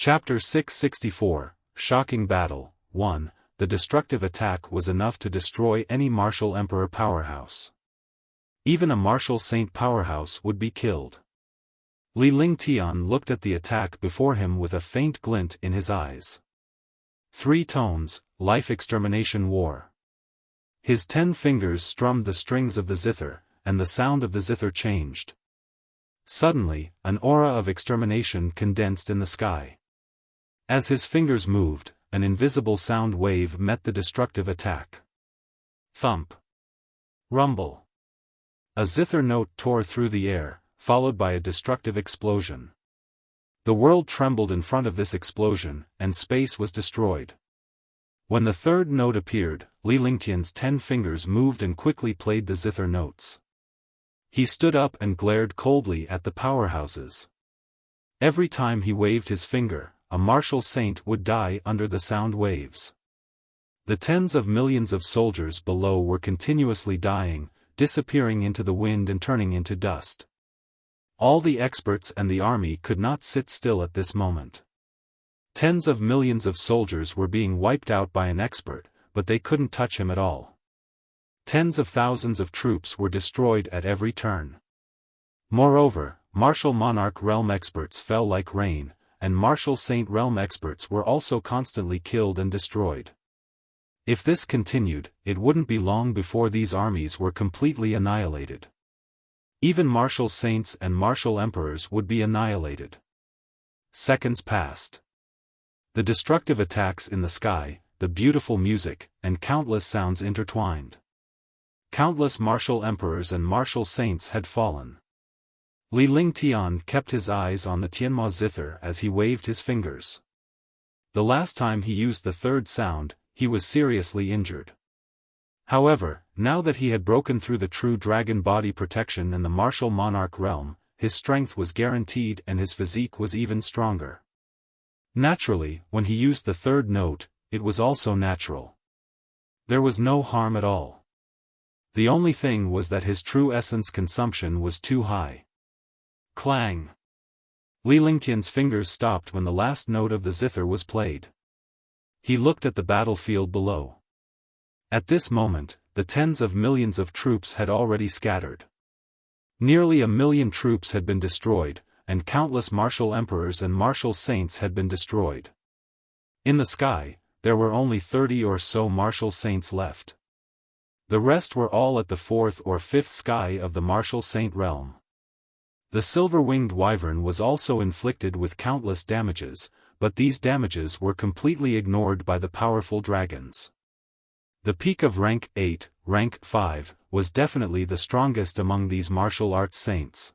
Chapter 664, Shocking Battle. 1. The destructive attack was enough to destroy any martial emperor powerhouse. Even a martial saint powerhouse would be killed. Li Lingtian looked at the attack before him with a faint glint in his eyes. 3 tones, life extermination war. His 10 fingers strummed the strings of the zither, and the sound of the zither changed. Suddenly, an aura of extermination condensed in the sky. As his fingers moved, an invisible sound wave met the destructive attack. Thump. Rumble. A zither note tore through the air, followed by a destructive explosion. The world trembled in front of this explosion, and space was destroyed. When the third note appeared, Li Lingtian's 10 fingers moved and quickly played the zither notes. He stood up and glared coldly at the powerhouses. Every time he waved his finger, a martial saint would die under the sound waves. The tens of millions of soldiers below were continuously dying, disappearing into the wind and turning into dust. All the experts and the army could not sit still at this moment. Tens of millions of soldiers were being wiped out by an expert, but they couldn't touch him at all. Tens of thousands of troops were destroyed at every turn. Moreover, martial monarch realm experts fell like rain, and martial saint realm experts were also constantly killed and destroyed. If this continued, it wouldn't be long before these armies were completely annihilated. Even martial saints and martial emperors would be annihilated. Seconds passed. The destructive attacks in the sky, the beautiful music, and countless sounds intertwined. Countless martial emperors and martial saints had fallen. Li Lingtian kept his eyes on the Tianma zither as he waved his fingers. The last time he used the third sound, he was seriously injured. However, now that he had broken through the true dragon body protection in the martial monarch realm, his strength was guaranteed and his physique was even stronger. Naturally, when he used the third note, it was also natural. There was no harm at all. The only thing was that his true essence consumption was too high. Clang! Li Lingtian's fingers stopped when the last note of the zither was played. He looked at the battlefield below. At this moment, the tens of millions of troops had already scattered. Nearly 1 million troops had been destroyed, and countless martial emperors and martial saints had been destroyed. In the sky, there were only 30 or so martial saints left. The rest were all at the 4th or 5th sky of the martial saint realm. The silver-winged wyvern was also inflicted with countless damages, but these damages were completely ignored by the powerful dragons. The peak of rank 8, rank 5, was definitely the strongest among these martial arts saints.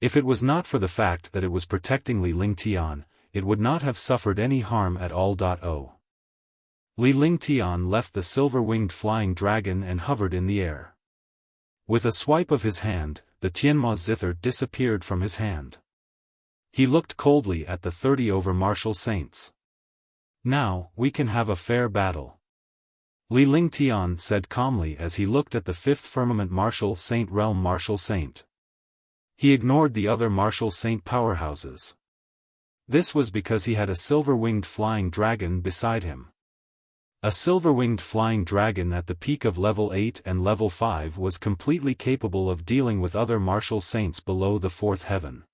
If it was not for the fact that it was protecting Li Lingtian, it would not have suffered any harm at all. Li Lingtian left the silver-winged flying dragon and hovered in the air. With a swipe of his hand, the Tianma zither disappeared from his hand. He looked coldly at the 30 over martial saints. Now, we can have a fair battle. Li Lingtian said calmly as he looked at the 5th firmament martial saint realm martial saint. He ignored the other martial saint powerhouses. This was because he had a silver-winged flying dragon beside him. A silver-winged flying dragon at the peak of level 8 and level 5 was completely capable of dealing with other martial saints below the 4th heaven.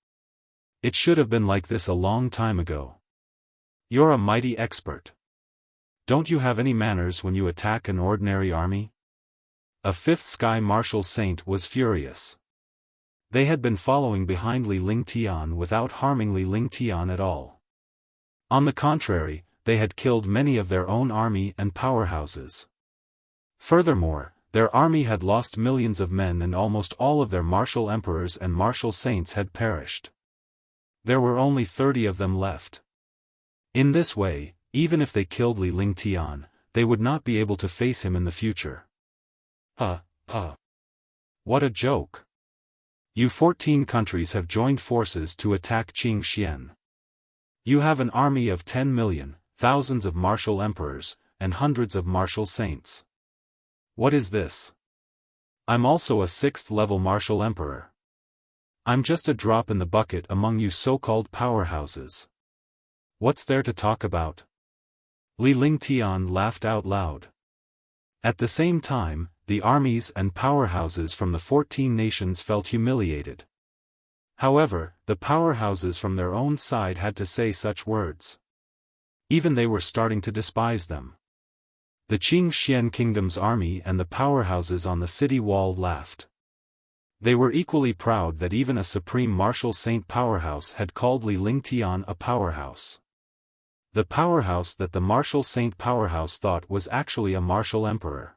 It should have been like this a long time ago. You're a mighty expert. Don't you have any manners when you attack an ordinary army? A 5th sky martial saint was furious. They had been following behind Li Lingtian without harming Li Lingtian at all. On the contrary, they had killed many of their own army and powerhouses. Furthermore, their army had lost millions of men and almost all of their martial emperors and martial saints had perished. There were only 30 of them left. In this way, even if they killed Li Lingtian, they would not be able to face him in the future. What a joke. You 14 countries have joined forces to attack Qingxian. You have an army of 10 million, thousands of martial emperors, and hundreds of martial saints. What is this? I'm also a 6th level martial emperor. I'm just a drop in the bucket among you so-called powerhouses. What's there to talk about? Li Lingtian laughed out loud. At the same time, the armies and powerhouses from the 14 nations felt humiliated. However, the powerhouses from their own side had to say such words. Even they were starting to despise them. The Qing Xian Kingdom's army and the powerhouses on the city wall laughed. They were equally proud that even a supreme martial saint powerhouse had called Li Lingtian a powerhouse. The powerhouse that the martial saint powerhouse thought was actually a martial emperor.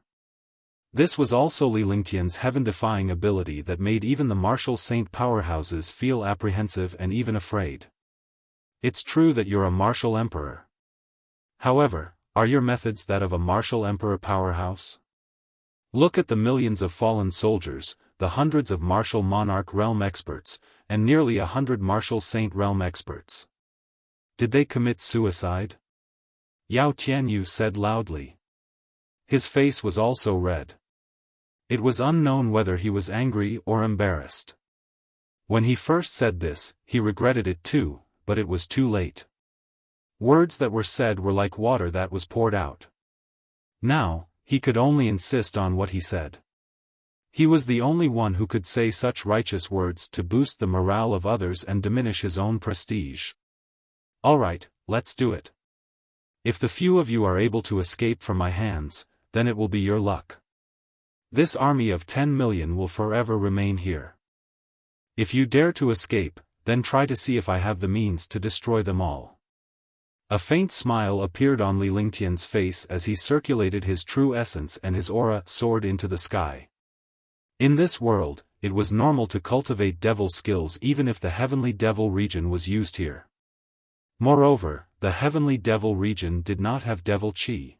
This was also Li Lingtian's heaven-defying ability that made even the martial saint powerhouses feel apprehensive and even afraid. It's true that you're a martial emperor. However, are your methods that of a martial emperor powerhouse? Look at the millions of fallen soldiers, the hundreds of martial monarch realm experts, and nearly 100 martial saint realm experts. Did they commit suicide? Yao Tianyu said loudly. His face was also red. It was unknown whether he was angry or embarrassed. When he first said this, he regretted it too, but it was too late. Words that were said were like water that was poured out. Now, he could only insist on what he said. He was the only one who could say such righteous words to boost the morale of others and diminish his own prestige. Alright, let's do it. If the few of you are able to escape from my hands, then it will be your luck. This army of 10 million will forever remain here. If you dare to escape, then try to see if I have the means to destroy them all. A faint smile appeared on Li Lingtian's face as he circulated his true essence and his aura soared into the sky. In this world, it was normal to cultivate devil skills even if the heavenly devil region was used here. Moreover, the heavenly devil region did not have devil chi.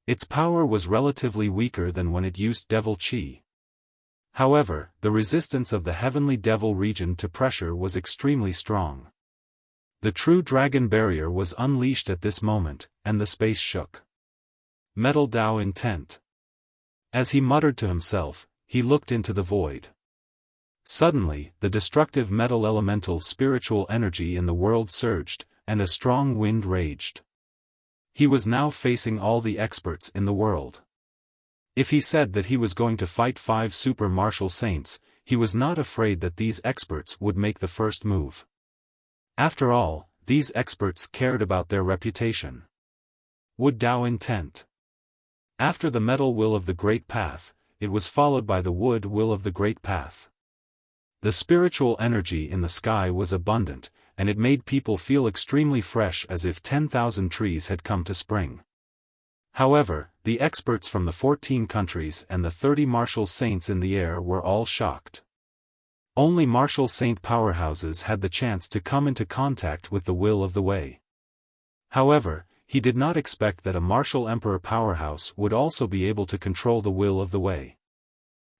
Its power was relatively weaker than when it used devil chi. However, the resistance of the heavenly devil region to pressure was extremely strong. The true dragon barrier was unleashed at this moment, and the space shook. Metal Dao intent. As he muttered to himself, he looked into the void. Suddenly, the destructive metal elemental spiritual energy in the world surged, and a strong wind raged. He was now facing all the experts in the world. If he said that he was going to fight 5 super martial saints, he was not afraid that these experts would make the first move. After all, these experts cared about their reputation. Wood Dao intent. After the metal will of the Great Path, it was followed by the wood will of the Great Path. The spiritual energy in the sky was abundant, and it made people feel extremely fresh as if 10,000 trees had come to spring. However, the experts from the 14 countries and the 30 martial saints in the air were all shocked. Only martial saint powerhouses had the chance to come into contact with the will of the way. However, he did not expect that a martial emperor powerhouse would also be able to control the will of the way.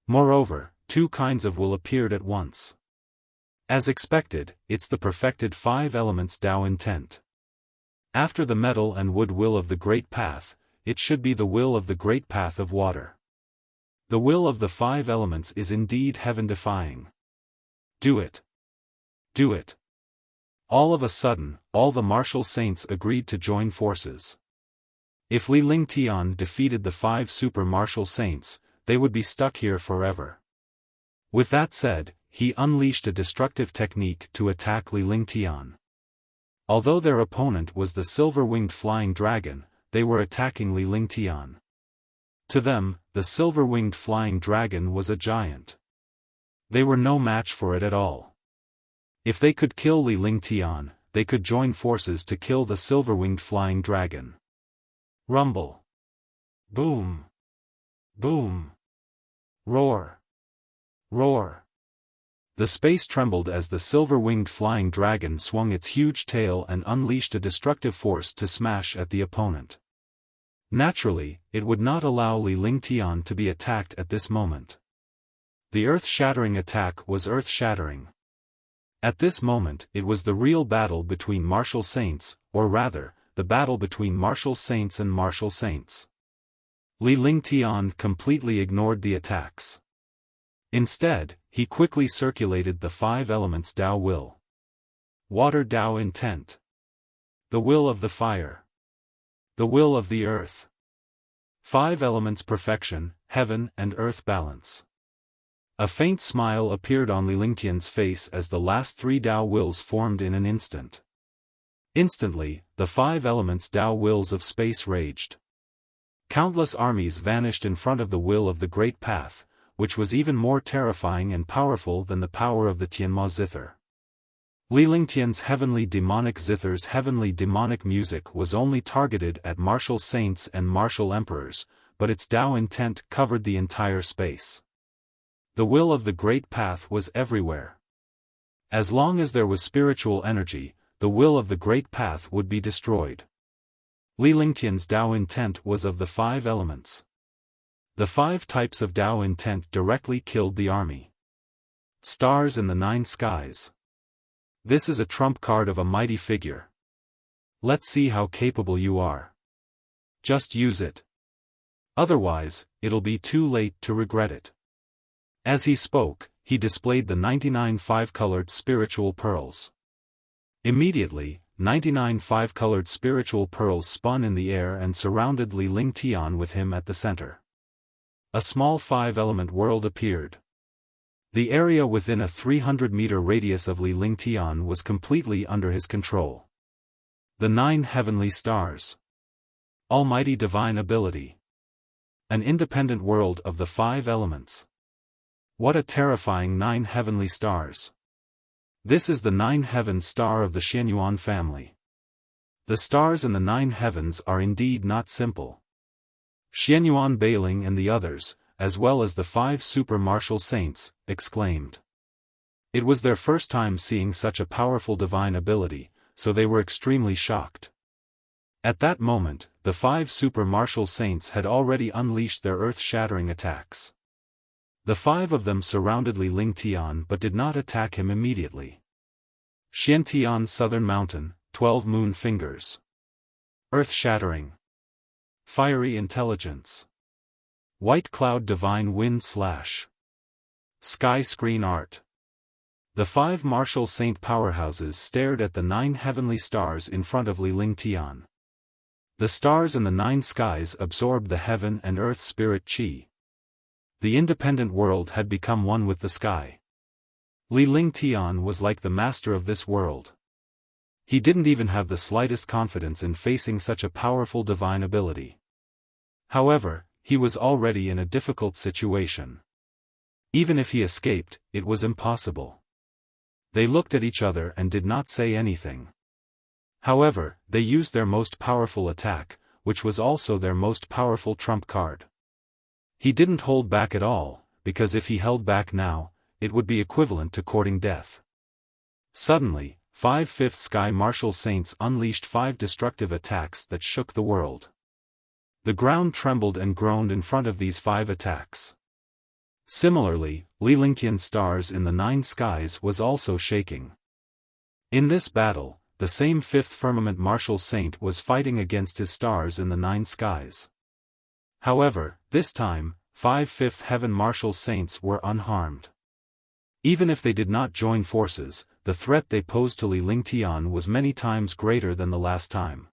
Moreover, 2 kinds of will appeared at once. As expected, it's the perfected 5 elements Dao intent. After the metal and wood will of the Great Path, it should be the will of the Great Path of water. The will of the 5 elements is indeed heaven-defying. Do it. Do it. All of a sudden, all the martial saints agreed to join forces. If Li Lingtian defeated the 5 super martial saints, they would be stuck here forever. With that said, he unleashed a destructive technique to attack Li Lingtian. Although their opponent was the silver-winged flying dragon, they were attacking Li Lingtian. To them, the silver-winged flying dragon was a giant. They were no match for it at all. If they could kill Li Lingtian, they could join forces to kill the silver-winged flying dragon. Rumble. Boom. Boom. Roar. Roar. The space trembled as the silver-winged flying dragon swung its huge tail and unleashed a destructive force to smash at the opponent. Naturally, it would not allow Li Lingtian to be attacked at this moment. The earth-shattering attack was earth-shattering. At this moment, it was the real battle between martial saints, or rather, the battle between martial saints and martial saints. Li Lingtian completely ignored the attacks. Instead, he quickly circulated the 5 elements Dao will. Water Dao intent. The will of the fire. The will of the earth. 5 elements perfection, heaven and earth balance. A faint smile appeared on Li Lingtian's face as the last 3 Tao wills formed in an instant. Instantly, the 5 elements Tao wills of space raged. Countless armies vanished in front of the will of the Great Path, which was even more terrifying and powerful than the power of the Tianma zither. Li Lingtian's heavenly demonic zither's heavenly demonic music was only targeted at martial saints and martial emperors, but its Tao intent covered the entire space. The will of the Great Path was everywhere. As long as there was spiritual energy, the will of the Great Path would be destroyed. Li Lingtian's Tao intent was of the 5 elements. The 5 types of Tao intent directly killed the army. Stars in the 9 skies. This is a trump card of a mighty figure. Let's see how capable you are. Just use it. Otherwise, it'll be too late to regret it. As he spoke, he displayed the 99 5-colored spiritual pearls. Immediately, 99 5-colored spiritual pearls spun in the air and surrounded Li Lingtian with him at the center. A small 5-element world appeared. The area within a 300-meter radius of Li Lingtian was completely under his control. The 9 heavenly stars. Almighty divine ability. An independent world of the 5 elements. What a terrifying 9 heavenly stars. This is the 9 heaven star of the Xianyuan family. The stars in the 9 heavens are indeed not simple. Xianyuan Bailing and the others, as well as the 5 super martial saints, exclaimed. It was their first time seeing such a powerful divine ability, so they were extremely shocked. At that moment, the 5 super martial saints had already unleashed their earth-shattering attacks. The 5 of them surrounded Li Lingtian but did not attack him immediately. Xiantian Southern Mountain, 12 Moon Fingers. Earth-shattering. Fiery Intelligence. White Cloud Divine Wind Slash. Sky Screen Art. The 5 martial saint powerhouses stared at the 9 heavenly stars in front of Li Lingtian. The stars in the 9 skies absorbed the heaven and earth spirit chi. The independent world had become one with the sky. Li Lingtian was like the master of this world. He didn't even have the slightest confidence in facing such a powerful divine ability. However, he was already in a difficult situation. Even if he escaped, it was impossible. They looked at each other and did not say anything. However, they used their most powerful attack, which was also their most powerful trump card. He didn't hold back at all, because if he held back now, it would be equivalent to courting death. Suddenly, 5 fifth sky martial saints unleashed 5 destructive attacks that shook the world. The ground trembled and groaned in front of these 5 attacks. Similarly, Li Lingtian's stars in the 9 skies was also shaking. In this battle, the same 5th firmament martial saint was fighting against his stars in the 9 skies. However, this time, 5 fifth heaven martial saints were unharmed. Even if they did not join forces, the threat they posed to Li Lingtian was many times greater than the last time.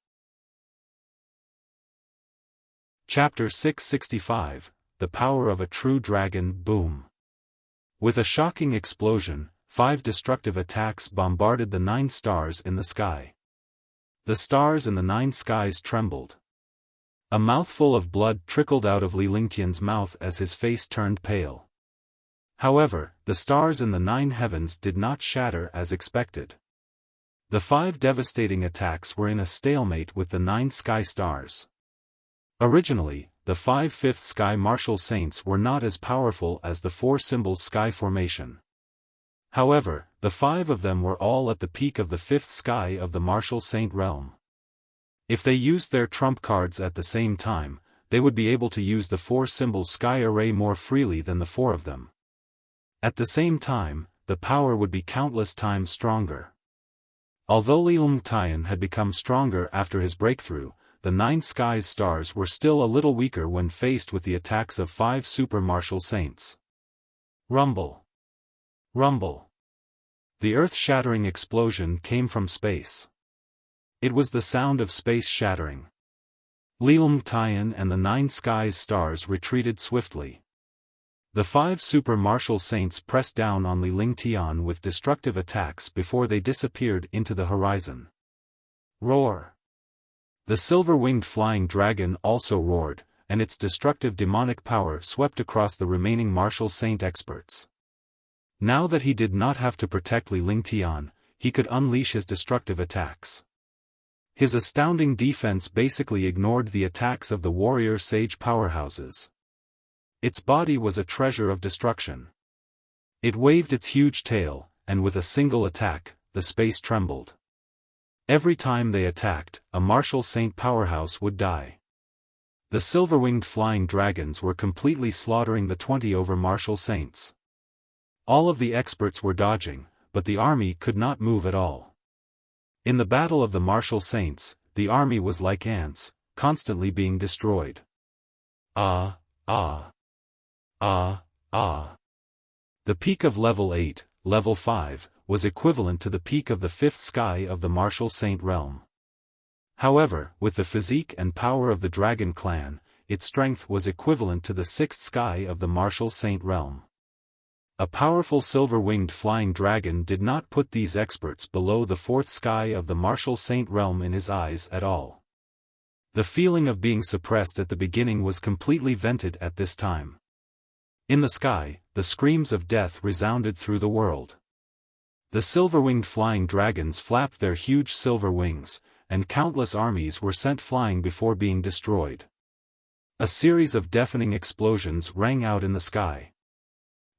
Chapter 665, The Power of a True Dragon. Boom. With a shocking explosion, 5 destructive attacks bombarded the 9 stars in the sky. The stars in the 9 skies trembled. A mouthful of blood trickled out of Li Lingtian's mouth as his face turned pale. However, the stars in the 9 heavens did not shatter as expected. The 5 devastating attacks were in a stalemate with the 9 sky stars. Originally, the 5 fifth sky martial saints were not as powerful as the 4 symbols sky formation. However, the 5 of them were all at the peak of the 5th sky of the martial saint realm. If they used their trump cards at the same time, they would be able to use the 4 symbols sky array more freely than the 4 of them. At the same time, the power would be countless times stronger. Although Li Lingtian had become stronger after his breakthrough, the 9 skies stars were still a little weaker when faced with the attacks of 5 super martial saints. Rumble. Rumble. The earth-shattering explosion came from space. It was the sound of space shattering. Li Lingtian and the 9 skies stars retreated swiftly. The 5 super martial saints pressed down on Li Lingtian with destructive attacks before they disappeared into the horizon. Roar! The silver-winged flying dragon also roared, and its destructive demonic power swept across the remaining martial saint experts. Now that he did not have to protect Li Lingtian, he could unleash his destructive attacks. His astounding defense basically ignored the attacks of the warrior sage powerhouses. Its body was a treasure of destruction. It waved its huge tail, and with a single attack, the space trembled. Every time they attacked, a martial saint powerhouse would die. The silver-winged flying dragons were completely slaughtering the 20 over martial saints. All of the experts were dodging, but the army could not move at all. In the battle of the martial saints, the army was like ants, constantly being destroyed. Ah, ah. Ah, ah. The peak of level 8, level 5, was equivalent to the peak of the 5th sky of the martial saint realm. However, with the physique and power of the dragon clan, its strength was equivalent to the 6th sky of the martial saint realm. A powerful silver-winged flying dragon did not put these experts below the 4th sky of the martial saint realm in his eyes at all. The feeling of being suppressed at the beginning was completely vented at this time. In the sky, the screams of death resounded through the world. The silver-winged flying dragons flapped their huge silver wings, and countless armies were sent flying before being destroyed. A series of deafening explosions rang out in the sky.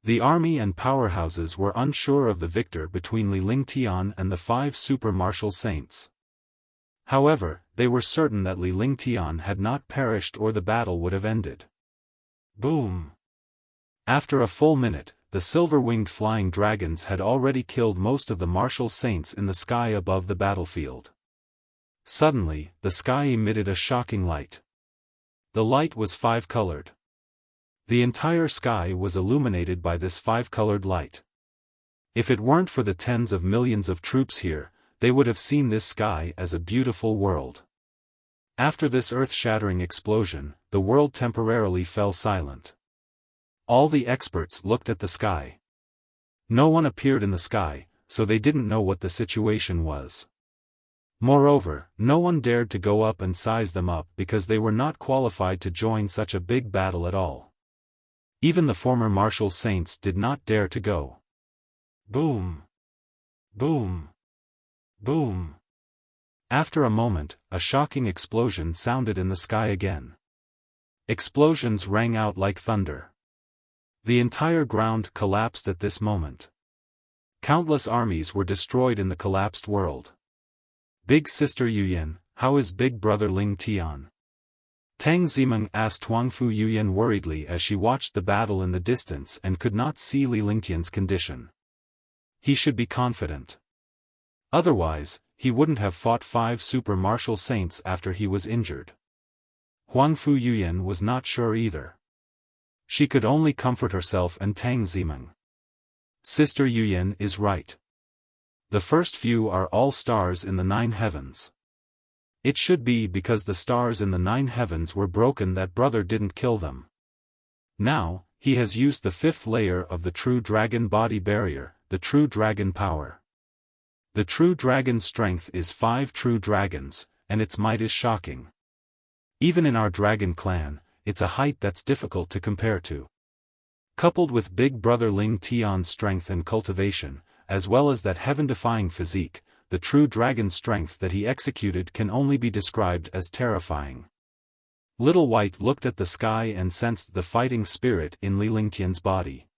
The army and powerhouses were unsure of the victor between Li Lingtian and the 5 super martial saints. However, they were certain that Li Lingtian had not perished or the battle would have ended. Boom! After a full minute, the silver-winged flying dragons had already killed most of the martial saints in the sky above the battlefield. Suddenly, the sky emitted a shocking light. The light was 5-colored. The entire sky was illuminated by this 5-colored light. If it weren't for the tens of millions of troops here, they would have seen this sky as a beautiful world. After this earth-shattering explosion, the world temporarily fell silent. All the experts looked at the sky. No one appeared in the sky, so they didn't know what the situation was. Moreover, no one dared to go up and size them up because they were not qualified to join such a big battle at all. Even the former martial saints did not dare to go. Boom! Boom! Boom! After a moment, a shocking explosion sounded in the sky again. Explosions rang out like thunder. The entire ground collapsed at this moment. Countless armies were destroyed in the collapsed world. Big Sister Yuyan, how is Big Brother Ling Tian? Tang Zimeng asked Huangfu Yuyan worriedly as she watched the battle in the distance and could not see Li Lingtian's condition. He should be confident. Otherwise, he wouldn't have fought 5 super martial saints after he was injured. Huangfu Yuyan was not sure either. She could only comfort herself and Tang Zimeng. Sister Yuyan is right. The first few are all stars in the 9 heavens. It should be because the stars in the 9 heavens were broken that brother didn't kill them. Now, he has used the 5th layer of the true dragon body barrier, the true dragon power. The true dragon strength is 5 true dragons, and its might is shocking. Even in our dragon clan, it's a height that's difficult to compare to. Coupled with Big Brother Ling Tian's strength and cultivation, as well as that heaven-defying physique, the true dragon strength that he executed can only be described as terrifying. Little White looked at the sky and sensed the fighting spirit in Li Lingtian's body.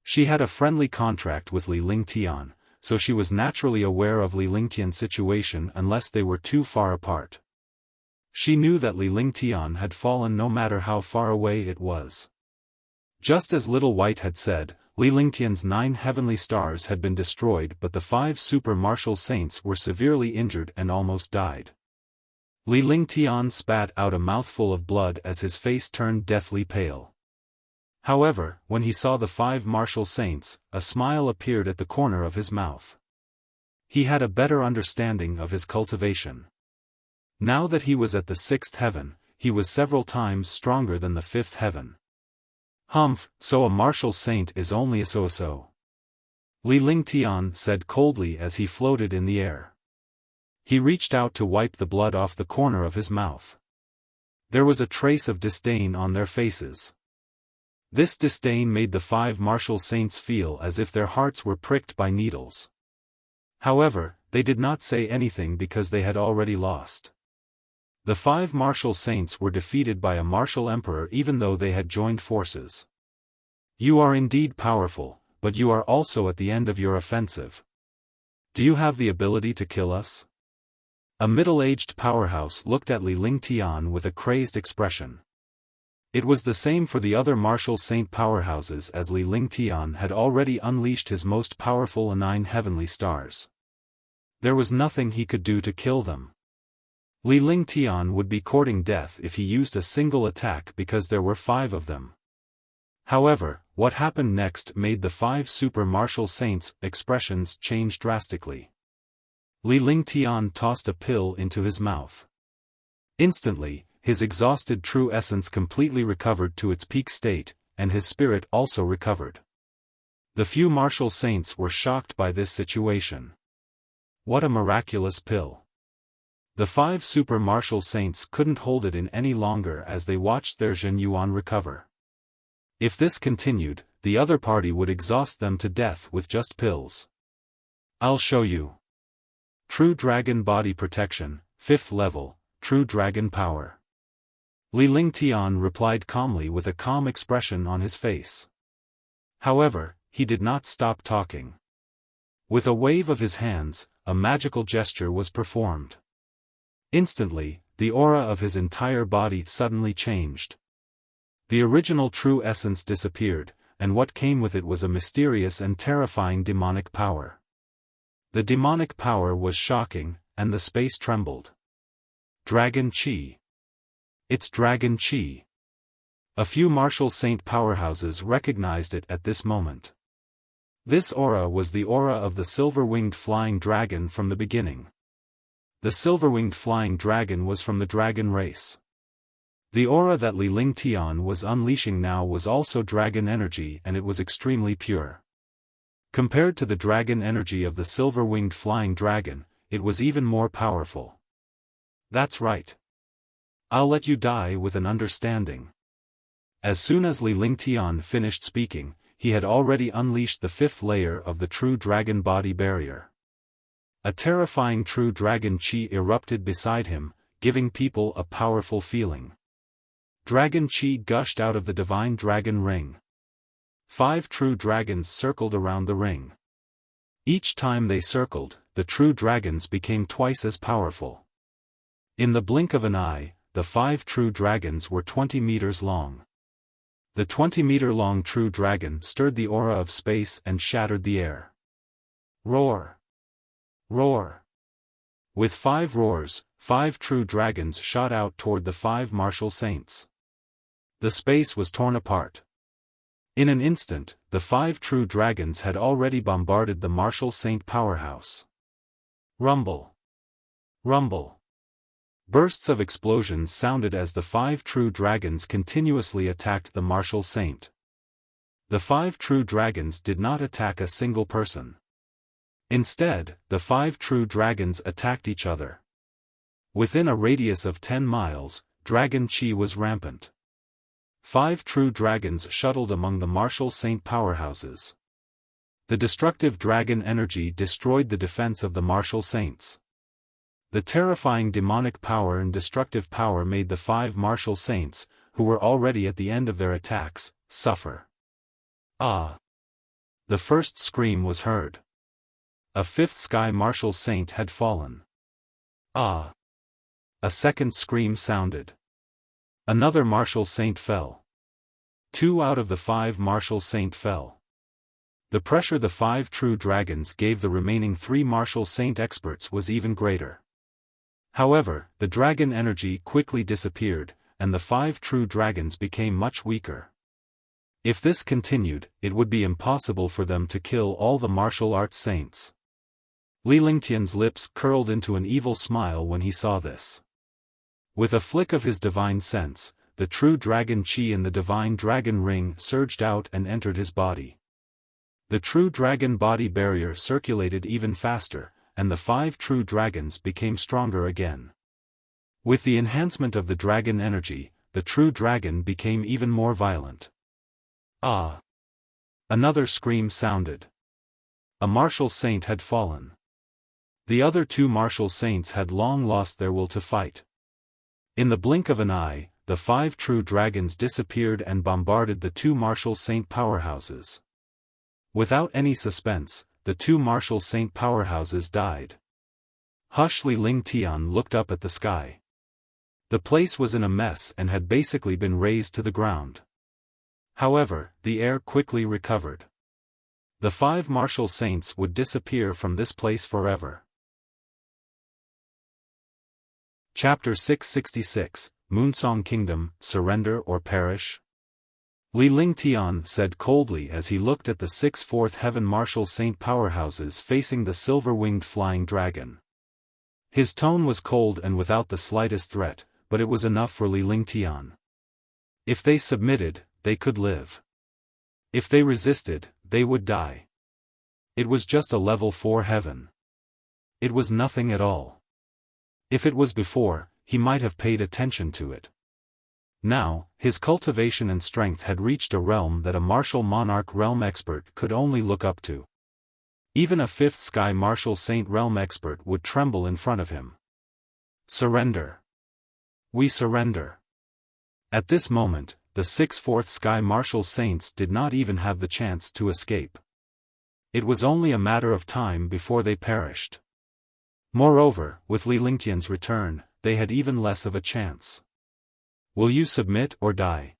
She had a friendly contract with Li Lingtian, so she was naturally aware of Li Lingtian's situation unless they were too far apart. She knew that Li Lingtian had fallen no matter how far away it was. Just as Little White had said, Li Lingtian's 9 heavenly stars had been destroyed, but the 5 super martial saints were severely injured and almost died. Li Lingtian spat out a mouthful of blood as his face turned deathly pale. However, when he saw the 5 martial saints, a smile appeared at the corner of his mouth. He had a better understanding of his cultivation. Now that he was at the 6th heaven, he was several times stronger than the 5th heaven. Humph, so a martial saint is only a so-so. Li Lingtian said coldly as he floated in the air. He reached out to wipe the blood off the corner of his mouth. There was a trace of disdain on their faces. This disdain made the 5 martial saints feel as if their hearts were pricked by needles. However, they did not say anything because they had already lost. The 5 martial saints were defeated by a martial emperor even though they had joined forces. You are indeed powerful, but you are also at the end of your offensive. Do you have the ability to kill us? A middle-aged powerhouse looked at Li Lingtian with a crazed expression. It was the same for the other martial saint powerhouses as Li Lingtian had already unleashed his most powerful 9 heavenly stars. There was nothing he could do to kill them. Li Lingtian would be courting death if he used a single attack because there were 5 of them. However, what happened next made the 5 super martial saints' expressions change drastically. Li Lingtian tossed a pill into his mouth. Instantly, his exhausted true essence completely recovered to its peak state, and his spirit also recovered. The few martial saints were shocked by this situation. What a miraculous pill! The 5 super martial saints couldn't hold it in any longer as they watched their Zhen Yuan recover. If this continued, the other party would exhaust them to death with just pills. I'll show you. True Dragon Body Protection, 5th level, True Dragon Power. Li Lingtian replied calmly with a calm expression on his face. However, he did not stop talking. With a wave of his hands, a magical gesture was performed. Instantly, the aura of his entire body suddenly changed. The original true essence disappeared, and what came with it was a mysterious and terrifying demonic power. The demonic power was shocking, and the space trembled. Dragon Chi. It's Dragon Chi. A few martial saint powerhouses recognized it at this moment. This aura was the aura of the silver-winged flying dragon from the beginning. The silver-winged flying dragon was from the dragon race. The aura that Li Lingtian was unleashing now was also dragon energy, and it was extremely pure. Compared to the dragon energy of the silver-winged flying dragon, it was even more powerful. That's right. I'll let you die with an understanding. As soon as Li Lingtian finished speaking, he had already unleashed the 5th layer of the true dragon body barrier. A terrifying true dragon chi erupted beside him, giving people a powerful feeling. Dragon chi gushed out of the divine dragon ring. 5 true dragons circled around the ring. Each time they circled, the true dragons became twice as powerful. In the blink of an eye, the 5 true dragons were 20 meters long. The 20-meter-long true dragon stirred the aura of space and shattered the air. Roar! Roar! With 5 roars, 5 true dragons shot out toward the 5 martial saints. The space was torn apart. In an instant, the 5 true dragons had already bombarded the martial saint powerhouse. Rumble! Rumble! Bursts of explosions sounded as the 5 true dragons continuously attacked the martial saint. The 5 true dragons did not attack a single person. Instead, the 5 true dragons attacked each other. Within a radius of 10 miles, dragon chi was rampant. 5 true dragons shuttled among the martial saint powerhouses. The destructive dragon energy destroyed the defense of the martial saints. The terrifying demonic power and destructive power made the 5 martial saints, who were already at the end of their attacks, suffer. Ah! The first scream was heard. A 5th sky martial saint had fallen. Ah! A second scream sounded. Another martial saint fell. 2 out of the 5 martial saint fell. The pressure the 5 true dragons gave the remaining 3 martial saint experts was even greater. However, the dragon energy quickly disappeared, and the 5 true dragons became much weaker. If this continued, it would be impossible for them to kill all the martial arts saints. Li Lingtian's lips curled into an evil smile when he saw this. With a flick of his divine sense, the true dragon chi in the divine dragon ring surged out and entered his body. The true dragon body barrier circulated even faster, and the 5 true dragons became stronger again. With the enhancement of the dragon energy, the true dragon became even more violent. Ah! Another scream sounded. A martial saint had fallen. The other 2 martial saints had long lost their will to fight. In the blink of an eye, the 5 true dragons disappeared and bombarded the 2 martial saint powerhouses. Without any suspense, the 2 martial saint powerhouses died. Hush! Li Lingtian looked up at the sky. The place was in a mess and had basically been razed to the ground. However, the air quickly recovered. The 5 martial saints would disappear from this place forever. Chapter 666, Moonsong Kingdom, Surrender or Perish? Li Lingtian said coldly as he looked at the 6 fourth heaven martial saint powerhouses facing the silver-winged flying dragon. His tone was cold and without the slightest threat, but it was enough for Li Lingtian. If they submitted, they could live. If they resisted, they would die. It was just a level 4 heaven. It was nothing at all. If it was before, he might have paid attention to it. Now, his cultivation and strength had reached a realm that a martial monarch realm expert could only look up to. Even a 5th sky martial saint realm expert would tremble in front of him. Surrender. We surrender. At this moment, the 6 fourth sky martial saints did not even have the chance to escape. It was only a matter of time before they perished. Moreover, with Li Lingtian's return, they had even less of a chance. Will you submit or die?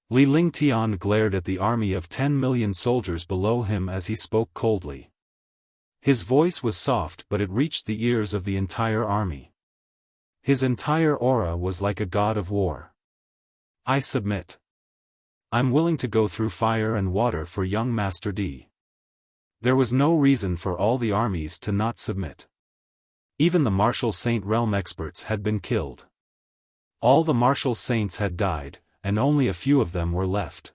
Li Lingtian glared at the army of 10 million soldiers below him as he spoke coldly. His voice was soft but it reached the ears of the entire army. His entire aura was like a god of war. I submit. I'm willing to go through fire and water for young Master D. There was no reason for all the armies to not submit. Even the martial saint realm experts had been killed. All the martial saints had died, and only a few of them were left.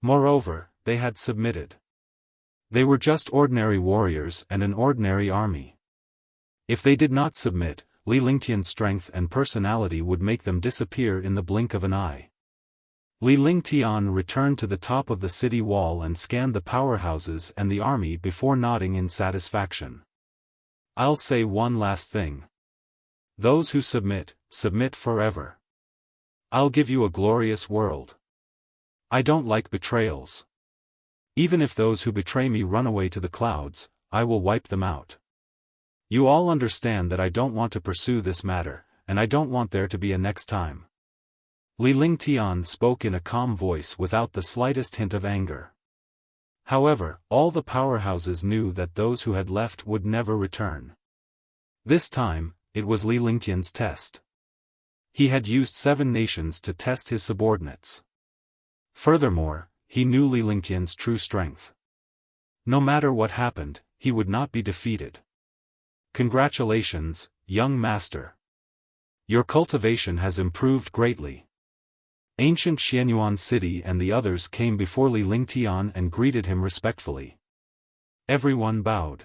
Moreover, they had submitted. They were just ordinary warriors and an ordinary army. If they did not submit, Li Lingtian's strength and personality would make them disappear in the blink of an eye. Li Lingtian returned to the top of the city wall and scanned the powerhouses and the army before nodding in satisfaction. I'll say one last thing. Those who submit, submit forever. I'll give you a glorious world. I don't like betrayals. Even if those who betray me run away to the clouds, I will wipe them out. You all understand that I don't want to pursue this matter, and I don't want there to be a next time. Li Lingtian spoke in a calm voice without the slightest hint of anger. However, all the powerhouses knew that those who had left would never return. This time, it was Li Lingtian's test. He had used 7 nations to test his subordinates. Furthermore, he knew Li Lingtian's true strength. No matter what happened, he would not be defeated. Congratulations, young master. Your cultivation has improved greatly. Ancient Xianyuan City and the others came before Li Lingtian and greeted him respectfully. Everyone bowed.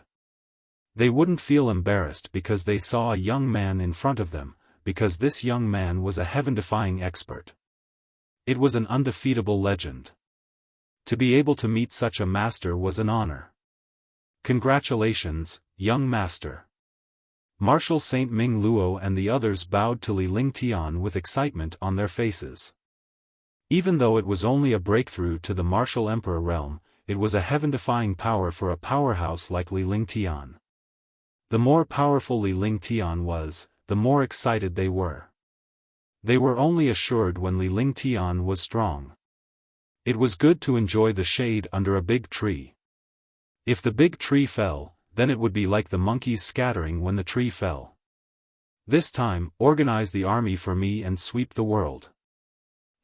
They wouldn't feel embarrassed because they saw a young man in front of them, because this young man was a heaven-defying expert. It was an undefeatable legend. To be able to meet such a master was an honor. Congratulations, young master. Marshal Saint Ming Luo and the others bowed to Li Lingtian with excitement on their faces. Even though it was only a breakthrough to the martial emperor realm, it was a heaven-defying power for a powerhouse like Li Lingtian. The more powerful Li Lingtian was, the more excited they were. They were only assured when Li Lingtian was strong. It was good to enjoy the shade under a big tree. If the big tree fell, then it would be like the monkeys scattering when the tree fell. This time, organize the army for me and sweep the world.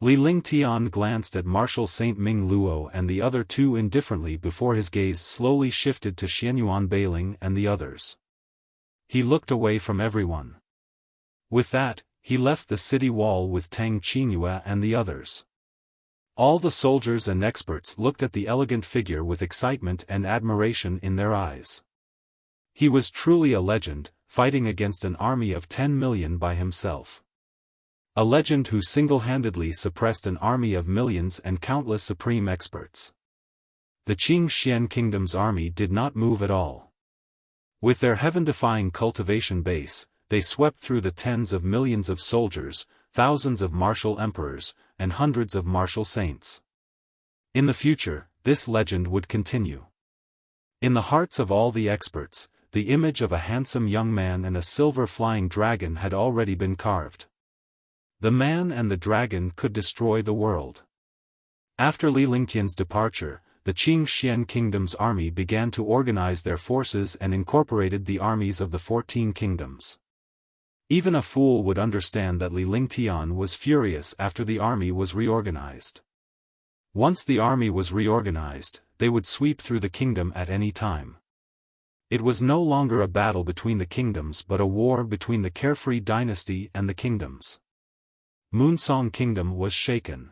Li Lingtian glanced at Marshal Saint Ming Luo and the other two indifferently before his gaze slowly shifted to Xianyuan Beiling and the others. He looked away from everyone. With that, he left the city wall with Tang Qingyue and the others. All the soldiers and experts looked at the elegant figure with excitement and admiration in their eyes. He was truly a legend, fighting against an army of 10 million by himself. A legend who single-handedly suppressed an army of millions and countless supreme experts. The Qing Xian Kingdom's army did not move at all. With their heaven-defying cultivation base, they swept through the tens of millions of soldiers, thousands of martial emperors, and hundreds of martial saints. In the future, this legend would continue. In the hearts of all the experts, the image of a handsome young man and a silver flying dragon had already been carved. The man and the dragon could destroy the world. After Li Lingtian's departure, the Qing Xian Kingdom's army began to organize their forces and incorporated the armies of the 14 kingdoms. Even a fool would understand that Li Lingtian was furious after the army was reorganized. Once the army was reorganized, they would sweep through the kingdom at any time. It was no longer a battle between the kingdoms but a war between the carefree dynasty and the kingdoms. Moonsong Kingdom was shaken.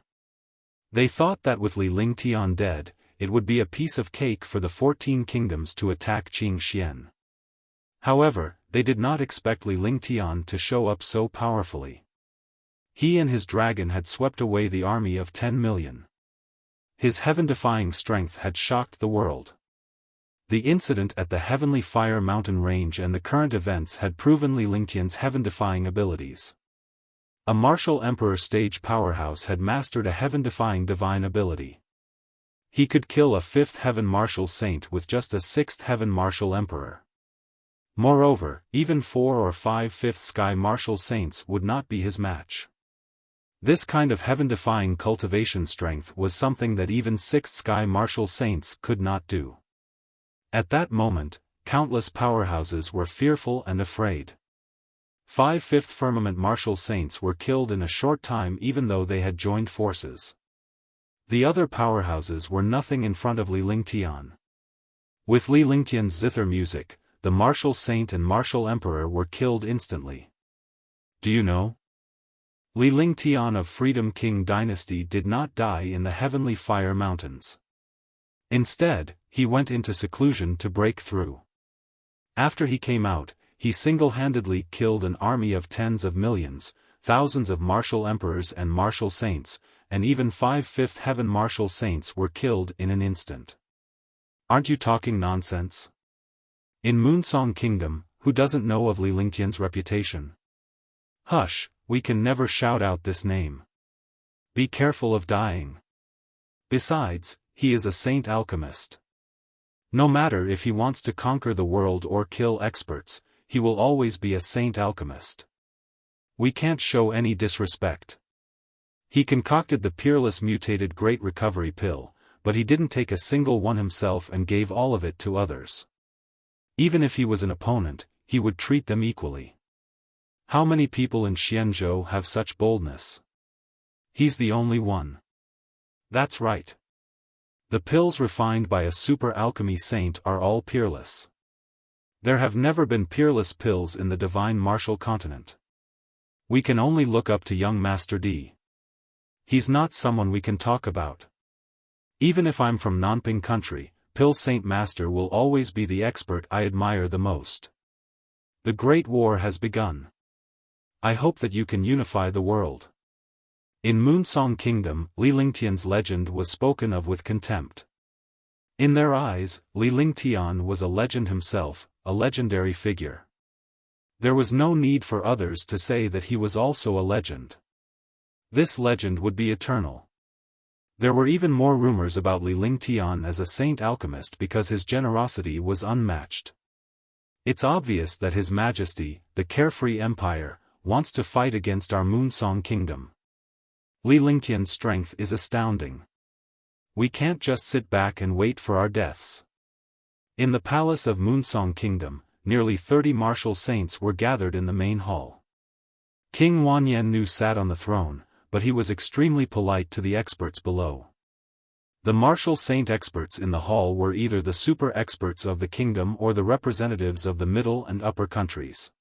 They thought that with Li Lingtian dead, it would be a piece of cake for the 14 kingdoms to attack Qing Xian. However, they did not expect Li Lingtian to show up so powerfully. He and his dragon had swept away the army of 10 million. His heaven-defying strength had shocked the world. The incident at the Heavenly Fire Mountain Range and the current events had proven Li Lingtian's heaven-defying abilities. A martial emperor stage powerhouse had mastered a heaven-defying divine ability. He could kill a 5th heaven martial saint with just a 6th heaven martial emperor. Moreover, even 4 or 5 5th sky martial saints would not be his match. This kind of heaven-defying cultivation strength was something that even 6th sky martial saints could not do. At that moment, countless powerhouses were fearful and afraid. 5 5th firmament martial saints were killed in a short time even though they had joined forces. The other powerhouses were nothing in front of Li Lingtian. With Li Lingtian's zither music, the martial saint and martial emperor were killed instantly. Do you know? Li Lingtian of Freedom King Dynasty did not die in the Heavenly Fire Mountains. Instead, he went into seclusion to break through. After he came out, he single-handedly killed an army of tens of millions, thousands of martial emperors and martial saints, and even 5 5th heaven martial saints were killed in an instant. Aren't you talking nonsense? In Moonsong Kingdom, who doesn't know of Li Lingtian's reputation? Hush, we can never shout out this name. Be careful of dying. Besides, he is a saint alchemist. No matter if he wants to conquer the world or kill experts, he will always be a saint alchemist. We can't show any disrespect. He concocted the peerless mutated Great Recovery pill, but he didn't take a single one himself and gave all of it to others. Even if he was an opponent, he would treat them equally. How many people in Xianzhou have such boldness? He's the only one. That's right. The pills refined by a super alchemy saint are all peerless. There have never been peerless pills in the divine martial continent. We can only look up to young Master D. He's not someone we can talk about. Even if I'm from Nanping country, Pill Saint Master will always be the expert I admire the most. The Great War has begun. I hope that you can unify the world. In Moonsong Kingdom, Li Lingtian's legend was spoken of with contempt. In their eyes, Li Lingtian was a legend himself, a legendary figure. There was no need for others to say that he was also a legend. This legend would be eternal. There were even more rumors about Li Lingtian as a saint alchemist because his generosity was unmatched. It's obvious that His Majesty, the Carefree Empire, wants to fight against our Moonsong Kingdom. Li Lingtian's strength is astounding. We can't just sit back and wait for our deaths. In the palace of Moonsong Kingdom, nearly 30 martial saints were gathered in the main hall. King Wanyannu sat on the throne, but he was extremely polite to the experts below. The martial saint experts in the hall were either the super experts of the kingdom or the representatives of the middle and upper countries.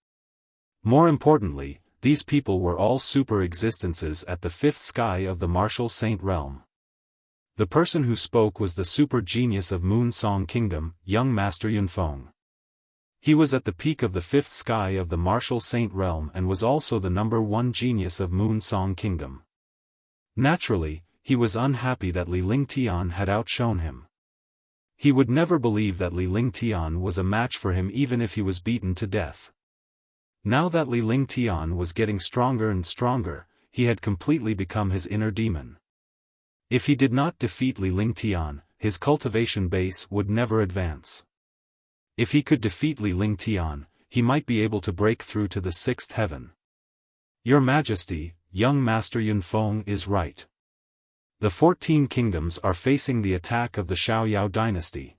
More importantly, these people were all super existences at the fifth sky of the martial saint realm. The person who spoke was the super genius of Moon Song Kingdom, young Master Yunfeng. He was at the peak of the fifth sky of the martial saint realm and was also the number one genius of Moon Song Kingdom. Naturally, he was unhappy that Li Lingtian had outshone him. He would never believe that Li Lingtian was a match for him even if he was beaten to death. Now that Li Lingtian was getting stronger and stronger, he had completely become his inner demon. If he did not defeat Li Lingtian, his cultivation base would never advance. If he could defeat Li Lingtian, he might be able to break through to the sixth heaven. Your Majesty, young Master Yunfeng is right. The 14 kingdoms are facing the attack of the Xiaoyao dynasty.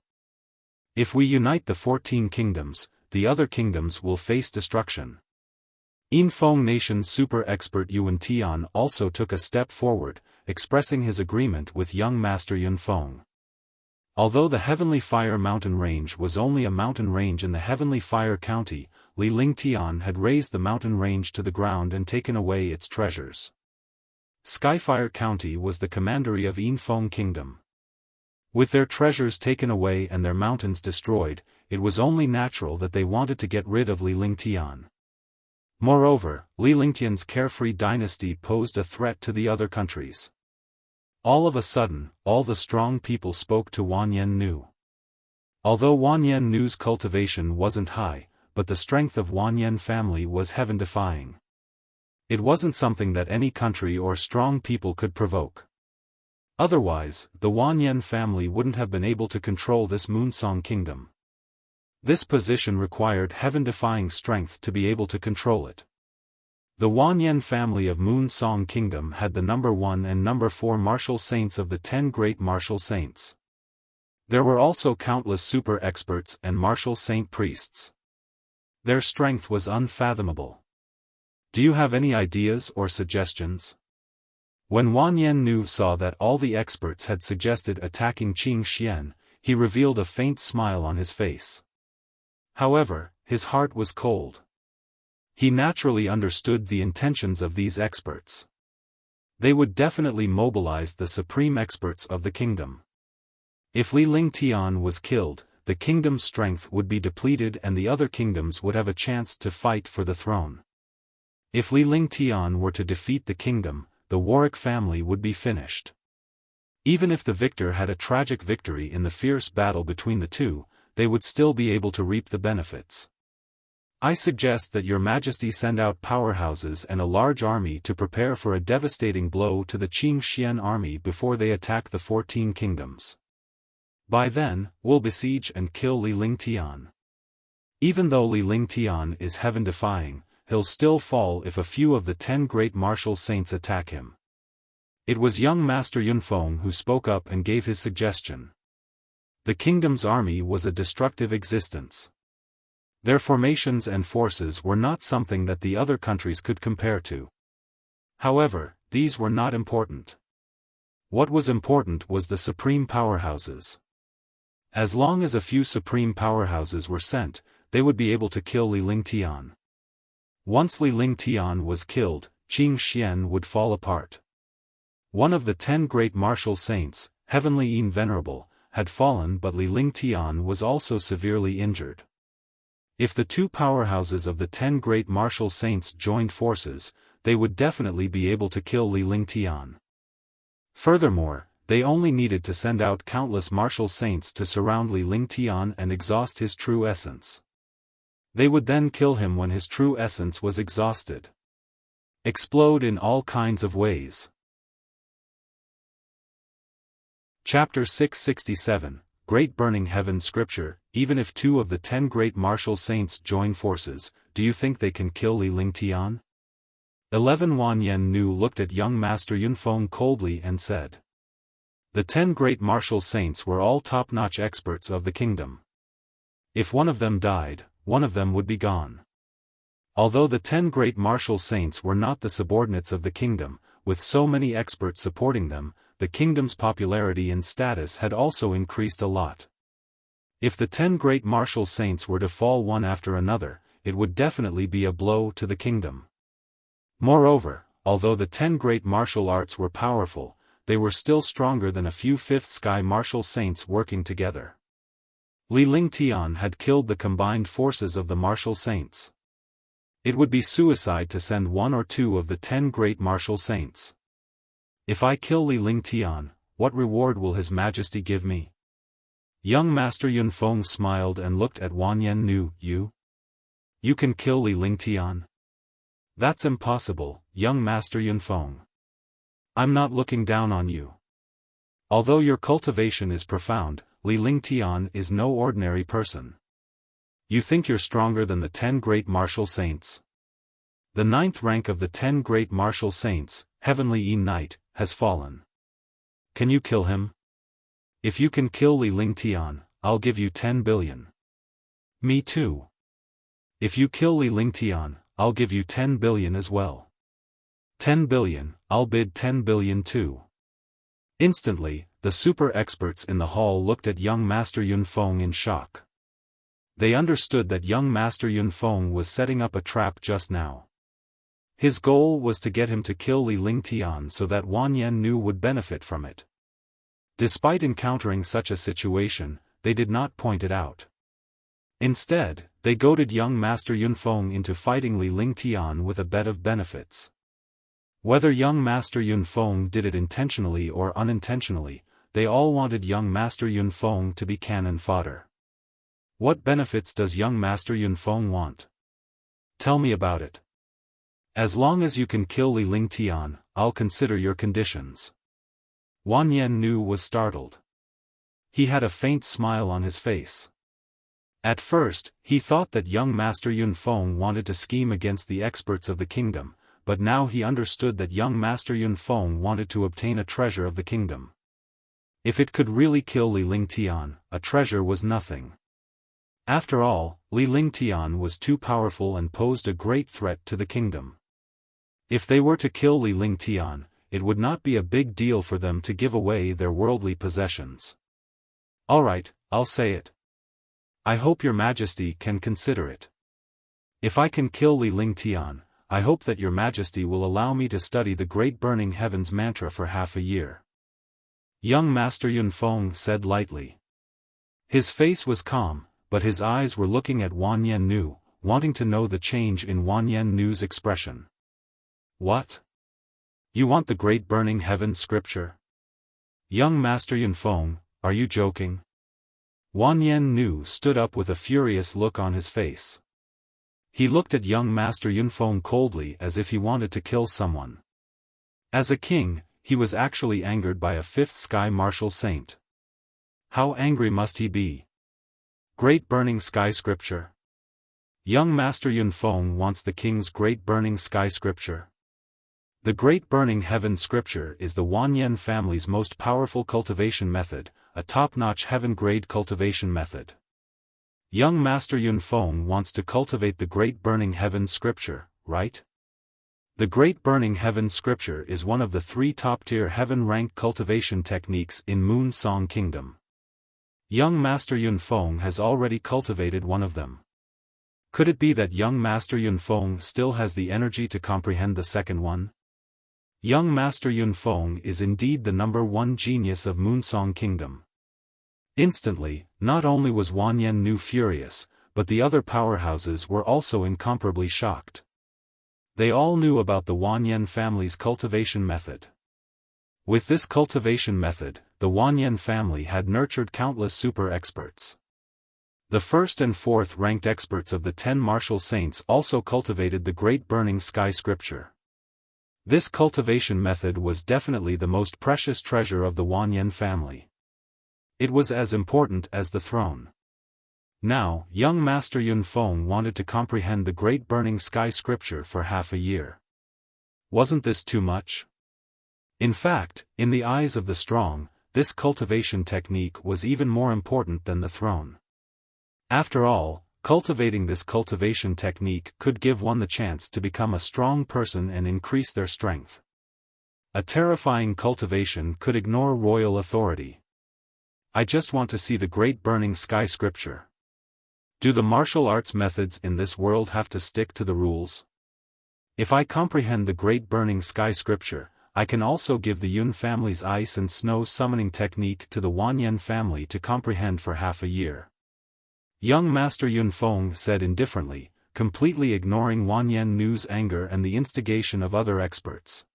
If we unite the 14 kingdoms, the other kingdoms will face destruction. Yinfeng Nation super expert Yuan Tian also took a step forward, expressing his agreement with young Master Yunfeng. Although the Heavenly Fire mountain range was only a mountain range in the Heavenly Fire County, Li Lingtian had raised the mountain range to the ground and taken away its treasures. Skyfire County was the commandery of Yinfeng Kingdom. With their treasures taken away and their mountains destroyed, it was only natural that they wanted to get rid of Li Lingtian. Moreover, Li Lingtian's carefree dynasty posed a threat to the other countries. All of a sudden, all the strong people spoke to Wanyan Nu. Although Wanyan Nu's cultivation wasn't high, but the strength of Wanyan family was heaven-defying. It wasn't something that any country or strong people could provoke. Otherwise, the Wanyan family wouldn't have been able to control this Moonsong kingdom. This position required heaven-defying strength to be able to control it. The Wanyan family of Moonsong Kingdom had the number 1 and number 4 martial saints of the 10 great martial saints. There were also countless super experts and martial saint priests. Their strength was unfathomable. Do you have any ideas or suggestions? When Wanyan Nu saw that all the experts had suggested attacking Qing Xian, he revealed a faint smile on his face. However, his heart was cold. He naturally understood the intentions of these experts. They would definitely mobilize the supreme experts of the kingdom. If Li Lingtian was killed, the kingdom's strength would be depleted and the other kingdoms would have a chance to fight for the throne. If Li Lingtian were to defeat the kingdom, the Warwick family would be finished. Even if the victor had a tragic victory in the fierce battle between the two, they would still be able to reap the benefits. I suggest that Your Majesty send out powerhouses and a large army to prepare for a devastating blow to the Qing Xian army before they attack the 14 kingdoms. By then, we'll besiege and kill Li Lingtian. Even though Li Lingtian is heaven-defying, he'll still fall if a few of the 10 great martial saints attack him. It was young Master Yunfeng who spoke up and gave his suggestion. The kingdom's army was a destructive existence. Their formations and forces were not something that the other countries could compare to. However, these were not important. What was important was the supreme powerhouses. As long as a few supreme powerhouses were sent, they would be able to kill Li Lingtian. Once Li Lingtian was killed, Qing Xian would fall apart. One of the 10 great martial saints, Heavenly Yin Venerable, had fallen, but Li Lingtian was also severely injured. If the two powerhouses of the 10 great martial saints joined forces, they would definitely be able to kill Li Lingtian. Furthermore, they only needed to send out countless martial saints to surround Li Lingtian and exhaust his true essence. They would then kill him when his true essence was exhausted. Explode in all kinds of ways. Chapter 667, Great Burning Heaven Scripture. Even if 2 of the 10 great martial saints join forces, do you think they can kill Li Lingtian? 11 Wanyan Nu looked at young Master Yunfeng coldly and said. The 10 great martial saints were all top-notch experts of the kingdom. If one of them died, one of them would be gone. Although the 10 great martial saints were not the subordinates of the kingdom, with so many experts supporting them, the kingdom's popularity and status had also increased a lot. If the 10 great martial saints were to fall one after another, it would definitely be a blow to the kingdom. Moreover, although the 10 great martial arts were powerful, they were still stronger than a few fifth sky martial saints working together. Li Lingtian had killed the combined forces of the martial saints. It would be suicide to send one or two of the 10 great martial saints. If I kill Li Lingtian, what reward will His Majesty give me? Young Master Yunfeng smiled and looked at Wanyan Nu. You can kill Li Lingtian? That's impossible, young Master Yunfeng. I'm not looking down on you. Although your cultivation is profound, Li Lingtian is no ordinary person. You think you're stronger than the 10 great martial saints? The 9th rank of the 10 great martial saints, Heavenly Yi Knight, has fallen. Can you kill him? If you can kill Li Lingtian, I'll give you 10 billion. Me too. If you kill Li Lingtian, I'll give you 10 billion as well. 10 billion, I'll bid 10 billion too. Instantly, the super experts in the hall looked at young Master Yunfeng in shock. They understood that young Master Yunfeng was setting up a trap just now. His goal was to get him to kill Li Lingtian so that Wanyan Nu would benefit from it. Despite encountering such a situation, they did not point it out. Instead, they goaded young Master Yunfeng into fighting Li Lingtian with a bet of benefits. Whether young Master Yunfeng did it intentionally or unintentionally, they all wanted young Master Yunfeng to be cannon fodder. What benefits does young Master Yunfeng want? Tell me about it. As long as you can kill Li Lingtian, I'll consider your conditions. Wanyan Nu was startled. He had a faint smile on his face. At first, he thought that young Master Yunfeng wanted to scheme against the experts of the kingdom, but now he understood that young Master Yunfeng wanted to obtain a treasure of the kingdom. If it could really kill Li Lingtian, a treasure was nothing. After all, Li Lingtian was too powerful and posed a great threat to the kingdom. If they were to kill Li Lingtian, it would not be a big deal for them to give away their worldly possessions. Alright, I'll say it. I hope your Majesty can consider it. If I can kill Li Lingtian, I hope that your Majesty will allow me to study the Great Burning Heavens mantra for half a year. Young Master Yunfeng said lightly. His face was calm, but his eyes were looking at Wanyan Nu, wanting to know the change in Wanyan Nu's expression. What? You want the Great Burning Heaven scripture? Young Master Yunfeng, are you joking? Wanyan Nu stood up with a furious look on his face. He looked at young Master Yunfeng coldly as if he wanted to kill someone. As a king, he was actually angered by a fifth sky martial saint. How angry must he be? Great Burning Sky Scripture? Young Master Yunfeng wants the king's Great Burning Sky Scripture. The Great Burning Heaven Scripture is the Wanyan family's most powerful cultivation method, a top-notch heaven-grade cultivation method. Young Master Yunfeng wants to cultivate the Great Burning Heaven Scripture, right? The Great Burning Heaven Scripture is one of the 3 top-tier heaven-ranked cultivation techniques in Moon Song Kingdom. Young Master Yunfeng has already cultivated one of them. Could it be that young Master Yunfeng still has the energy to comprehend the second one? Young Master Yunfeng is indeed the #1 genius of Moonsong Kingdom. Instantly, not only was Wanyan Nu furious, but the other powerhouses were also incomparably shocked. They all knew about the Wanyan family's cultivation method. With this cultivation method, the Wanyan family had nurtured countless super experts. The 1st and 4th ranked experts of the 10 martial saints also cultivated the Great Burning Sky Scripture. This cultivation method was definitely the most precious treasure of the Wanyan family. It was as important as the throne. Now, young Master Yunfeng wanted to comprehend the Great Burning Sky Scripture for half a year. Wasn't this too much? In fact, in the eyes of the strong, this cultivation technique was even more important than the throne. After all, cultivating this cultivation technique could give one the chance to become a strong person and increase their strength. A terrifying cultivation could ignore royal authority. I just want to see the great burning sky scripture. Do the martial arts methods in this world have to stick to the rules? If I comprehend the great burning sky scripture, I can also give the Yun family's ice and snow summoning technique to the Wanyan family to comprehend for half a year. Young Master Yun Feng said indifferently, completely ignoring Wanyan Nu's anger and the instigation of other experts.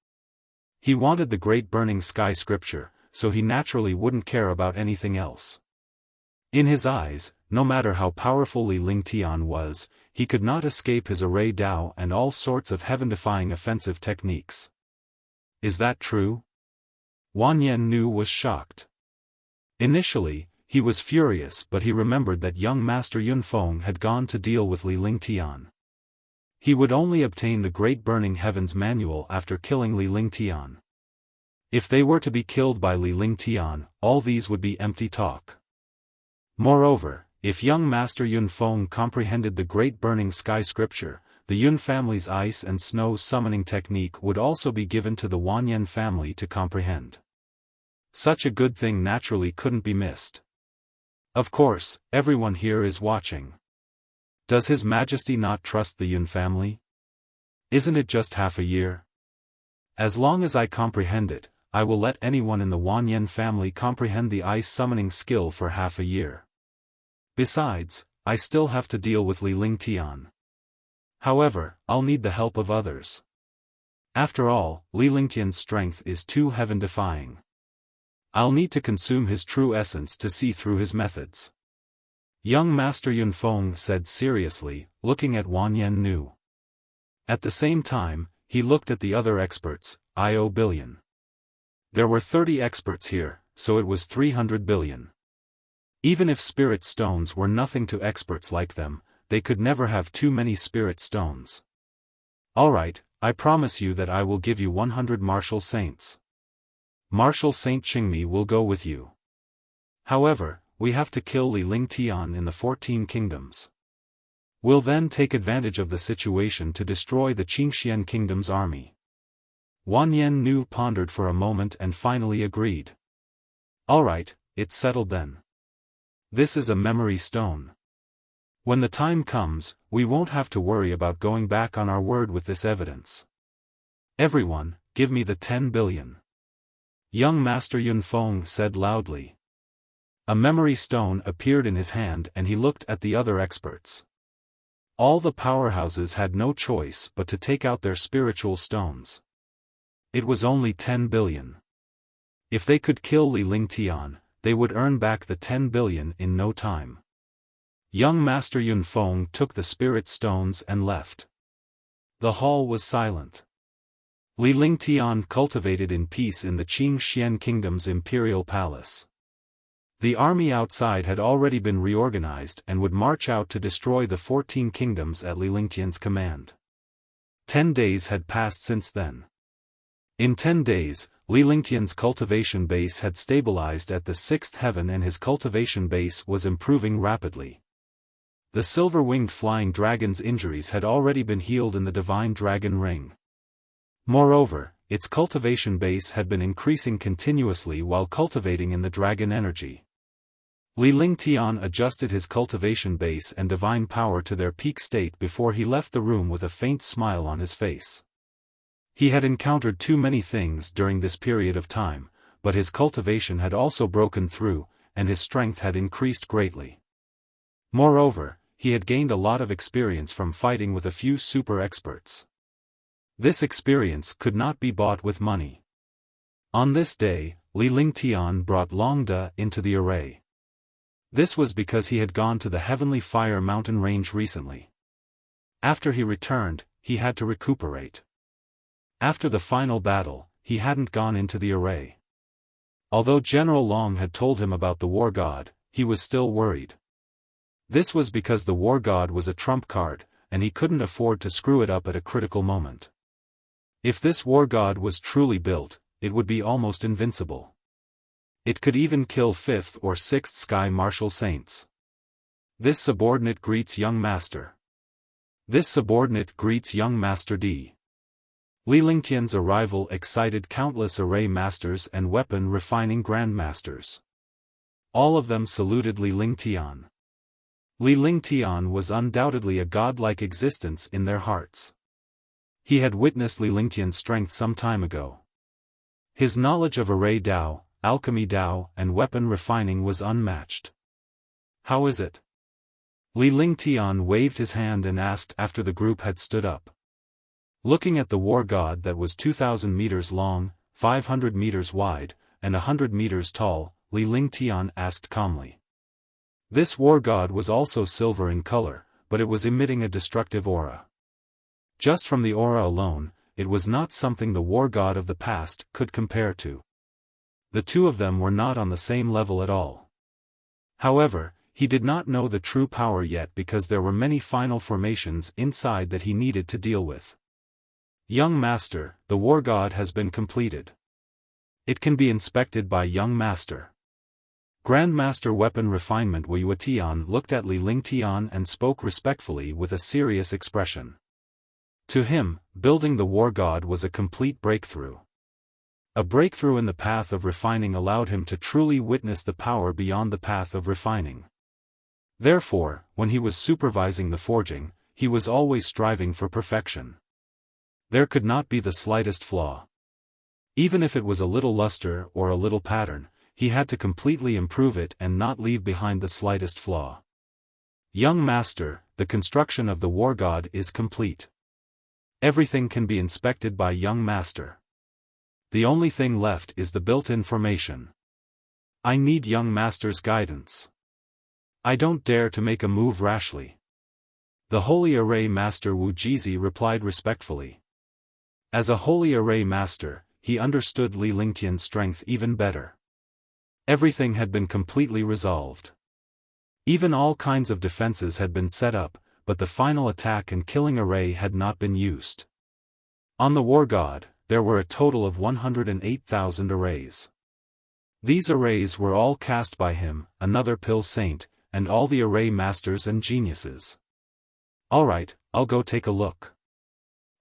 He wanted the great burning sky scripture, so he naturally wouldn't care about anything else. In his eyes, no matter how powerful Li Lingtian was, he could not escape his array Dao and all sorts of heaven-defying offensive techniques. Is that true? Wanyan Nu was shocked. Initially, he was furious, but he remembered that young Master Yun Feng had gone to deal with Li Lingtian. He would only obtain the Great Burning Heavens manual after killing Li Lingtian. If they were to be killed by Li Lingtian, all these would be empty talk. Moreover, if young Master Yun Feng comprehended the Great Burning Sky scripture, the Yun family's ice and snow summoning technique would also be given to the Wanyan family to comprehend. Such a good thing naturally couldn't be missed. Of course, everyone here is watching. Does His Majesty not trust the Yun family? Isn't it just half a year? As long as I comprehend it, I will let anyone in the Wanyan family comprehend the ice summoning skill for half a year. Besides, I still have to deal with Li Lingtian. However, I'll need the help of others. After all, Li Lingtian's strength is too heaven-defying. I'll need to consume his true essence to see through his methods. Young Master Yun Feng said seriously, looking at Wanyan Nu. At the same time, he looked at the other experts, IO billion. There were 30 experts here, so it was 300 billion. Even if spirit stones were nothing to experts like them, they could never have too many spirit stones. Alright, I promise you that I will give you 100 martial saints. Martial Saint Qingmi will go with you. However, we have to kill Li Lingtian in the 14 kingdoms. We'll then take advantage of the situation to destroy the Qingxian kingdom's army. Wanyan Nu pondered for a moment and finally agreed. Alright, it's settled then. This is a memory stone. When the time comes, we won't have to worry about going back on our word with this evidence. Everyone, give me the 10 billion. Young Master Yun Feng said loudly. A memory stone appeared in his hand and he looked at the other experts. All the powerhouses had no choice but to take out their spiritual stones. It was only 10 billion. If they could kill Li Lingtian, they would earn back the 10 billion in no time. Young Master Yun Feng took the spirit stones and left. The hall was silent. Li Lingtian cultivated in peace in the Qingxian kingdom's imperial palace. The army outside had already been reorganized and would march out to destroy the 14 kingdoms at Li Lingtian's command. 10 days had passed since then. In 10 days, Li Lingtian's cultivation base had stabilized at the 6th heaven and his cultivation base was improving rapidly. The silver-winged flying dragon's injuries had already been healed in the divine dragon ring. Moreover, its cultivation base had been increasing continuously while cultivating in the dragon energy. Li Lingtian adjusted his cultivation base and divine power to their peak state before he left the room with a faint smile on his face. He had encountered too many things during this period of time, but his cultivation had also broken through, and his strength had increased greatly. Moreover, he had gained a lot of experience from fighting with a few super experts. This experience could not be bought with money. On this day, Li Lingtian brought Longda into the array. This was because he had gone to the Heavenly Fire mountain range recently. After he returned, he had to recuperate. After the final battle, he hadn't gone into the array. Although General Long had told him about the war god, he was still worried. This was because the war god was a trump card, and he couldn't afford to screw it up at a critical moment. If this war god was truly built, it would be almost invincible. It could even kill 5th or 6th sky martial saints. This subordinate greets young master. This subordinate greets young Master D. Li Lingtian's arrival excited countless array masters and weapon refining grandmasters. All of them saluted Li Lingtian. Li Lingtian was undoubtedly a godlike existence in their hearts. He had witnessed Li Lingtian's strength some time ago. His knowledge of array Dao, alchemy Dao, and weapon refining was unmatched. "How is it?" Li Lingtian waved his hand and asked after the group had stood up. Looking at the war god that was 2,000 meters long, 500 meters wide, and 100 meters tall, Li Lingtian asked calmly. This war god was also silver in color, but it was emitting a destructive aura. Just from the aura alone, it was not something the war god of the past could compare to. The two of them were not on the same level at all. However, he did not know the true power yet because there were many final formations inside that he needed to deal with. "Young Master, the war god has been completed. It can be inspected by Young Master." Grandmaster Weapon Refinement Wuxia Tian looked at Li Lingtian and spoke respectfully with a serious expression. To him, building the war god was a complete breakthrough. A breakthrough in the path of refining allowed him to truly witness the power beyond the path of refining. Therefore, when he was supervising the forging, he was always striving for perfection. There could not be the slightest flaw. Even if it was a little luster or a little pattern, he had to completely improve it and not leave behind the slightest flaw. "Young Master, the construction of the war god is complete. Everything can be inspected by Young Master. The only thing left is the built-in formation. I need Young Master's guidance. I don't dare to make a move rashly." The Holy Array Master Wu Jizi replied respectfully. As a Holy Array Master, he understood Li Lingtian's strength even better. Everything had been completely resolved. Even all kinds of defenses had been set up, but the final attack and killing array had not been used. On the war god, there were a total of 108,000 arrays. These arrays were all cast by him, another pill saint, and all the array masters and geniuses. "Alright, I'll go take a look."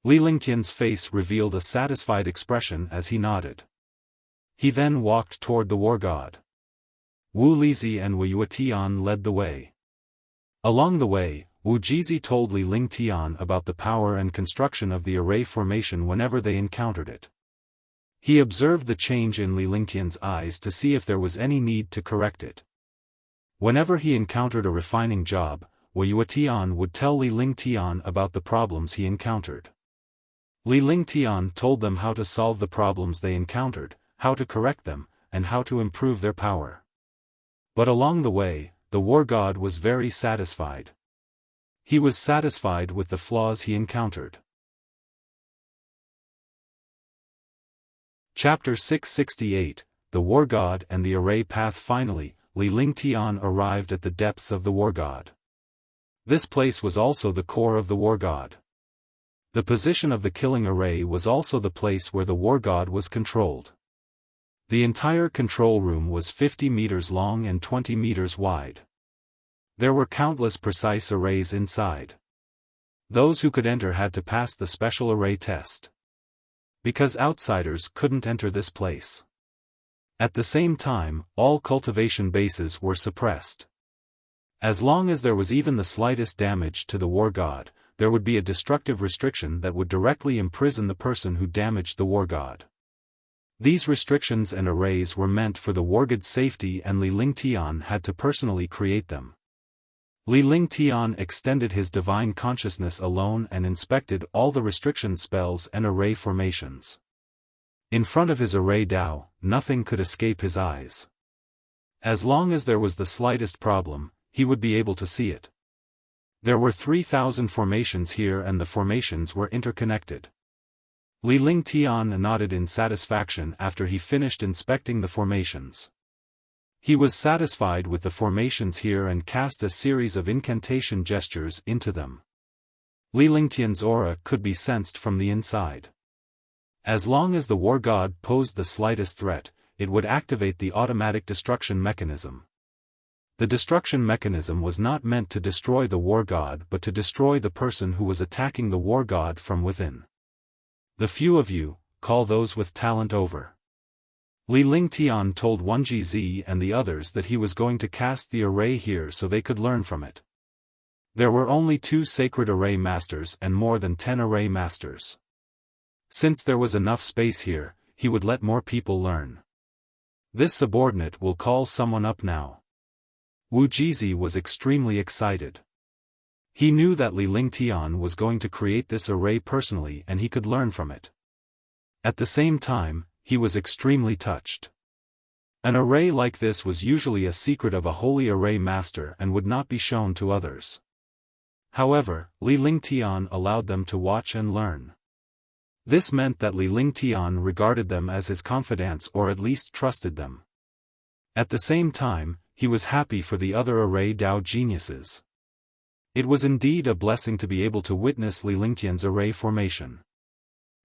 Li Lingtian's face revealed a satisfied expression as he nodded. He then walked toward the war god. Wu Lizi and Wuxia Tian led the way. Along the way, Wu Jizi told Li Lingtian about the power and construction of the array formation whenever they encountered it. He observed the change in Li Lingtian's eyes to see if there was any need to correct it. Whenever he encountered a refining job, Wuxia Tian would tell Li Lingtian about the problems he encountered. Li Lingtian told them how to solve the problems they encountered, how to correct them, and how to improve their power. But along the way, the war god was very satisfied. He was satisfied with the flaws he encountered. Chapter 668, The War God and the Array Path. Finally, Li Lingtian arrived at the depths of the war god. This place was also the core of the war god. The position of the killing array was also the place where the war god was controlled. The entire control room was 50 meters long and 20 meters wide. There were countless precise arrays inside. Those who could enter had to pass the special array test. Because outsiders couldn't enter this place. At the same time, all cultivation bases were suppressed. As long as there was even the slightest damage to the war god, there would be a destructive restriction that would directly imprison the person who damaged the war god. These restrictions and arrays were meant for the war god's safety, and Li Lingtian had to personally create them. Li Lingtian extended his divine consciousness alone and inspected all the restriction spells and array formations. In front of his array Dao, nothing could escape his eyes. As long as there was the slightest problem, he would be able to see it. There were 3,000 formations here, and the formations were interconnected. Li Lingtian nodded in satisfaction after he finished inspecting the formations. He was satisfied with the formations here and cast a series of incantation gestures into them. Li Lingtian's aura could be sensed from the inside. As long as the war god posed the slightest threat, it would activate the automatic destruction mechanism. The destruction mechanism was not meant to destroy the war god but to destroy the person who was attacking the war god from within. The few of you, call those with talent over. Li Lingtian told Wenji Zi and the others that he was going to cast the array here so they could learn from it. There were only 2 sacred array masters and more than 10 array masters. Since there was enough space here, he would let more people learn. This subordinate will call someone up now. Wu Jizi was extremely excited. He knew that Li Lingtian was going to create this array personally and he could learn from it. At the same time, he was extremely touched. An array like this was usually a secret of a holy array master and would not be shown to others. However, Li Lingtian allowed them to watch and learn. This meant that Li Lingtian regarded them as his confidants or at least trusted them. At the same time, he was happy for the other array Dao geniuses. It was indeed a blessing to be able to witness Li Lingtian's array formation.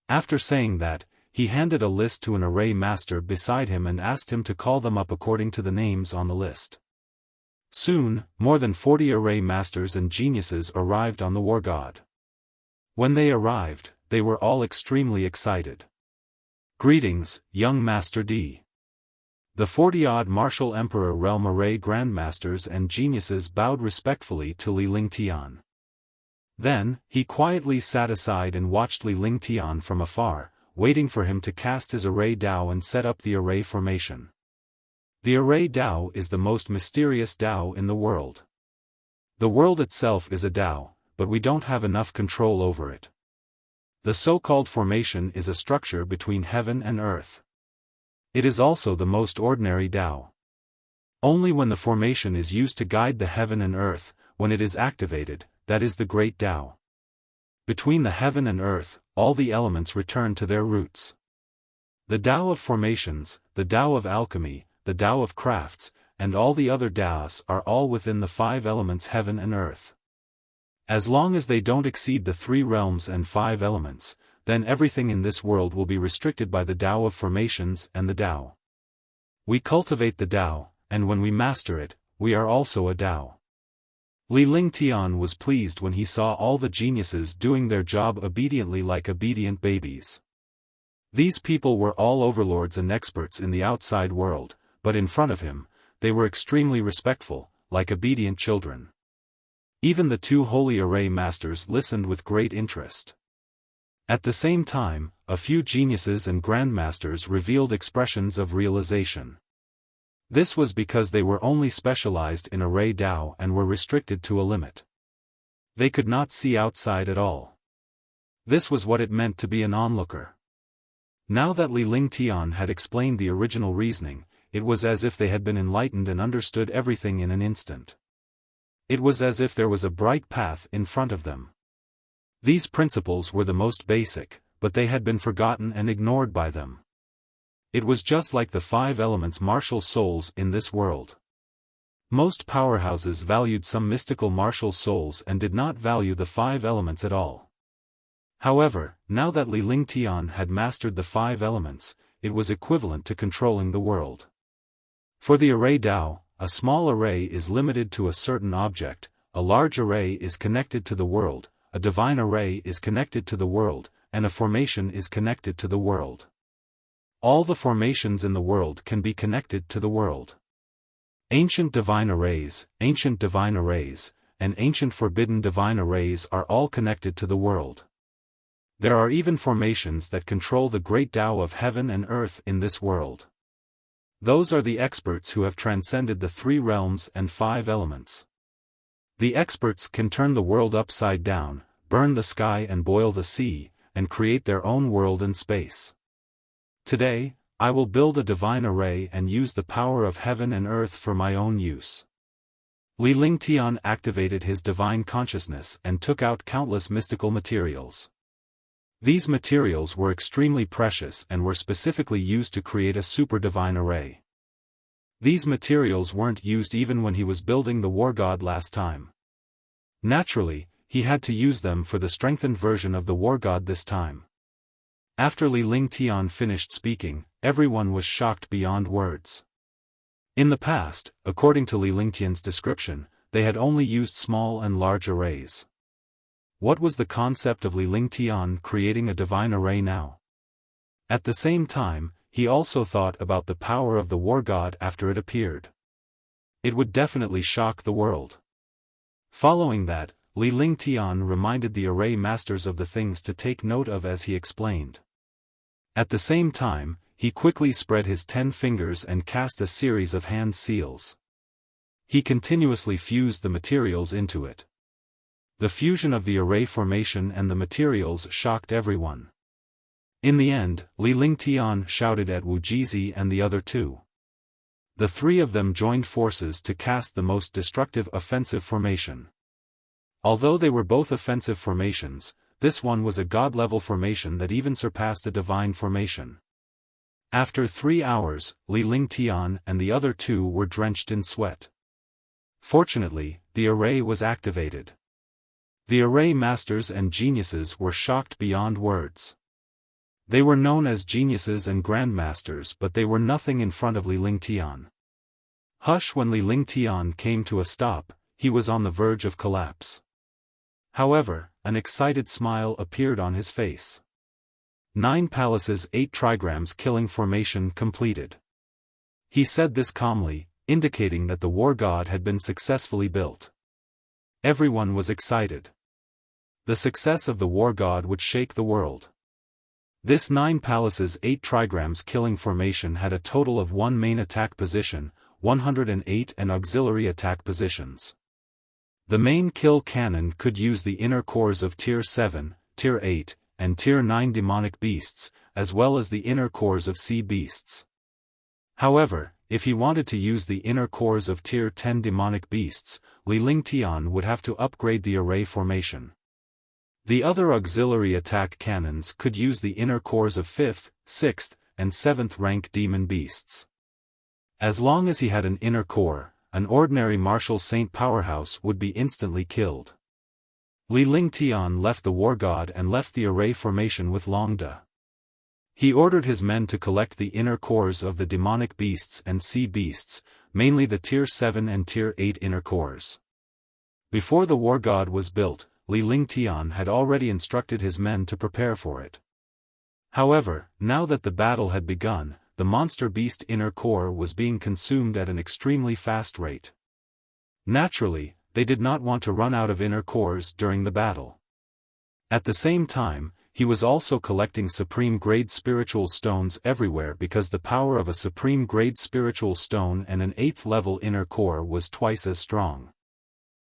After saying that, he handed a list to an array master beside him and asked him to call them up according to the names on the list. Soon, more than 40 array masters and geniuses arrived on the war god. When they arrived, they were all extremely excited. Greetings, young Master D. The 40-odd martial emperor realm array grandmasters and geniuses bowed respectfully to Li Lingtian. Then, he quietly sat aside and watched Li Lingtian from afar, waiting for him to cast his array Dao and set up the array formation. The array Dao is the most mysterious Dao in the world. The world itself is a Dao, but we don't have enough control over it. The so-called formation is a structure between heaven and earth. It is also the most ordinary Dao. Only when the formation is used to guide the heaven and earth, when it is activated, that is the great Dao. Between the heaven and earth, all the elements return to their roots. The Dao of formations, the Dao of alchemy, the Dao of crafts, and all the other Daos are all within the 5 elements heaven and earth. As long as they don't exceed the 3 realms and 5 elements, then everything in this world will be restricted by the Dao of formations and the Dao. We cultivate the Dao, and when we master it, we are also a Dao. Li Lingtian was pleased when he saw all the geniuses doing their job obediently like obedient babies. These people were all overlords and experts in the outside world, but in front of him, they were extremely respectful, like obedient children. Even the 2 holy array masters listened with great interest. At the same time, a few geniuses and grandmasters revealed expressions of realization. This was because they were only specialized in array Dao and were restricted to a limit. They could not see outside at all. This was what it meant to be an onlooker. Now that Li Lingtian had explained the original reasoning, it was as if they had been enlightened and understood everything in an instant. It was as if there was a bright path in front of them. These principles were the most basic, but they had been forgotten and ignored by them. It was just like the 5 elements martial souls in this world. Most powerhouses valued some mystical martial souls and did not value the 5 elements at all. However, now that Li Lingtian had mastered the 5 elements, it was equivalent to controlling the world. For the array Dao, a small array is limited to a certain object, a large array is connected to the world, a divine array is connected to the world, and a formation is connected to the world. All the formations in the world can be connected to the world. Ancient divine arrays, and ancient forbidden divine arrays are all connected to the world. There are even formations that control the great Tao of heaven and earth in this world. Those are the experts who have transcended the 3 realms and 5 elements. The experts can turn the world upside down, burn the sky and boil the sea, and create their own world and space. Today, I will build a divine array and use the power of heaven and earth for my own use. Li Lingtian activated his divine consciousness and took out countless mystical materials. These materials were extremely precious and were specifically used to create a super divine array. These materials weren't used even when he was building the war god last time. Naturally, he had to use them for the strengthened version of the war god this time. After Li Lingtian finished speaking, everyone was shocked beyond words. In the past, according to Li Lingtian's description, they had only used small and large arrays. What was the concept of Li Lingtian creating a divine array now? At the same time, he also thought about the power of the war god after it appeared. It would definitely shock the world. Following that, Li Lingtian reminded the array masters of the things to take note of as he explained. At the same time, he quickly spread his 10 fingers and cast a series of hand seals. He continuously fused the materials into it. The fusion of the array formation and the materials shocked everyone. In the end, Li Lingtian shouted at Wu Jizi and the other two. The three of them joined forces to cast the most destructive offensive formation. Although they were both offensive formations, this one was a god-level formation that even surpassed a divine formation. After 3 hours, Li Lingtian and the other two were drenched in sweat. Fortunately, the array was activated. The array masters and geniuses were shocked beyond words. They were known as geniuses and grandmasters, but they were nothing in front of Li Lingtian. Hush! When Li Lingtian came to a stop, he was on the verge of collapse. However, an excited smile appeared on his face. 9 palaces, 8 trigrams killing formation completed. He said this calmly, indicating that the war god had been successfully built. Everyone was excited. The success of the war god would shake the world. This 9 palaces 8 trigrams killing formation had a total of 1 main attack position, 108 and auxiliary attack positions. The main kill cannon could use the inner cores of Tier 7, Tier 8, and Tier 9 demonic beasts, as well as the inner cores of sea beasts. However, if he wanted to use the inner cores of Tier 10 demonic beasts, Li Lingtian would have to upgrade the array formation. The other auxiliary attack cannons could use the inner cores of 5th, 6th, and 7th rank demon beasts. As long as he had an inner core, an ordinary martial saint powerhouse would be instantly killed. Li Lingtian left the war god and left the array formation with Longda. He ordered his men to collect the inner cores of the demonic beasts and sea beasts, mainly the Tier 7 and Tier 8 inner cores. Before the war god was built, Li Lingtian had already instructed his men to prepare for it. However, now that the battle had begun, the monster beast inner core was being consumed at an extremely fast rate. Naturally, they did not want to run out of inner cores during the battle. At the same time, he was also collecting supreme-grade spiritual stones everywhere because the power of a supreme-grade spiritual stone and an 8th-level inner core was twice as strong.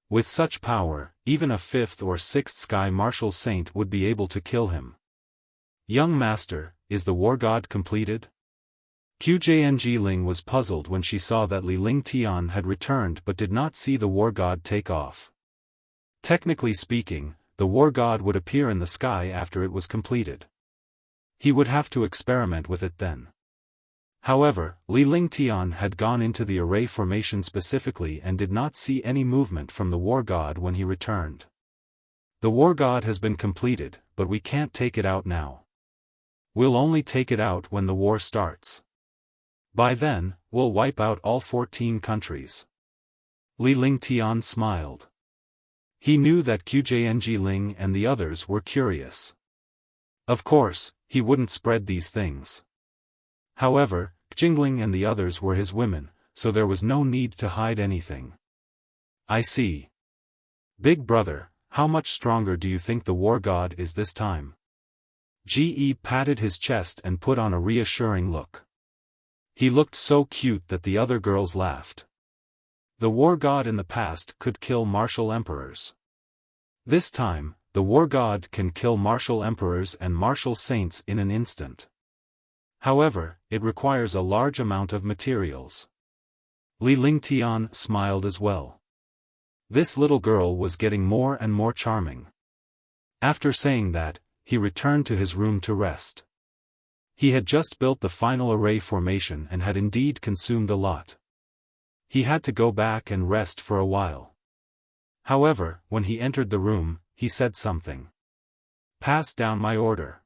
With such power, even a 5th or 6th sky martial saint would be able to kill him. Young master, is the war god completed? Qjng Ling was puzzled when she saw that Li Lingtian had returned but did not see the war god take off. Technically speaking, the war god would appear in the sky after it was completed. He would have to experiment with it then. However, Li Lingtian had gone into the array formation specifically and did not see any movement from the war god when he returned. The war god has been completed, but we can't take it out now. We'll only take it out when the war starts. By then, we'll wipe out all 14 countries. Li Lingtian smiled. He knew that Qjng Ling and the others were curious. Of course, he wouldn't spread these things. However, Jingling and the others were his women, so there was no need to hide anything. I see. Big brother, how much stronger do you think the war god is this time? Ge patted his chest and put on a reassuring look. He looked so cute that the other girls laughed. The war god in the past could kill martial emperors. This time, the war god can kill martial emperors and martial saints in an instant. However, it requires a large amount of materials. Li Lingtian smiled as well. This little girl was getting more and more charming. After saying that, he returned to his room to rest. He had just built the final array formation and had indeed consumed a lot. He had to go back and rest for a while. However, when he entered the room, he said something. Pass down my order.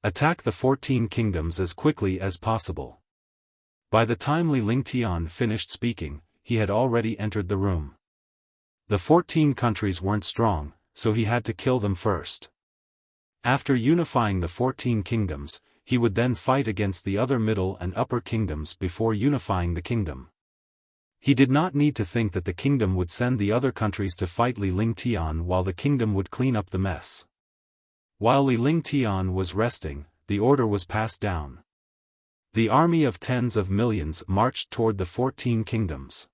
Attack the 14 kingdoms as quickly as possible. By the time Li Lingtian finished speaking, he had already entered the room. The 14 countries weren't strong, so he had to kill them first. After unifying the 14 kingdoms, he would then fight against the other middle and upper kingdoms before unifying the kingdom. He did not need to think that the kingdom would send the other countries to fight Li Lingtian while the kingdom would clean up the mess. While Li Lingtian was resting, the order was passed down. The army of tens of millions marched toward the 14 kingdoms.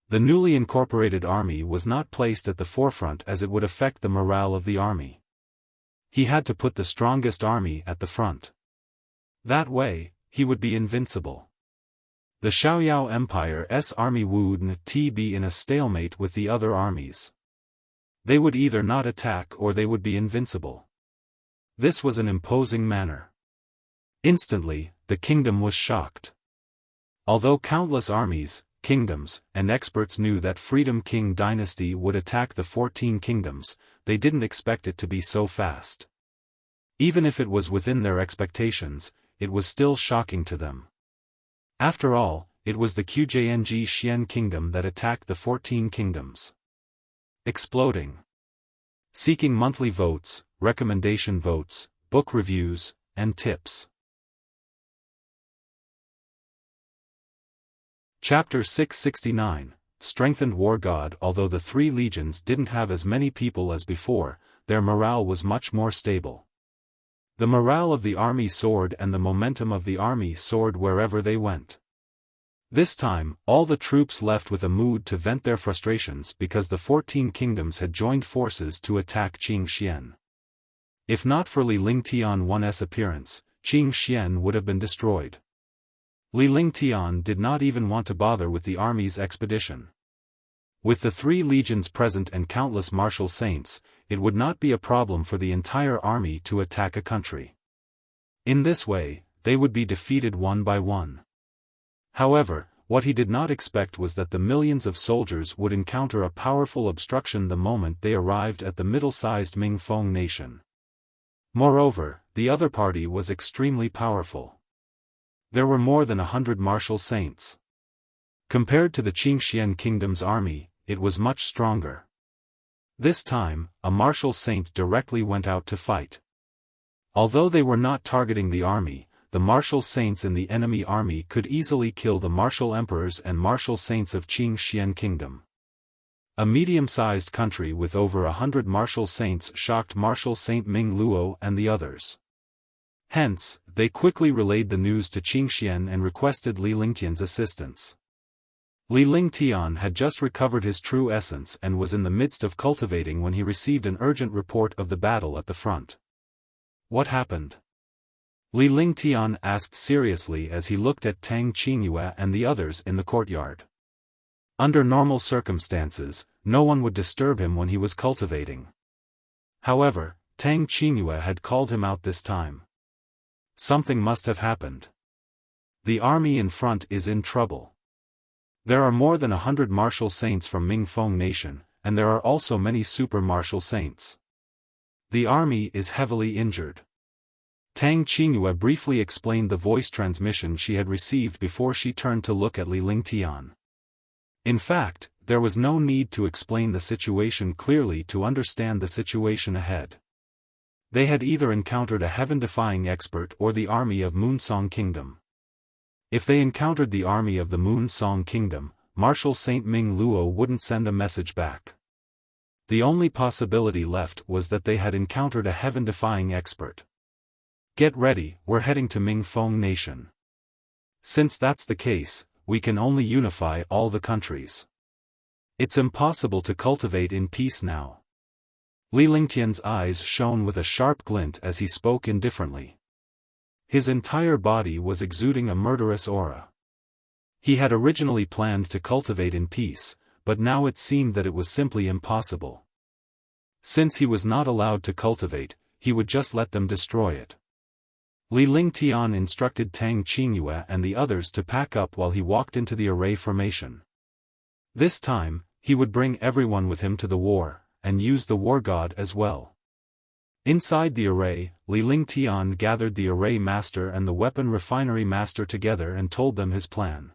The newly incorporated army was not placed at the forefront as it would affect the morale of the army. He had to put the strongest army at the front. That way, he would be invincible. The Xiaoyao Empire's army would not be in a stalemate with the other armies. They would either not attack or they would be invincible. This was an imposing manner. Instantly, the kingdom was shocked. Although countless armies, kingdoms, and experts knew that Freedom King dynasty would attack the 14 kingdoms, they didn't expect it to be so fast. Even if it was within their expectations, it was still shocking to them. After all, it was the Qjng Xian kingdom that attacked the 14 kingdoms. Exploding. Seeking monthly votes, recommendation votes, book reviews, and tips. Chapter 669, Strengthened War God. Although the three legions didn't have as many people as before, their morale was much more stable. The morale of the army soared and the momentum of the army soared wherever they went. This time, all the troops left with a mood to vent their frustrations because the 14 kingdoms had joined forces to attack Qingxian. If not for Li Lingtian I's appearance, Qingxian would have been destroyed. Li Lingtian did not even want to bother with the army's expedition. With the three legions present and countless martial saints, it would not be a problem for the entire army to attack a country. In this way, they would be defeated one by one. However, what he did not expect was that the millions of soldiers would encounter a powerful obstruction the moment they arrived at the middle-sized Mingfeng nation. Moreover, the other party was extremely powerful. There were more than 100 martial saints. Compared to the Qingxian kingdom's army, it was much stronger. This time, a martial saint directly went out to fight. Although they were not targeting the army, the martial saints in the enemy army could easily kill the martial emperors and martial saints of Qingxian kingdom. A medium-sized country with over 100 martial saints shocked martial Saint Ming Luo and the others. Hence, they quickly relayed the news to Qingxian and requested Li Lingtian's assistance. Li Lingtian had just recovered his true essence and was in the midst of cultivating when he received an urgent report of the battle at the front. What happened? Li Lingtian asked seriously as he looked at Tang Qingyue and the others in the courtyard. Under normal circumstances, no one would disturb him when he was cultivating. However, Tang Qingyue had called him out this time. Something must have happened. The army in front is in trouble. There are more than 100 martial saints from Mingfeng nation, and there are also many super martial saints. The army is heavily injured. Tang Qingyue briefly explained the voice transmission she had received before she turned to look at Li Lingtian. In fact, there was no need to explain the situation clearly to understand the situation ahead. They had either encountered a heaven-defying expert or the army of Moonsong Kingdom. If they encountered the army of the Moonsong Kingdom, Marshal Saint Ming Luo wouldn't send a message back. The only possibility left was that they had encountered a heaven-defying expert. Get ready, we're heading to Mingfeng Nation. Since that's the case, we can only unify all the countries. It's impossible to cultivate in peace now. Li Lingtian's eyes shone with a sharp glint as he spoke indifferently. His entire body was exuding a murderous aura. He had originally planned to cultivate in peace, but now it seemed that it was simply impossible. Since he was not allowed to cultivate, he would just let them destroy it. Li Lingtian instructed Tang Qingyue and the others to pack up while he walked into the array formation. This time, he would bring everyone with him to the war, and use the war god as well. Inside the array, Li Lingtian gathered the array master and the weapon refinery master together and told them his plan.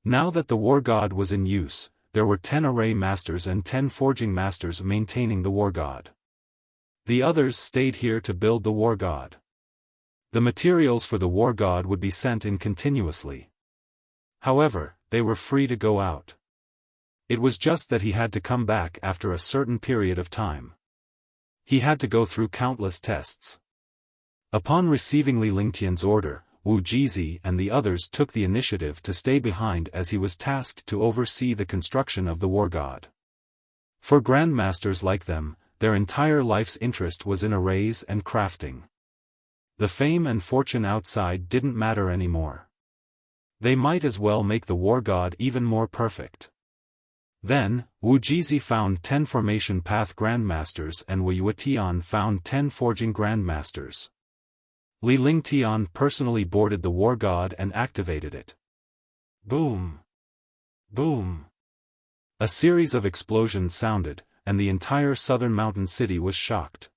Now that the war god was in use, there were 10 array masters and 10 forging masters maintaining the war god. The others stayed here to build the war god. The materials for the war god would be sent in continuously. However, they were free to go out. It was just that he had to come back after a certain period of time. He had to go through countless tests. Upon receiving Li Lingtian's order, Wu Jizi and the others took the initiative to stay behind as he was tasked to oversee the construction of the war god. For grandmasters like them, their entire life's interest was in arrays and crafting. The fame and fortune outside didn't matter anymore. They might as well make the war god even more perfect. Then, Wu Jizi found 10 formation path grandmasters and Wu Yuetian found 10 forging grandmasters. Li Lingtian personally boarded the war god and activated it. Boom! Boom! A series of explosions sounded, and the entire southern mountain city was shocked.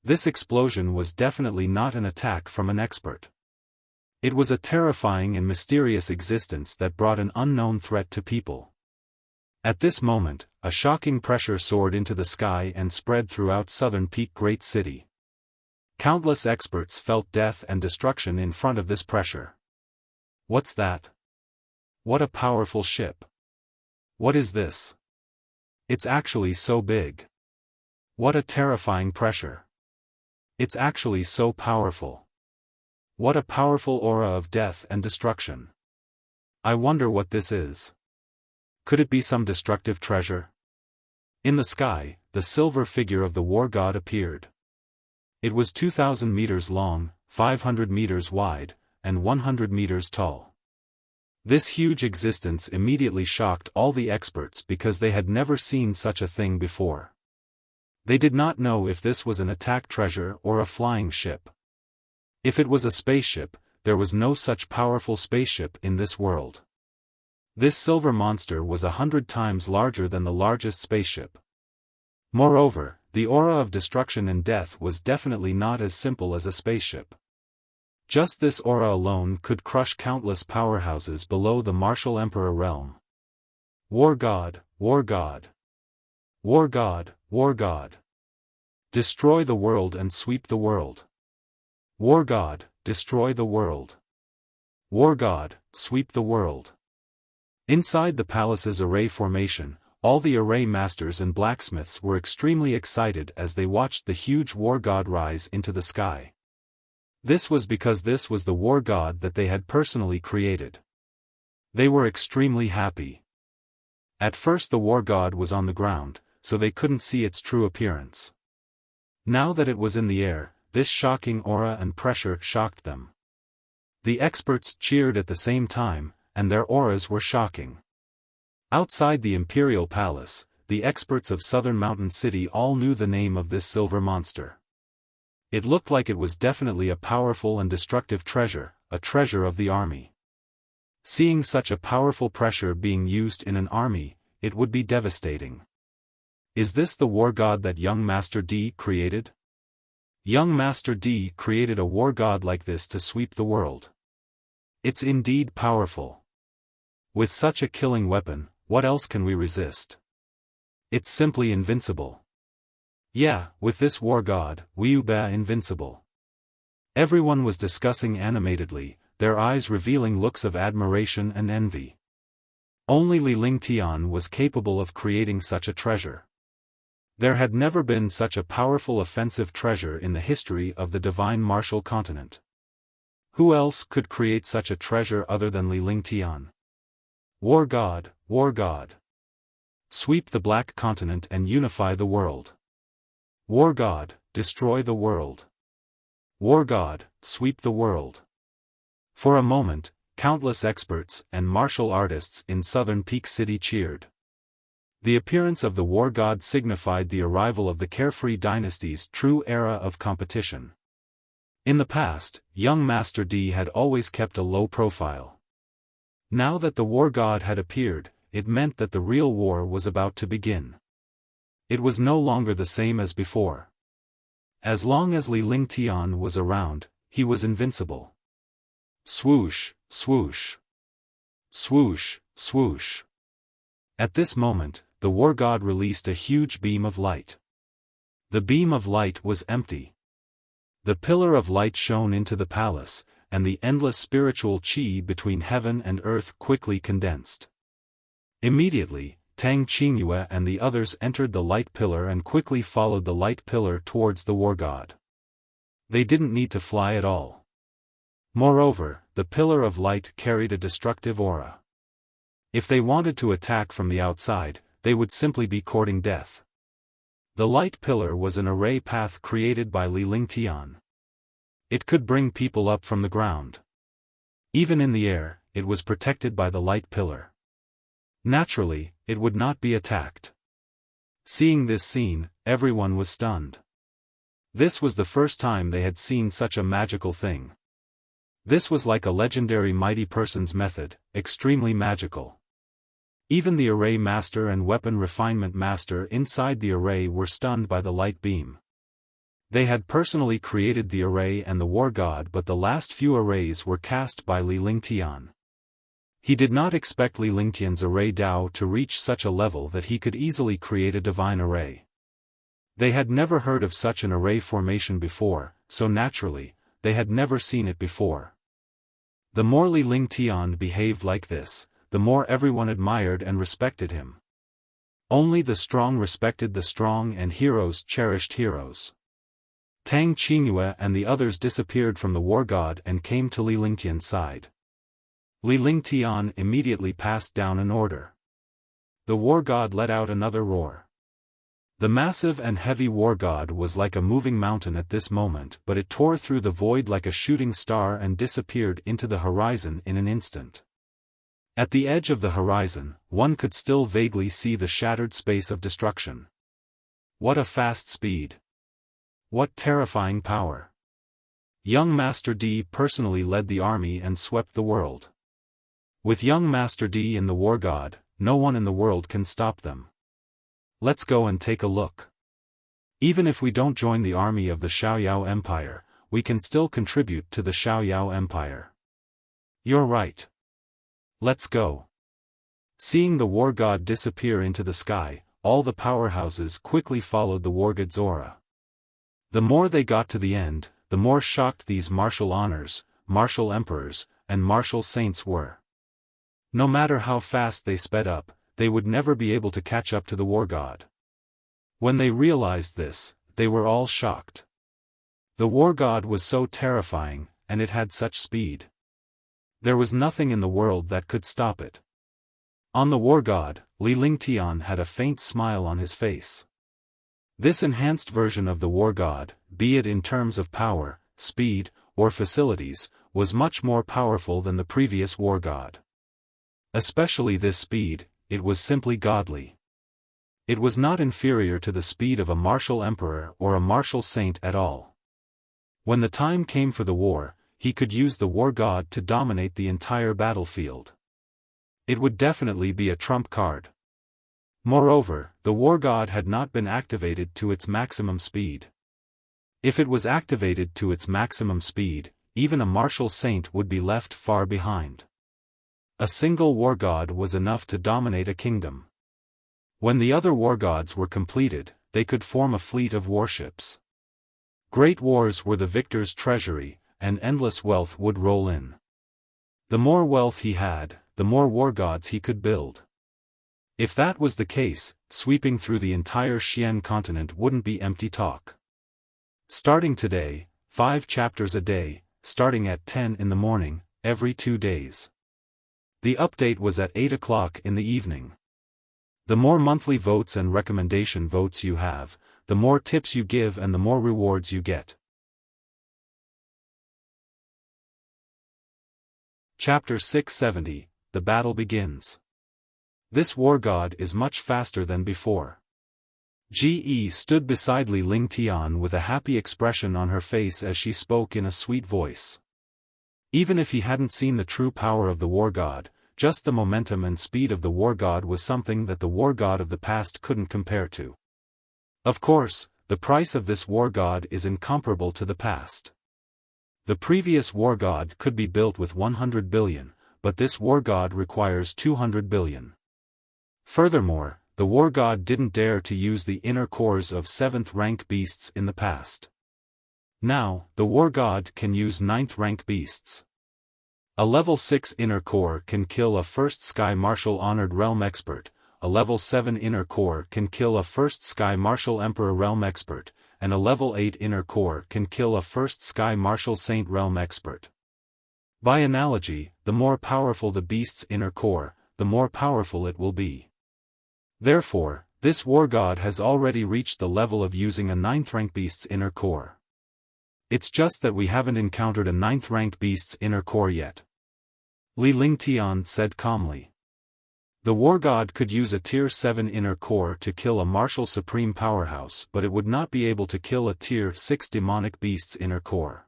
This explosion was definitely not an attack from an expert. It was a terrifying and mysterious existence that brought an unknown threat to people. At this moment, a shocking pressure soared into the sky and spread throughout southern Peak Great City. Countless experts felt death and destruction in front of this pressure. What's that? What a powerful ship. What is this? It's actually so big. What a terrifying pressure. It's actually so powerful. What a powerful aura of death and destruction. I wonder what this is. Could it be some destructive treasure? In the sky, the silver figure of the war god appeared. It was 2,000 meters long, 500 meters wide, and 100 meters tall. This huge existence immediately shocked all the experts because they had never seen such a thing before. They did not know if this was an attack treasure or a flying ship. If it was a spaceship, there was no such powerful spaceship in this world. This silver monster was 100 times larger than the largest spaceship. Moreover, the aura of destruction and death was definitely not as simple as a spaceship. Just this aura alone could crush countless powerhouses below the martial emperor realm. War god, war god. War god, war god. Destroy the world and sweep the world. War god, destroy the world. War god, sweep the world. Inside the palace's array formation, all the array masters and blacksmiths were extremely excited as they watched the huge war god rise into the sky. This was because this was the war god that they had personally created. They were extremely happy. At first the war god was on the ground, so they couldn't see its true appearance. Now that it was in the air, this shocking aura and pressure shocked them. The experts cheered at the same time, and their auras were shocking. Outside the imperial palace, the experts of Southern Mountain City all knew the name of this silver monster. It looked like it was definitely a powerful and destructive treasure, a treasure of the army. Seeing such a powerful pressure being used in an army, it would be devastating. Is this the war god that young Master D created? Young Master D created a war god like this to sweep the world. It's indeed powerful. With such a killing weapon, what else can we resist? It's simply invincible. Yeah, with this war god, we'll be invincible. Everyone was discussing animatedly, their eyes revealing looks of admiration and envy. Only Li Lingtian was capable of creating such a treasure. There had never been such a powerful offensive treasure in the history of the divine martial continent. Who else could create such a treasure other than Li Lingtian? War god, war god. Sweep the black continent and unify the world. War god, destroy the world. War god, sweep the world. For a moment, countless experts and martial artists in southern Peak City cheered. The appearance of the war god signified the arrival of the carefree dynasty's true era of competition. In the past, young Master D had always kept a low profile. Now that the war god had appeared, it meant that the real war was about to begin. It was no longer the same as before. As long as Li Lingtian was around, he was invincible. Swoosh, swoosh. Swoosh, swoosh. At this moment, the war god released a huge beam of light. The beam of light was empty. The pillar of light shone into the palace, and the endless spiritual qi between heaven and earth quickly condensed. Immediately, Tang Qingyue and the others entered the light pillar and quickly followed the light pillar towards the war god. They didn't need to fly at all. Moreover, the pillar of light carried a destructive aura. If they wanted to attack from the outside, they would simply be courting death. The light pillar was an array path created by Li Lingtian. It could bring people up from the ground. Even in the air, it was protected by the light pillar. Naturally, it would not be attacked. Seeing this scene, everyone was stunned. This was the first time they had seen such a magical thing. This was like a legendary mighty person's method, extremely magical. Even the array master and weapon refinement master inside the array were stunned by the light beam. They had personally created the array and the war god, but the last few arrays were cast by Li Lingtian. He did not expect Li Lingtian's array Dao to reach such a level that he could easily create a divine array. They had never heard of such an array formation before, so naturally, they had never seen it before. The more Li Lingtian behaved like this, the more everyone admired and respected him. Only the strong respected the strong and heroes cherished heroes. Tang Qingyue and the others disappeared from the war god and came to Li Lingtian's side. Li Lingtian immediately passed down an order. The war god let out another roar. The massive and heavy war god was like a moving mountain at this moment, but it tore through the void like a shooting star and disappeared into the horizon in an instant. At the edge of the horizon, one could still vaguely see the shattered space of destruction. What a fast speed! What terrifying power! Young Master D personally led the army and swept the world. With young Master D in the war god, no one in the world can stop them. Let's go and take a look. Even if we don't join the army of the Xiaoyao Empire, we can still contribute to the Xiaoyao Empire. You're right. Let's go. Seeing the war god disappear into the sky, all the powerhouses quickly followed the war god's aura. The more they got to the end, the more shocked these martial honors, martial emperors, and martial saints were. No matter how fast they sped up, they would never be able to catch up to the war god. When they realized this, they were all shocked. The war god was so terrifying, and it had such speed. There was nothing in the world that could stop it. On the war god, Li Lingtian had a faint smile on his face. This enhanced version of the war god, be it in terms of power, speed, or facilities, was much more powerful than the previous war god. Especially this speed, it was simply godly. It was not inferior to the speed of a martial emperor or a martial saint at all. When the time came for the war, he could use the war god to dominate the entire battlefield. It would definitely be a trump card. Moreover, the war god had not been activated to its maximum speed. If it was activated to its maximum speed, even a martial saint would be left far behind. A single war god was enough to dominate a kingdom. When the other war gods were completed, they could form a fleet of warships. Great wars were the victor's treasury, and endless wealth would roll in. The more wealth he had, the more war gods he could build. If that was the case, sweeping through the entire Xian continent wouldn't be empty talk. Starting today, 5 chapters a day, starting at 10 in the morning, every 2 days. The update was at 8 o'clock in the evening. The more monthly votes and recommendation votes you have, the more tips you give and the more rewards you get. Chapter 670, The Battle Begins. This war god is much faster than before. Ge stood beside Li Lingtian with a happy expression on her face as she spoke in a sweet voice. Even if he hadn't seen the true power of the war god, just the momentum and speed of the war god was something that the war god of the past couldn't compare to. Of course, the price of this war god is incomparable to the past. The previous war god could be built with 100 billion, but this war god requires 200 billion. Furthermore, the war god didn't dare to use the inner cores of 7th rank beasts in the past. Now, the war god can use 9th rank beasts. A level 6 inner core can kill a 1st Sky Marshal Honored Realm Expert, a level 7 inner core can kill a 1st Sky Marshal Emperor Realm Expert, and a level 8 inner core can kill a 1st Sky Marshal Saint Realm Expert. By analogy, the more powerful the beast's inner core, the more powerful it will be. Therefore, this war god has already reached the level of using a 9th rank beast's inner core. It's just that we haven't encountered a 9th rank beast's inner core yet. Li Lingtian said calmly. The war god could use a tier 7 inner core to kill a martial supreme powerhouse, but it would not be able to kill a tier 6 demonic beast's inner core.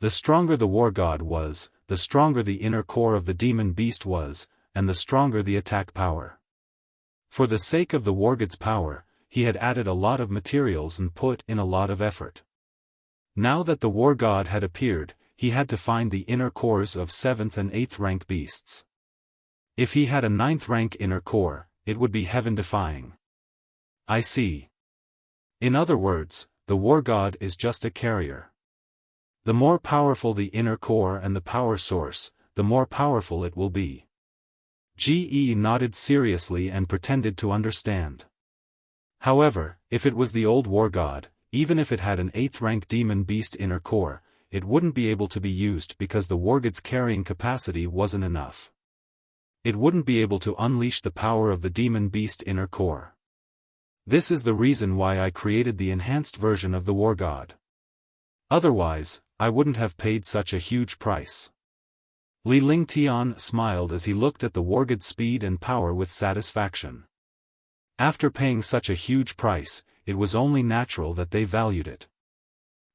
The stronger the war god was, the stronger the inner core of the demon beast was, and the stronger the attack power. For the sake of the war god's power, he had added a lot of materials and put in a lot of effort. Now that the war god had appeared, he had to find the inner cores of 7th and 8th rank beasts. If he had a 9th rank inner core, it would be heaven-defying. I see. In other words, the war god is just a carrier. The more powerful the inner core and the power source, the more powerful it will be. Ge nodded seriously and pretended to understand. However, if it was the old war god, even if it had an 8th rank demon beast inner core, it wouldn't be able to be used because the war god's carrying capacity wasn't enough. It wouldn't be able to unleash the power of the demon beast inner core. This is the reason why I created the enhanced version of the war god. Otherwise, I wouldn't have paid such a huge price. Li Lingtian smiled as he looked at the war god's speed and power with satisfaction. After paying such a huge price, it was only natural that they valued it.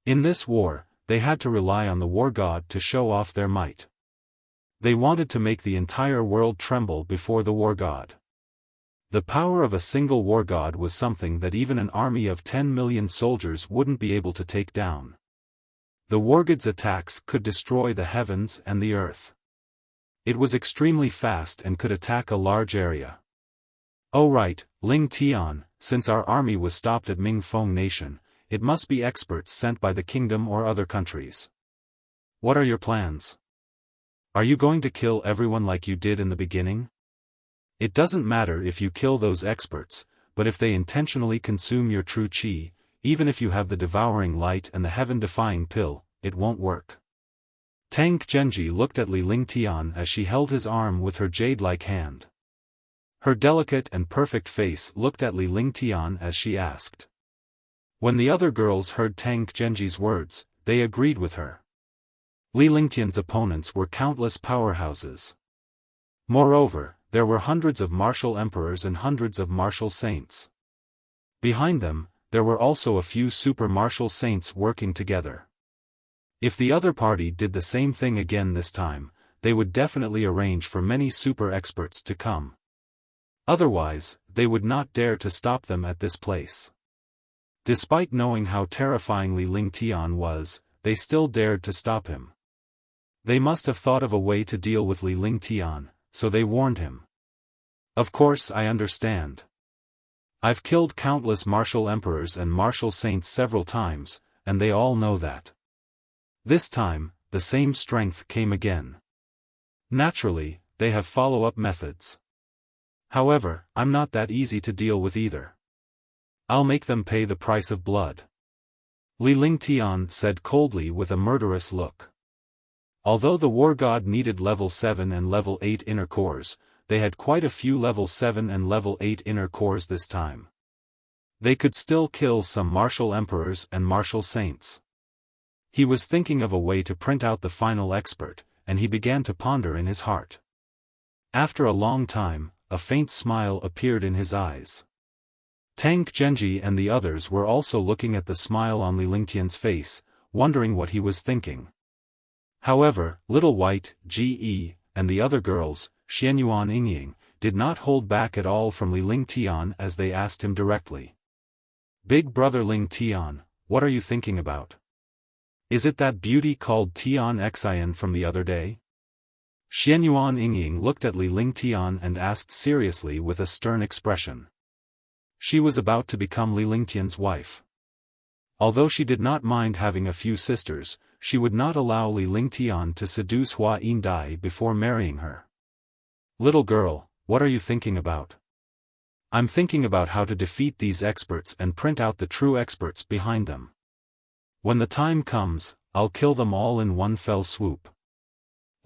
In this war, they had to rely on the war god to show off their might. They wanted to make the entire world tremble before the war god. The power of a single war god was something that even an army of 10 million soldiers wouldn't be able to take down. The war god's attacks could destroy the heavens and the earth. It was extremely fast and could attack a large area. Oh right, Ling Tian, since our army was stopped at Mingfeng Nation, it must be experts sent by the kingdom or other countries. What are your plans? Are you going to kill everyone like you did in the beginning? It doesn't matter if you kill those experts, but if they intentionally consume your true qi, even if you have the devouring light and the heaven-defying pill, it won't work. Tang Genji looked at Li Lingtian as she held his arm with her jade-like hand. Her delicate and perfect face looked at Li Lingtian as she asked. When the other girls heard Tang Genji's words, they agreed with her. Li Lingtian's opponents were countless powerhouses. Moreover, there were hundreds of martial emperors and hundreds of martial saints. Behind them, there were also a few super martial saints working together. If the other party did the same thing again this time, they would definitely arrange for many super experts to come. Otherwise, they would not dare to stop them at this place. Despite knowing how terrifying Li Lingtian was, they still dared to stop him. They must have thought of a way to deal with Li Lingtian, so they warned him. Of course I understand. I've killed countless martial emperors and martial saints several times, and they all know that. This time, the same strength came again. Naturally, they have follow-up methods. However, I'm not that easy to deal with either. I'll make them pay the price of blood. Li Lingtian said coldly with a murderous look. Although the war god needed level 7 and level 8 inner cores, they had quite a few level 7 and level 8 inner cores this time. They could still kill some martial emperors and martial saints. He was thinking of a way to print out the final expert, and he began to ponder in his heart. After a long time, a faint smile appeared in his eyes. Tang Genji and the others were also looking at the smile on Li Lingtian's face, wondering what he was thinking. However, Little White, Ge, and the other girls, Xianyuan Yingying, did not hold back at all from Li Lingtian as they asked him directly. Big brother Lingtian, what are you thinking about? Is it that beauty called Tian Xian from the other day? Xianyuan Yingying looked at Li Lingtian and asked seriously with a stern expression. She was about to become Li Lingtian's wife. Although she did not mind having a few sisters, she would not allow Li Lingtian to seduce Hua Yindai before marrying her. Little girl, what are you thinking about? I'm thinking about how to defeat these experts and print out the true experts behind them. When the time comes, I'll kill them all in one fell swoop.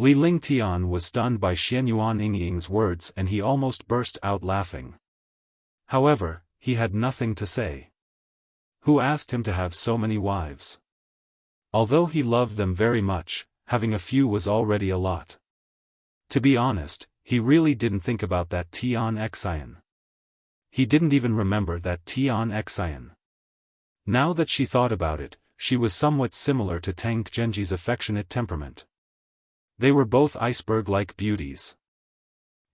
Li Lingtian was stunned by Xianyuan Yingying's words and he almost burst out laughing. However, he had nothing to say. Who asked him to have so many wives? Although he loved them very much, having a few was already a lot. To be honest, he really didn't think about that Tian Xian. He didn't even remember that Tian Xian. Now that she thought about it, she was somewhat similar to Tang Genji's affectionate temperament. They were both iceberg-like beauties.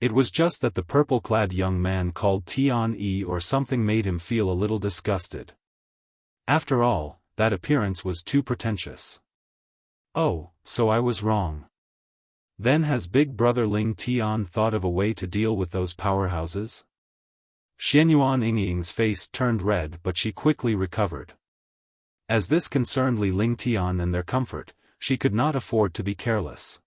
It was just that the purple-clad young man called Tian Yi or something made him feel a little disgusted. After all, that appearance was too pretentious. Oh, so I was wrong. Then has Big Brother Ling Tian thought of a way to deal with those powerhouses? Xianyuan Yingying's face turned red but she quickly recovered. As this concerned Li Lingtian and their comfort, she could not afford to be careless.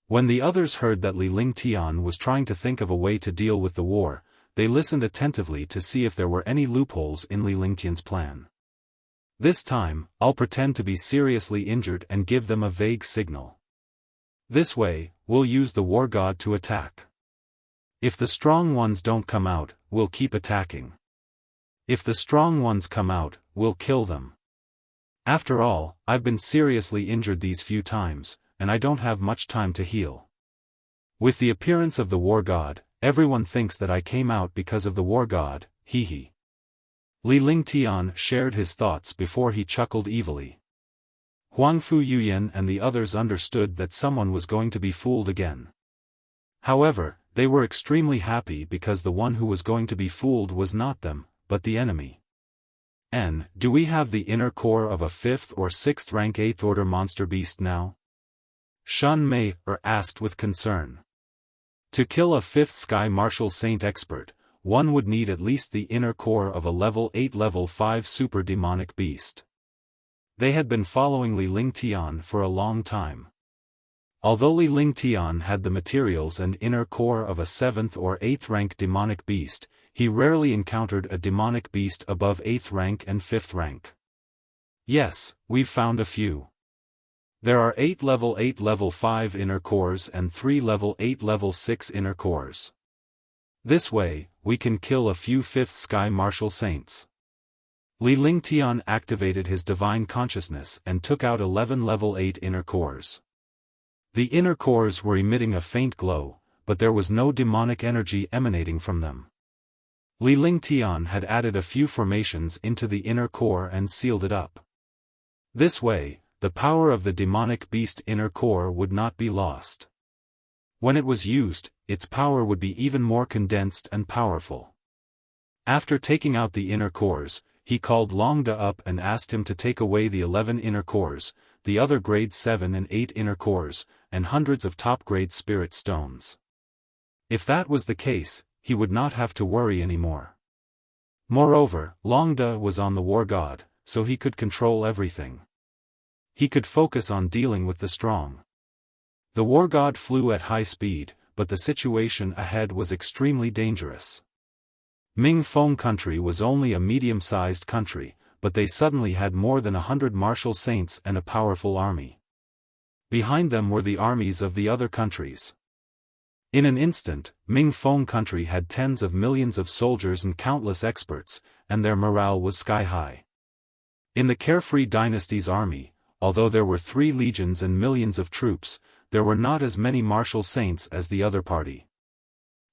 When the others heard that Li Lingtian was trying to think of a way to deal with the war, they listened attentively to see if there were any loopholes in Li Lingtian's plan. This time, I'll pretend to be seriously injured and give them a vague signal. This way, we'll use the war god to attack. If the strong ones don't come out, we'll keep attacking. If the strong ones come out, we'll kill them. After all, I've been seriously injured these few times, and I don't have much time to heal. With the appearance of the war god, everyone thinks that I came out because of the war god, hee hee. Li Lingtian shared his thoughts before he chuckled evilly. Huangfu Yuyan and the others understood that someone was going to be fooled again. However, they were extremely happy because the one who was going to be fooled was not them, but the enemy. Do we have the inner core of a 5th or 6th rank 8th order monster beast now? Shun Mei asked with concern. To kill a 5th Sky Martial Saint expert, one would need at least the inner core of a level 8 level 5 super demonic beast. They had been following Li Lingtian for a long time. Although Li Lingtian had the materials and inner core of a 7th or 8th rank demonic beast, he rarely encountered a demonic beast above 8th rank and 5th rank. Yes, we've found a few. There are 8 level 5 inner cores and 3 level 8 level 6 inner cores. This way, we can kill a few 5th Sky Martial Saints. Li Lingtian activated his divine consciousness and took out 11 level 8 inner cores. The inner cores were emitting a faint glow, but there was no demonic energy emanating from them. Li Lingtian had added a few formations into the inner core and sealed it up. This way, the power of the demonic beast inner core would not be lost. When it was used, its power would be even more condensed and powerful. After taking out the inner cores, he called Longda up and asked him to take away the 11 inner cores, the other grade 7 and 8 inner cores, and hundreds of top-grade spirit stones. If that was the case, he would not have to worry anymore. Moreover, Longda was on the war god, so he could control everything. He could focus on dealing with the strong. The war god flew at high speed, but the situation ahead was extremely dangerous. Ming Feng country was only a medium-sized country, but they suddenly had more than 100 martial saints and a powerful army. Behind them were the armies of the other countries. In an instant, Ming Feng country had tens of millions of soldiers and countless experts, and their morale was sky-high. In the Carefree Dynasty's army, although there were 3 legions and millions of troops, there were not as many martial saints as the other party.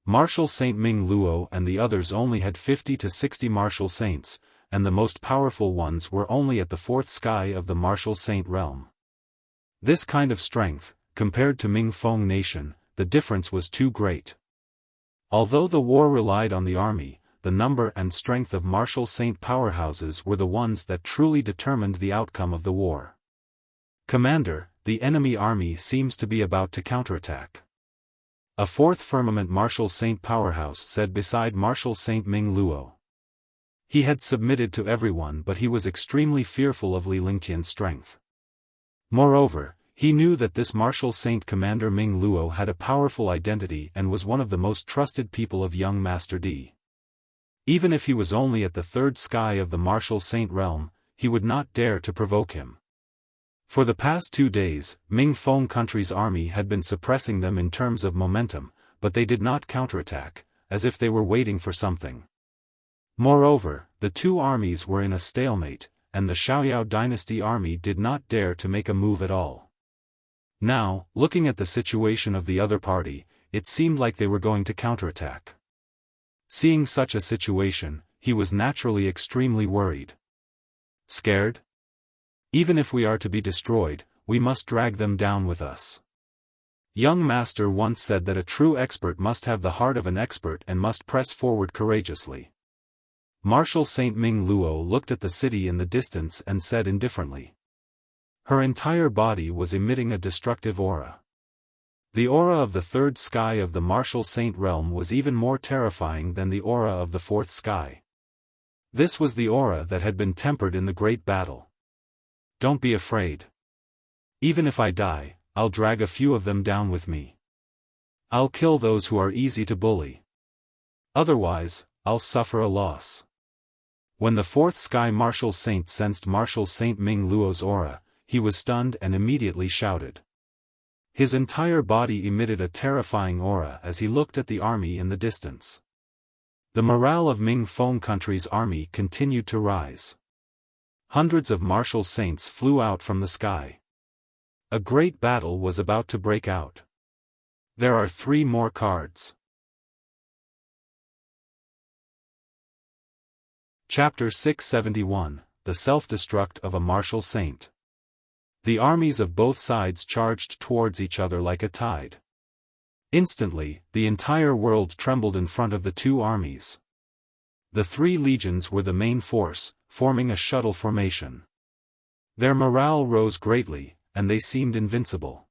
Martial Saint Ming Luo and the others only had 50 to 60 martial saints, and the most powerful ones were only at the 4th sky of the martial saint realm. This kind of strength, compared to Ming Feng nation, the difference was too great. Although the war relied on the army, the number and strength of martial saint powerhouses were the ones that truly determined the outcome of the war. Commander, the enemy army seems to be about to counterattack. A fourth firmament martial saint powerhouse said beside martial saint Ming Luo. He had submitted to everyone, but he was extremely fearful of Li Lingtian's strength. Moreover, he knew that this martial saint commander Ming Luo had a powerful identity and was one of the most trusted people of young Master Di. Even if he was only at the third sky of the martial saint realm, he would not dare to provoke him. For the past 2 days, Ming Feng country's army had been suppressing them in terms of momentum, but they did not counterattack, as if they were waiting for something. Moreover, the two armies were in a stalemate, and the Xiaoyao dynasty army did not dare to make a move at all. Now, looking at the situation of the other party, it seemed like they were going to counterattack. Seeing such a situation, he was naturally extremely worried. Scared? Even if we are to be destroyed, we must drag them down with us. Young Master once said that a true expert must have the heart of an expert and must press forward courageously. Martial Saint Ming Luo looked at the city in the distance and said indifferently. Her entire body was emitting a destructive aura. The aura of the third sky of the martial saint realm was even more terrifying than the aura of the fourth sky. This was the aura that had been tempered in the great battle. Don't be afraid. Even if I die, I'll drag a few of them down with me. I'll kill those who are easy to bully. Otherwise, I'll suffer a loss. When the fourth sky martial saint sensed martial saint Ming Luo's aura, he was stunned and immediately shouted. His entire body emitted a terrifying aura as he looked at the army in the distance. The morale of Ming Feng country's army continued to rise. Hundreds of martial saints flew out from the sky. A great battle was about to break out. There are 3 more cards. Chapter 671, The Self-Destruct of a Martial Saint. The armies of both sides charged towards each other like a tide. Instantly, the entire world trembled in front of the two armies. The 3 legions were the main force, forming a shuttle formation. Their morale rose greatly, and they seemed invincible.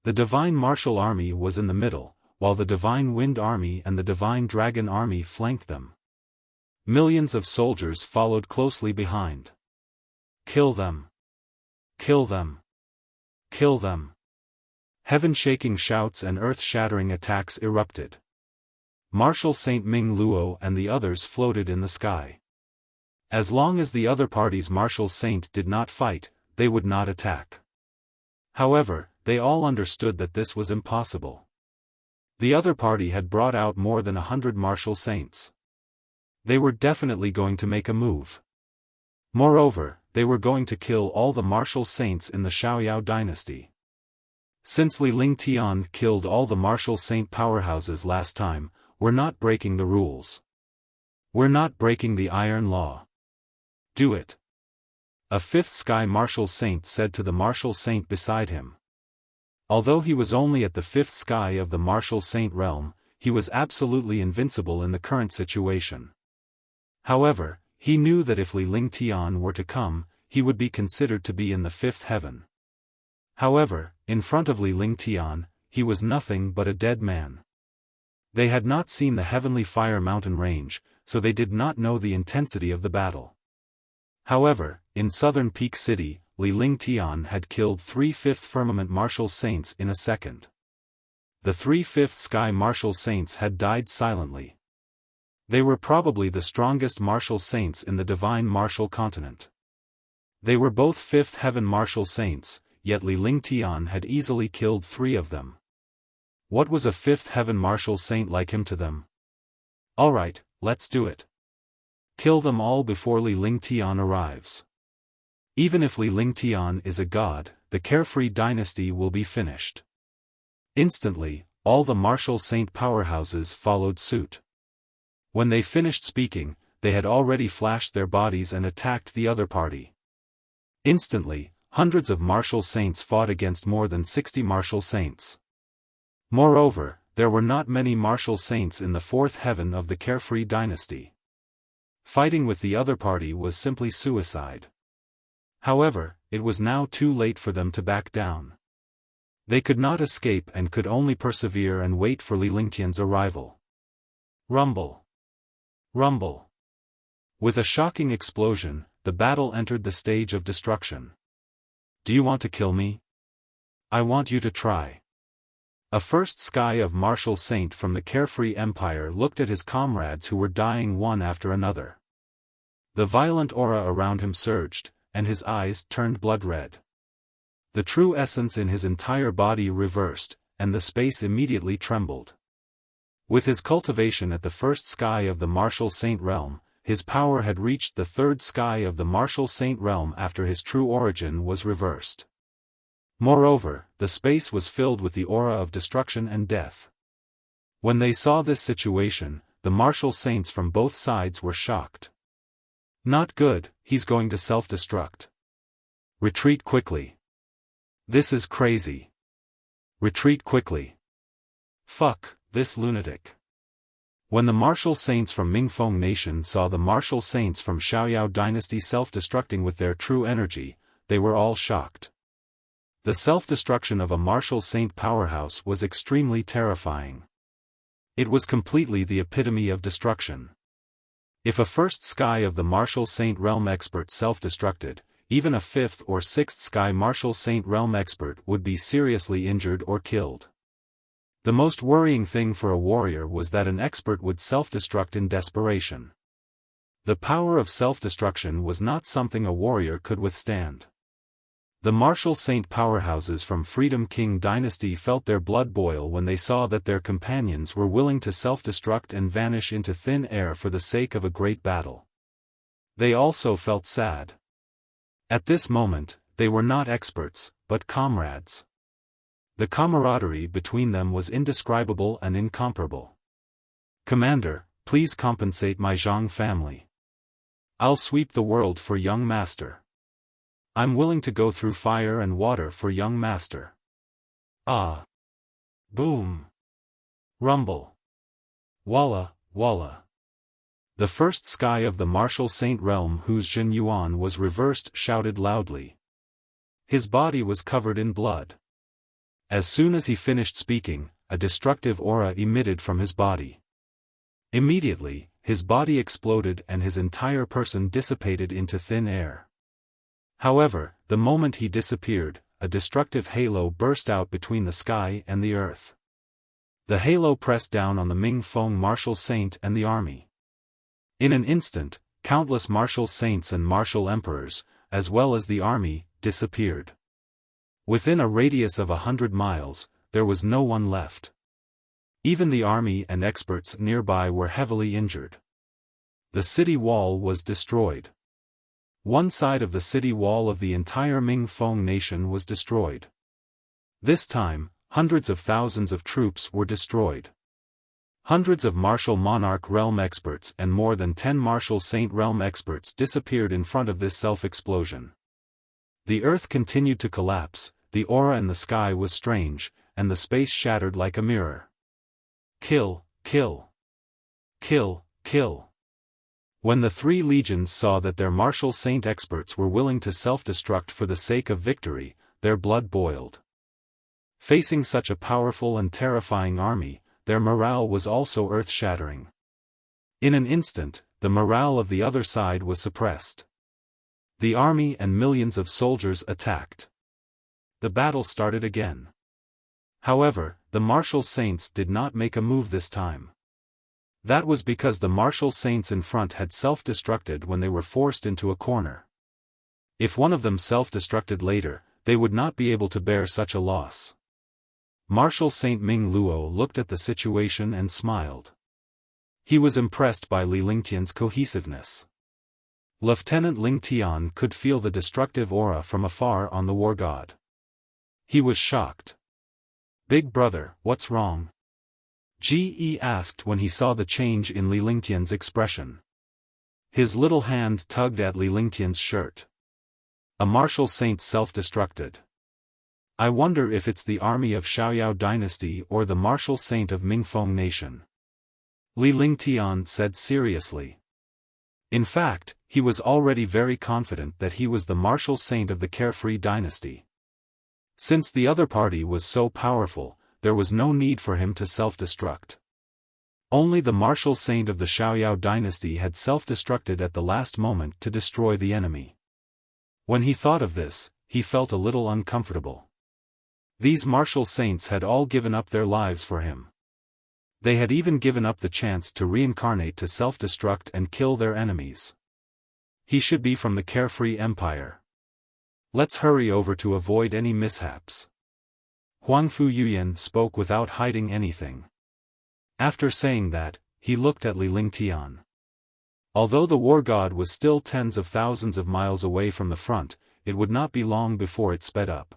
The Divine Martial Army was in the middle, while the Divine Wind Army and the Divine Dragon Army flanked them. Millions of soldiers followed closely behind. Kill them! Kill them! Kill them! Heaven-shaking shouts and earth-shattering attacks erupted. Martial Saint Ming Luo and the others floated in the sky. As long as the other party's martial saint did not fight, they would not attack. However, they all understood that this was impossible. The other party had brought out more than 100 martial saints. They were definitely going to make a move. Moreover, they were going to kill all the martial saints in the Xiaoyao dynasty. Since Li Lingtian killed all the martial saint powerhouses last time, we're not breaking the rules. We're not breaking the iron law. Do it. A 5th sky martial saint said to the martial saint beside him. Although he was only at the 5th sky of the martial saint realm, he was absolutely invincible in the current situation. However, he knew that if Li Lingtian were to come, he would be considered to be in the 5th heaven. However, in front of Li Lingtian, he was nothing but a dead man. They had not seen the heavenly fire mountain range, so they did not know the intensity of the battle. However, in southern Peak City, Li Lingtian had killed 3 5th firmament martial saints in a second. The 3 5th sky martial saints had died silently. They were probably the strongest martial saints in the divine martial continent. They were both 5th heaven martial saints, yet Li Lingtian had easily killed 3 of them. What was a 5th heaven martial saint like him to them? Alright, let's do it. Kill them all before Li Lingtian arrives. Even if Li Lingtian is a god, the carefree dynasty will be finished. Instantly, all the martial saint powerhouses followed suit. When they finished speaking, they had already flashed their bodies and attacked the other party. Instantly, hundreds of martial saints fought against more than 60 martial saints. Moreover, there were not many martial saints in the 4th heaven of the carefree dynasty. Fighting with the other party was simply suicide. However, it was now too late for them to back down. They could not escape and could only persevere and wait for Li Lingtian's arrival. Rumble. Rumble. With a shocking explosion, the battle entered the stage of destruction. Do you want to kill me? I want you to try. A first sky of martial saint from the carefree empire looked at his comrades who were dying one after another. The violent aura around him surged, and his eyes turned blood red. The true essence in his entire body reversed, and the space immediately trembled. With his cultivation at the first sky of the martial saint realm, his power had reached the third sky of the martial saint realm after his true origin was reversed. Moreover, the space was filled with the aura of destruction and death. When they saw this situation, the martial saints from both sides were shocked. Not good, he's going to self-destruct. Retreat quickly. This is crazy. Retreat quickly. Fuck, this lunatic. When the martial saints from Mingfeng Nation saw the martial saints from Xiaoyao dynasty self-destructing with their true energy, they were all shocked. The self-destruction of a martial saint powerhouse was extremely terrifying. It was completely the epitome of destruction. If a first sky of the martial saint realm expert self-destructed, even a fifth or sixth sky martial saint realm expert would be seriously injured or killed. The most worrying thing for a warrior was that an expert would self-destruct in desperation. The power of self-destruction was not something a warrior could withstand. The martial saint powerhouses from Freedom King dynasty felt their blood boil when they saw that their companions were willing to self-destruct and vanish into thin air for the sake of a great battle. They also felt sad. At this moment, they were not experts, but comrades. The camaraderie between them was indescribable and incomparable. Commander, please compensate my Zhang family. I'll sweep the world for young master. I'm willing to go through fire and water for young master. Ah. Boom. Rumble. Walla, walla. The first sky of the martial saint realm whose Jin Yuan was reversed shouted loudly. His body was covered in blood. As soon as he finished speaking, a destructive aura emitted from his body. Immediately, his body exploded and his entire person dissipated into thin air. However, the moment he disappeared, a destructive halo burst out between the sky and the earth. The halo pressed down on the Mingfeng martial saint and the army. In an instant, countless martial saints and martial emperors, as well as the army, disappeared. Within a radius of 100 miles, there was no one left. Even the army and experts nearby were heavily injured. The city wall was destroyed. One side of the city wall of the entire Mingfeng nation was destroyed. This time, hundreds of thousands of troops were destroyed. Hundreds of martial monarch realm experts and more than 10 martial saint realm experts disappeared in front of this self-explosion. The earth continued to collapse, the aura in the sky was strange, and the space shattered like a mirror. Kill, kill. Kill, kill. When the three legions saw that their martial saint experts were willing to self-destruct for the sake of victory, their blood boiled. Facing such a powerful and terrifying army, their morale was also earth-shattering. In an instant, the morale of the other side was suppressed. The army and millions of soldiers attacked. The battle started again. However, the martial saints did not make a move this time. That was because the martial saints in front had self-destructed when they were forced into a corner. If one of them self-destructed later, they would not be able to bear such a loss. Martial Saint Ming Luo looked at the situation and smiled. He was impressed by Li Lingtian's cohesiveness. Lieutenant Ling Tian could feel the destructive aura from afar on the war god. He was shocked. "Big brother, what's wrong?" Ge asked when he saw the change in Li Lingtian's expression. His little hand tugged at Li Lingtian's shirt. "A martial saint self-destructed. I wonder if it's the army of Xiaoyao dynasty or the martial saint of Mingfeng nation," Li Lingtian said seriously. In fact, he was already very confident that he was the martial saint of the Carefree dynasty. Since the other party was so powerful, there was no need for him to self-destruct. Only the martial saint of the Xiaoyao dynasty had self-destructed at the last moment to destroy the enemy. When he thought of this, he felt a little uncomfortable. These martial saints had all given up their lives for him. They had even given up the chance to reincarnate to self-destruct and kill their enemies. He should be from the carefree empire. Let's hurry over to avoid any mishaps. Huangfu Yuyan spoke without hiding anything. After saying that, he looked at Li Lingtian. Although the war god was still tens of thousands of miles away from the front, it would not be long before it sped up.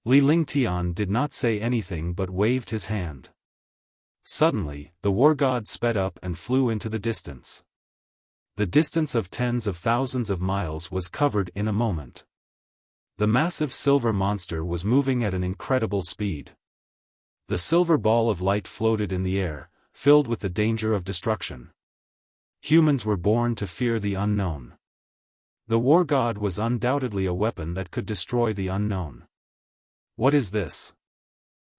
Li Lingtian did not say anything but waved his hand. Suddenly, the war god sped up and flew into the distance. The distance of tens of thousands of miles was covered in a moment. The massive silver monster was moving at an incredible speed. The silver ball of light floated in the air, filled with the danger of destruction. Humans were born to fear the unknown. The war god was undoubtedly a weapon that could destroy the unknown. What is this?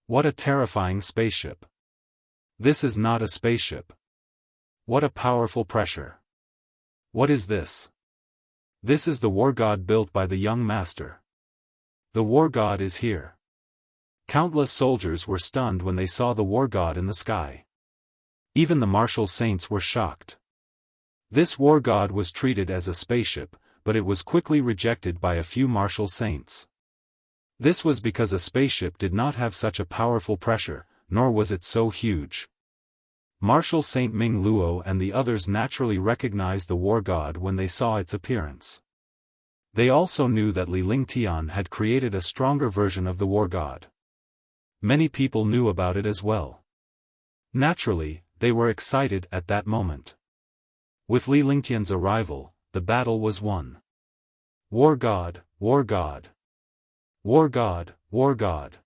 What a terrifying spaceship. This is not a spaceship. What a powerful pressure. What is this? This is the war god built by the young master. The war god is here. Countless soldiers were stunned when they saw the war god in the sky. Even the martial saints were shocked. This war god was treated as a spaceship, but it was quickly rejected by a few martial saints. This was because a spaceship did not have such a powerful pressure, nor was it so huge. Martial Saint Ming Luo and the others naturally recognized the war god when they saw its appearance. They also knew that Li Lingtian had created a stronger version of the war god. Many people knew about it as well. Naturally, they were excited at that moment. With Li Lingtian's arrival, the battle was won. War god, war god. War god, war god.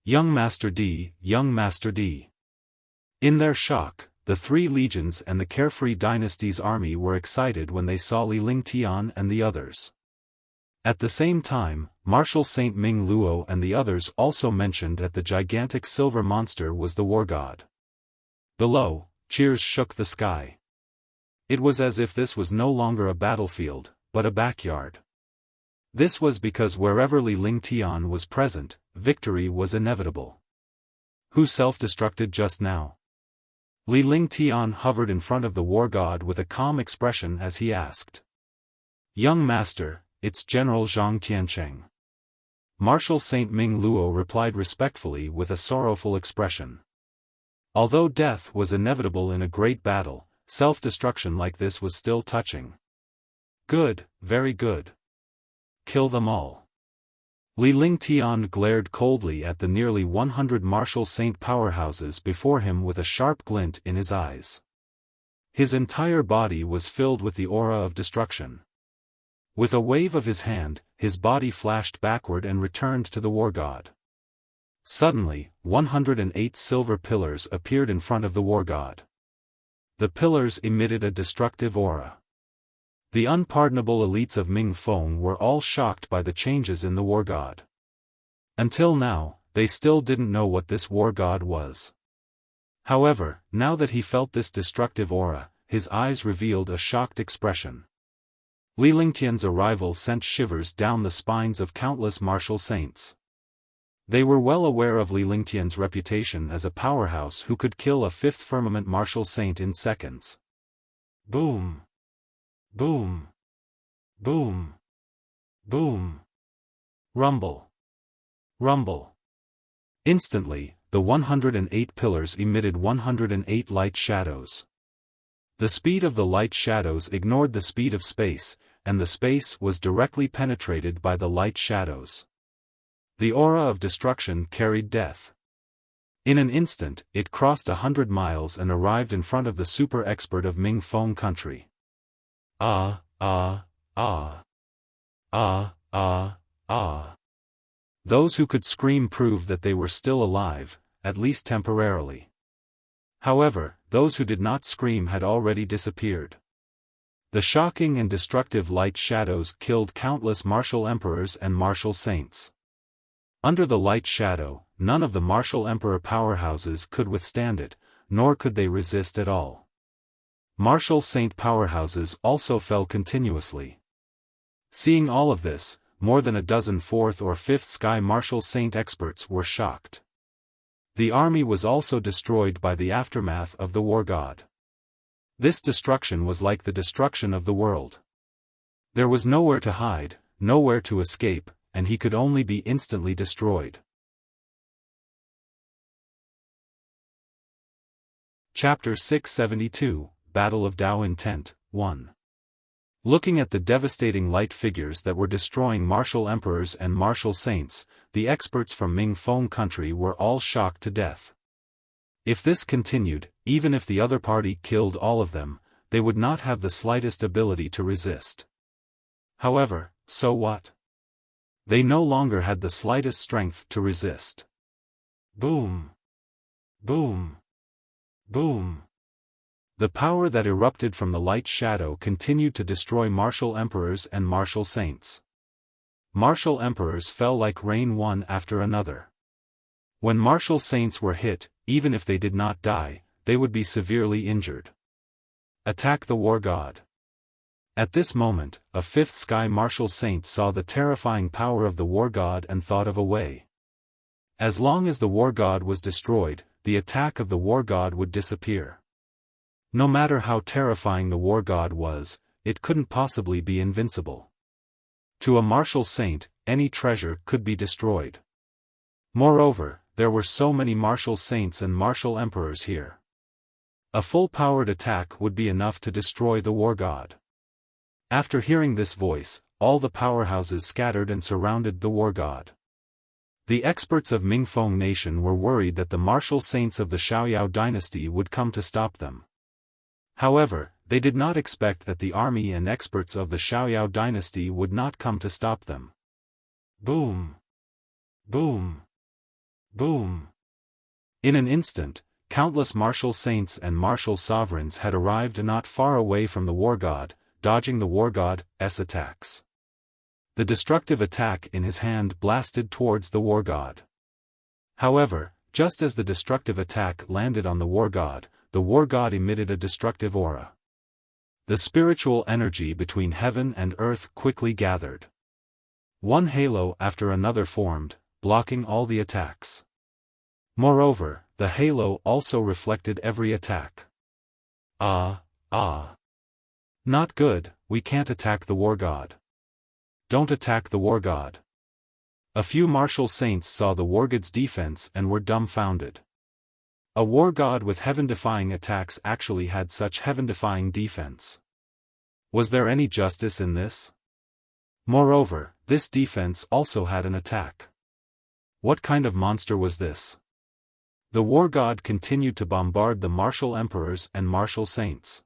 Young Master D, young Master D. In their shock, the three legions and the carefree dynasty's army were excited when they saw Li Lingtian and the others. At the same time, Martial Saint Ming Luo and the others also mentioned that the gigantic silver monster was the war god. Below, cheers shook the sky. It was as if this was no longer a battlefield, but a backyard. This was because wherever Li Lingtian was present, victory was inevitable. Who self-destructed just now? Li Lingtian hovered in front of the war god with a calm expression as he asked. Young master, it's General Zhang Tiancheng. Martial Saint Ming Luo replied respectfully with a sorrowful expression. Although death was inevitable in a great battle, self-destruction like this was still touching. Good, very good. Kill them all. Li Lingtian glared coldly at the nearly 100 martial saint powerhouses before him with a sharp glint in his eyes. His entire body was filled with the aura of destruction. With a wave of his hand, his body flashed backward and returned to the war god. Suddenly, 108 silver pillars appeared in front of the war god. The pillars emitted a destructive aura. The unpardonable elites of Ming Feng were all shocked by the changes in the war god. Until now, they still didn't know what this war god was. However, now that he felt this destructive aura, his eyes revealed a shocked expression. Li Lingtian's arrival sent shivers down the spines of countless martial saints. They were well aware of Li Lingtian's reputation as a powerhouse who could kill a fifth firmament martial saint in seconds. Boom! Boom! Boom! Boom! Rumble! Rumble! Instantly, the 108 pillars emitted 108 light shadows. The speed of the light shadows ignored the speed of space, and the space was directly penetrated by the light shadows. The aura of destruction carried death. In an instant, it crossed 100 miles and arrived in front of the super expert of Ming Feng country. Ah, ah, ah. Ah, ah, ah. Those who could scream proved that they were still alive, at least temporarily. However, those who did not scream had already disappeared. The shocking and destructive light shadows killed countless martial emperors and martial saints. Under the light shadow, none of the martial emperor powerhouses could withstand it, nor could they resist at all. Martial saint powerhouses also fell continuously. Seeing all of this, more than a dozen 4th or 5th sky martial saint experts were shocked. The army was also destroyed by the aftermath of the war god. This destruction was like the destruction of the world. There was nowhere to hide, nowhere to escape, and he could only be instantly destroyed. Chapter 672, Battle of Dao Intent, 1. Looking at the devastating light figures that were destroying martial emperors and martial saints, the experts from Ming Feng country were all shocked to death. If this continued, even if the other party killed all of them, they would not have the slightest ability to resist. However, so what? They no longer had the slightest strength to resist. Boom! Boom! Boom! The power that erupted from the light shadow continued to destroy martial emperors and martial saints. Martial emperors fell like rain one after another. When martial saints were hit, even if they did not die, they would be severely injured. Attack the war god. At this moment, a 5th sky martial saint saw the terrifying power of the war god and thought of a way. As long as the war god was destroyed, the attack of the war god would disappear. No matter how terrifying the war god was, it couldn't possibly be invincible. To a martial saint, any treasure could be destroyed. Moreover, there were so many martial saints and martial emperors here. A full-powered attack would be enough to destroy the war god. After hearing this voice, all the powerhouses scattered and surrounded the war god. The experts of Mingfeng nation were worried that the martial saints of the Xiaoyao dynasty would come to stop them. However, they did not expect that the army and experts of the Xiaoyao dynasty would not come to stop them. Boom! Boom! Boom! In an instant, countless martial saints and martial sovereigns had arrived not far away from the war god, dodging the war god's attacks. The destructive attack in his hand blasted towards the war god. However, just as the destructive attack landed on the war god emitted a destructive aura. The spiritual energy between heaven and earth quickly gathered. One halo after another formed, blocking all the attacks. Moreover, the halo also reflected every attack. Not good, we can't attack the war god. Don't attack the war god. A few martial saints saw the war god's defense and were dumbfounded. A war god with heaven-defying attacks actually had such heaven-defying defense. Was there any justice in this? Moreover, this defense also had an attack. What kind of monster was this? The war god continued to bombard the martial emperors and martial saints.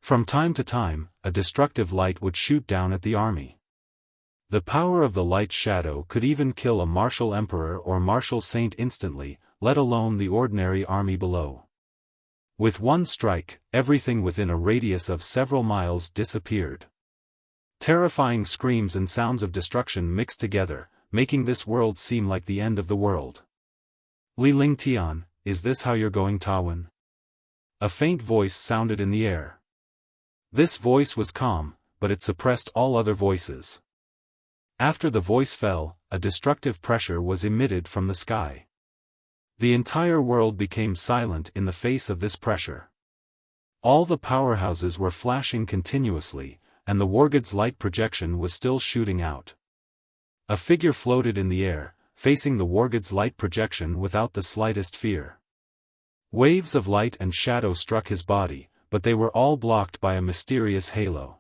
From time to time, a destructive light would shoot down at the army. The power of the light shadow could even kill a martial emperor or martial saint instantly, let alone the ordinary army below. With one strike, everything within a radius of several miles disappeared. Terrifying screams and sounds of destruction mixed together, making this world seem like the end of the world. Li Ling Tian, is this how you're going, Tawin? A faint voice sounded in the air. This voice was calm, but it suppressed all other voices. After the voice fell, a destructive pressure was emitted from the sky. The entire world became silent in the face of this pressure. All the powerhouses were flashing continuously, and the war god's light projection was still shooting out. A figure floated in the air, facing the war god's light projection without the slightest fear. Waves of light and shadow struck his body, but they were all blocked by a mysterious halo.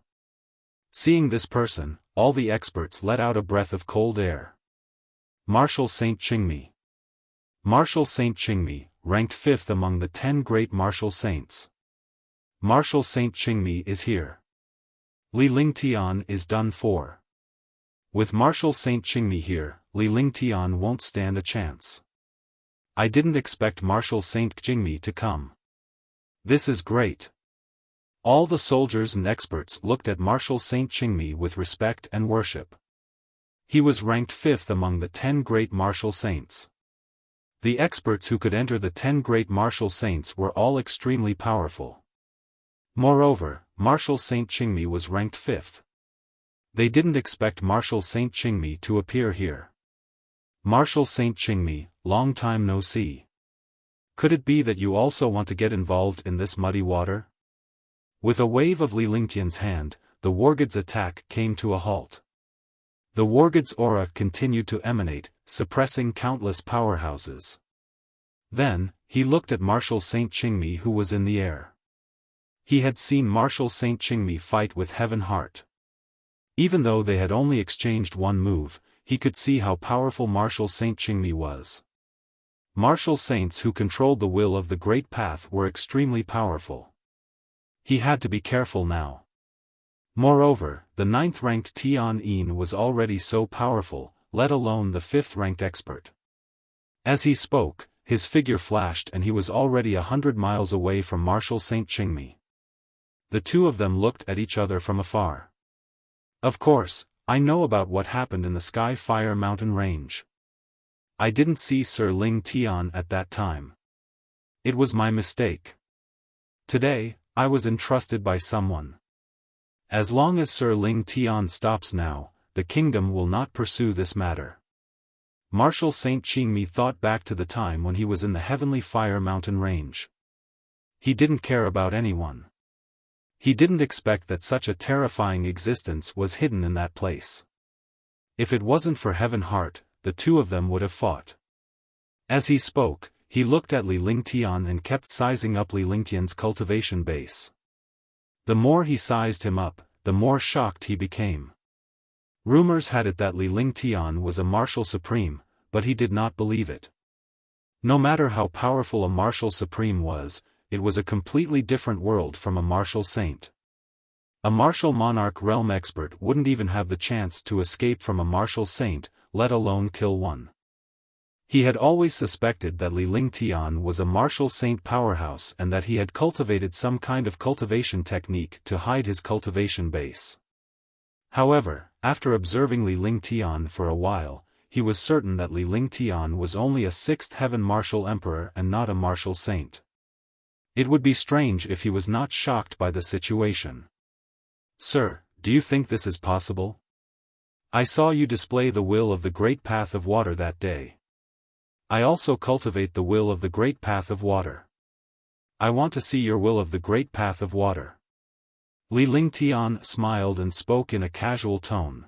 Seeing this person, all the experts let out a breath of cold air. Martial Saint Qingmi. Martial Saint Qingmi, ranked 5th among the 10 great martial saints. Martial Saint Qingmi is here. Li Ling Tian is done for. With Martial Saint Qingmi here, Li Ling Tian won't stand a chance. I didn't expect Martial Saint Qingmi to come. This is great. All the soldiers and experts looked at Martial Saint Qingmi with respect and worship. He was ranked 5th among the 10 great martial saints. The experts who could enter the 10 great martial saints were all extremely powerful. Moreover, Martial Saint Qingmi was ranked 5th. They didn't expect Martial Saint Qingmi to appear here. Martial Saint Qingmi, long time no see. Could it be that you also want to get involved in this muddy water? With a wave of Li Lingtian's hand, the Wargod's attack came to a halt. The Wargod's aura continued to emanate, suppressing countless powerhouses. Then, he looked at Martial Saint Qingmi who was in the air. He had seen Martial Saint Qingmi fight with Heaven Heart. Even though they had only exchanged one move, he could see how powerful Martial Saint Qingmi was. Martial saints who controlled the will of the Great Path were extremely powerful. He had to be careful now. Moreover, the 9th-ranked Tian was already so powerful, let alone the 5th-ranked expert. As he spoke, his figure flashed and he was already 100 miles away from Martial Saint Qingmi. The two of them looked at each other from afar. Of course, I know about what happened in the Sky Fire Mountain Range. I didn't see Sir Ling Tian at that time. It was my mistake. Today, I was entrusted by someone. As long as Sir Ling Tian stops now, the kingdom will not pursue this matter. Martial Saint Qingmi thought back to the time when he was in the Heavenly Fire Mountain Range. He didn't care about anyone. He didn't expect that such a terrifying existence was hidden in that place. If it wasn't for Heaven Heart, the two of them would have fought. As he spoke, he looked at Li Lingtian and kept sizing up Li Lingtian's cultivation base. The more he sized him up, the more shocked he became. Rumors had it that Li Lingtian was a martial supreme, but he did not believe it. No matter how powerful a martial supreme was, it was a completely different world from a martial saint. A martial monarch realm expert wouldn't even have the chance to escape from a martial saint, let alone kill one. He had always suspected that Li Lingtian was a martial saint powerhouse and that he had cultivated some kind of cultivation technique to hide his cultivation base. However, after observing Li Lingtian for a while, he was certain that Li Lingtian was only a 6th heaven martial emperor and not a martial saint. It would be strange if he was not shocked by the situation. Sir, do you think this is possible? I saw you display the will of the Great Path of Water that day. I also cultivate the will of the Great Path of Water. I want to see your will of the Great Path of Water. Li Lingtian smiled and spoke in a casual tone.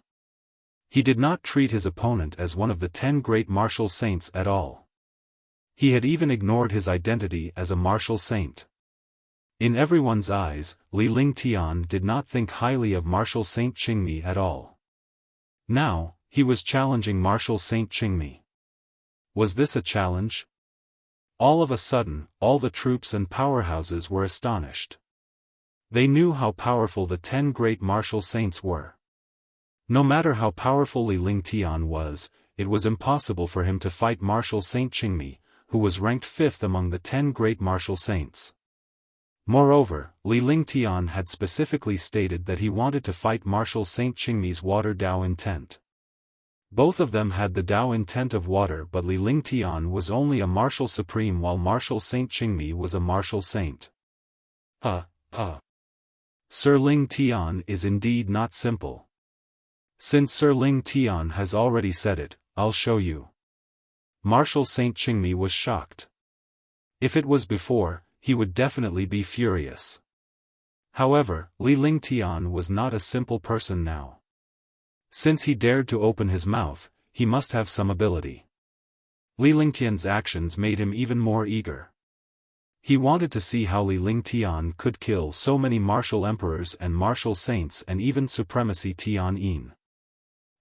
He did not treat his opponent as one of the 10 great martial saints at all. He had even ignored his identity as a martial saint. In everyone's eyes, Li Lingtian did not think highly of Martial Saint Qingmi at all. Now, he was challenging Martial Saint Qingmi. Was this a challenge? All of a sudden, all the troops and powerhouses were astonished. They knew how powerful the 10 great martial saints were. No matter how powerful Li Lingtian was, it was impossible for him to fight Martial Saint Qingmi, who was ranked 5th among the 10 great martial saints. Moreover, Li Lingtian had specifically stated that he wanted to fight Martial Saint Qingmi's water Dao intent. Both of them had the Dao intent of water, but Li Lingtian was only a martial supreme while Martial Saint Qingmi was a martial saint. Sir Lingtian is indeed not simple. Since Sir Lingtian has already said it, I'll show you. Martial Saint Qingmi was shocked. If it was before, he would definitely be furious. However, Li Lingtian was not a simple person now. Since he dared to open his mouth, he must have some ability. Li Lingtian's actions made him even more eager. He wanted to see how Li Lingtian could kill so many martial emperors and martial saints and even supremacy Tianyin.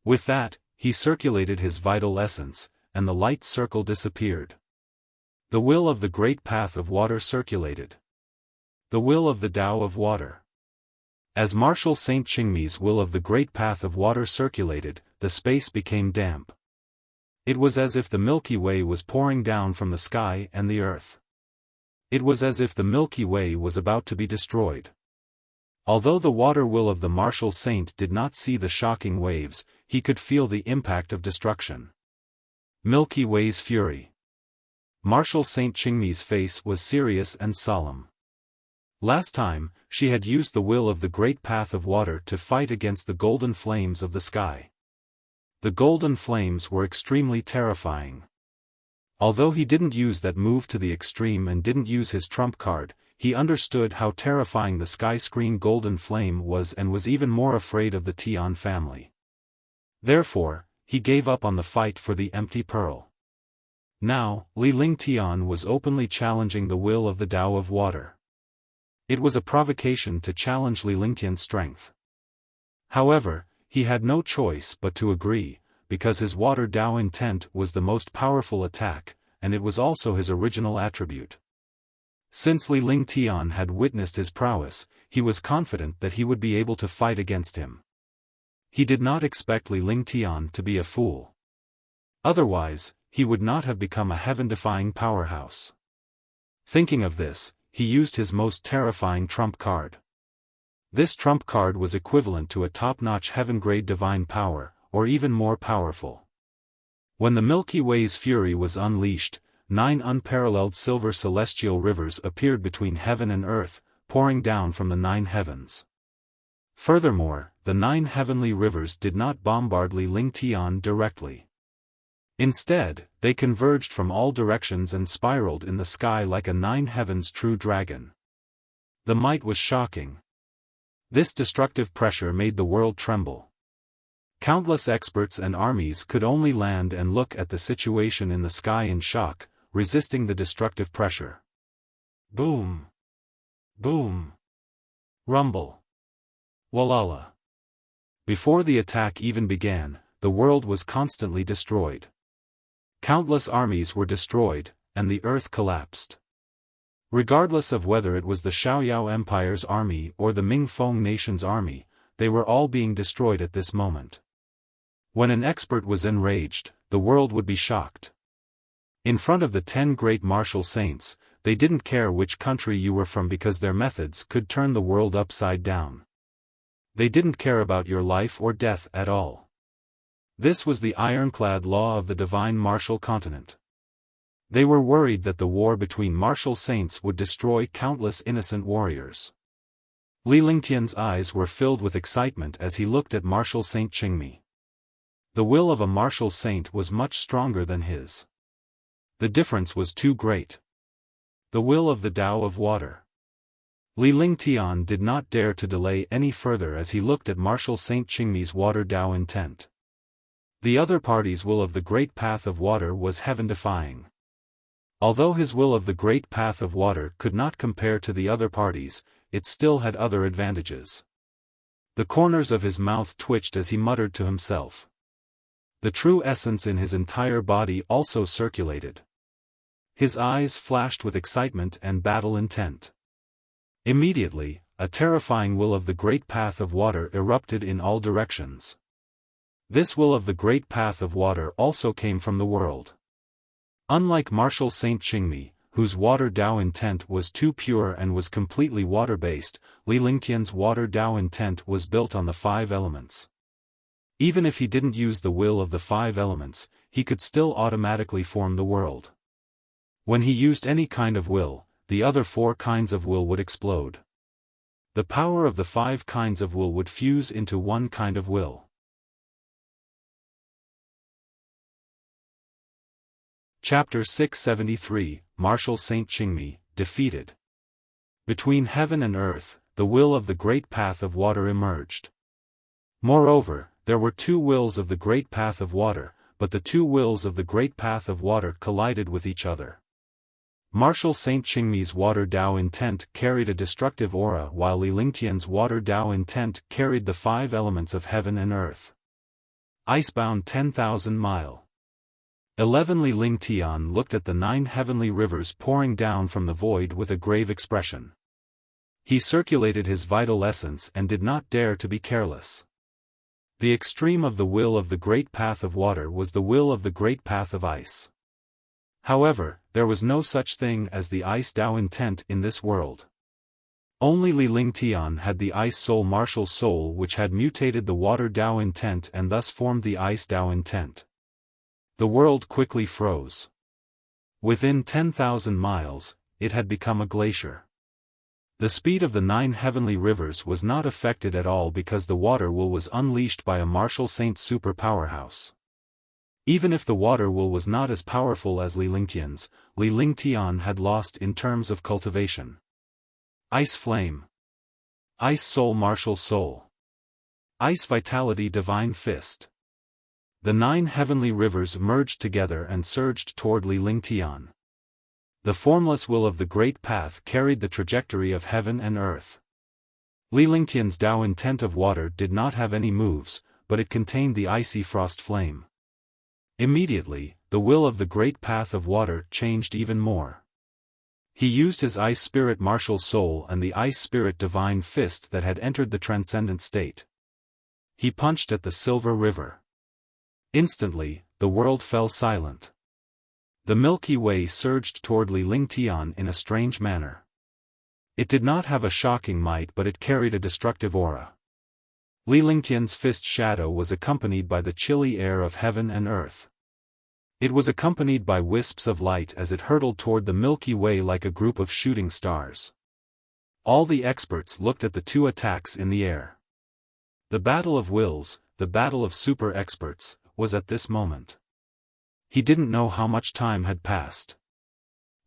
With that, he circulated his vital essence, and the light circle disappeared. The will of the Great Path of Water circulated. The will of the Tao of Water. As Martial Saint Qingmi's will of the Great Path of Water circulated, the space became damp. It was as if the Milky Way was pouring down from the sky and the earth. It was as if the Milky Way was about to be destroyed. Although the water will of the martial saint did not see the shocking waves, he could feel the impact of destruction. Milky Way's fury. Martial Saint Qingmi's face was serious and solemn. Last time, she had used the will of the great path of water to fight against the golden flames of the sky. The golden flames were extremely terrifying. Although he didn't use that move to the extreme and didn't use his trump card, he understood how terrifying the sky screen golden flame was and was even more afraid of the Tian family. Therefore, he gave up on the fight for the empty pearl. Now, Li Ling Tian was openly challenging the will of the Tao of water. It was a provocation to challenge Li Lingtian's strength. However, he had no choice but to agree, because his water Tao intent was the most powerful attack, and it was also his original attribute. Since Li Ling Tian had witnessed his prowess, he was confident that he would be able to fight against him. He did not expect Li Ling Tian to be a fool. Otherwise, he would not have become a heaven-defying powerhouse. Thinking of this, he used his most terrifying trump card. This trump card was equivalent to a top-notch heaven-grade divine power, or even more powerful. When the Milky Way's fury was unleashed, 9 unparalleled silver celestial rivers appeared between heaven and earth, pouring down from the 9 heavens. Furthermore, the 9 heavenly rivers did not bombard Li Ling Tian directly. Instead, they converged from all directions and spiraled in the sky like a 9 heavens true dragon. The might was shocking. This destructive pressure made the world tremble. Countless experts and armies could only land and look at the situation in the sky in shock, resisting the destructive pressure. Boom! Boom! Rumble! Walala! Before the attack even began, the world was constantly destroyed. Countless armies were destroyed, and the earth collapsed. Regardless of whether it was the Xiaoyao Empire's army or the Mingfeng nation's army, they were all being destroyed at this moment. When an expert was enraged, the world would be shocked. In front of the 10 great martial saints, they didn't care which country you were from because their methods could turn the world upside down. They didn't care about your life or death at all. This was the ironclad law of the divine martial continent. They were worried that the war between martial saints would destroy countless innocent warriors. Li Lingtian's eyes were filled with excitement as he looked at martial Saint Qingmi. The will of a martial saint was much stronger than his. The difference was too great. The will of the Tao of water. Li Ling Tian did not dare to delay any further as he looked at martial Saint Qingmi's water Tao intent. The other party's will of the great path of water was heaven-defying. Although his will of the great path of water could not compare to the other parties, it still had other advantages. The corners of his mouth twitched as he muttered to himself. The true essence in his entire body also circulated. His eyes flashed with excitement and battle intent. Immediately, a terrifying will of the great path of water erupted in all directions. This will of the great path of water also came from the world. Unlike martial Saint Qingmi, whose water Tao intent was too pure and was completely water-based, Li Lingtian's water Tao intent was built on the 5 elements. Even if he didn't use the will of the 5 elements, he could still automatically form the world. When he used any kind of will, the other 4 kinds of will would explode. The power of the 5 kinds of will would fuse into one kind of will. Chapter 673, Martial Saint Qingmi, Defeated. Between heaven and earth, the will of the great path of water emerged. Moreover, there were 2 wills of the great path of water, but the 2 wills of the great path of water collided with each other. Martial Saint Qingmi's water Tao intent carried a destructive aura while Li Lingtian's water Tao intent carried the 5 elements of heaven and earth. Icebound 10,000 mile. 11 Li Ling Tian looked at the 9 heavenly rivers pouring down from the void with a grave expression. He circulated his vital essence and did not dare to be careless. The extreme of the will of the great path of water was the will of the great path of ice. However, there was no such thing as the ice Tao intent in this world. Only Li Lingtian had the Ice Soul martial soul, which had mutated the Water Dao intent and thus formed the Ice Dao intent. The world quickly froze. Within 10,000 miles, it had become a glacier. The speed of the 9 heavenly rivers was not affected at all because the water will was unleashed by a martial saint super powerhouse. Even if the water will was not as powerful as Li Lingtian's, Li Lingtian had lost in terms of cultivation. Ice Flame. Ice Soul Martial Soul. Ice Vitality Divine Fist. The 9 heavenly rivers merged together and surged toward Li Lingtian. The formless will of the Great Path carried the trajectory of heaven and earth. Li Lingtian's Dao intent of water did not have any moves, but it contained the icy frost flame. Immediately, the will of the Great Path of water changed even more. He used his Ice Spirit martial soul and the Ice Spirit divine fist that had entered the transcendent state. He punched at the Silver River. Instantly, the world fell silent. The Milky Way surged toward Li Lingtian in a strange manner. It did not have a shocking might, but it carried a destructive aura. Li Lingtian's fist shadow was accompanied by the chilly air of heaven and earth. It was accompanied by wisps of light as it hurtled toward the Milky Way like a group of shooting stars. All the experts looked at the 2 attacks in the air. The battle of wills, the battle of super experts, was at this moment. He didn't know how much time had passed.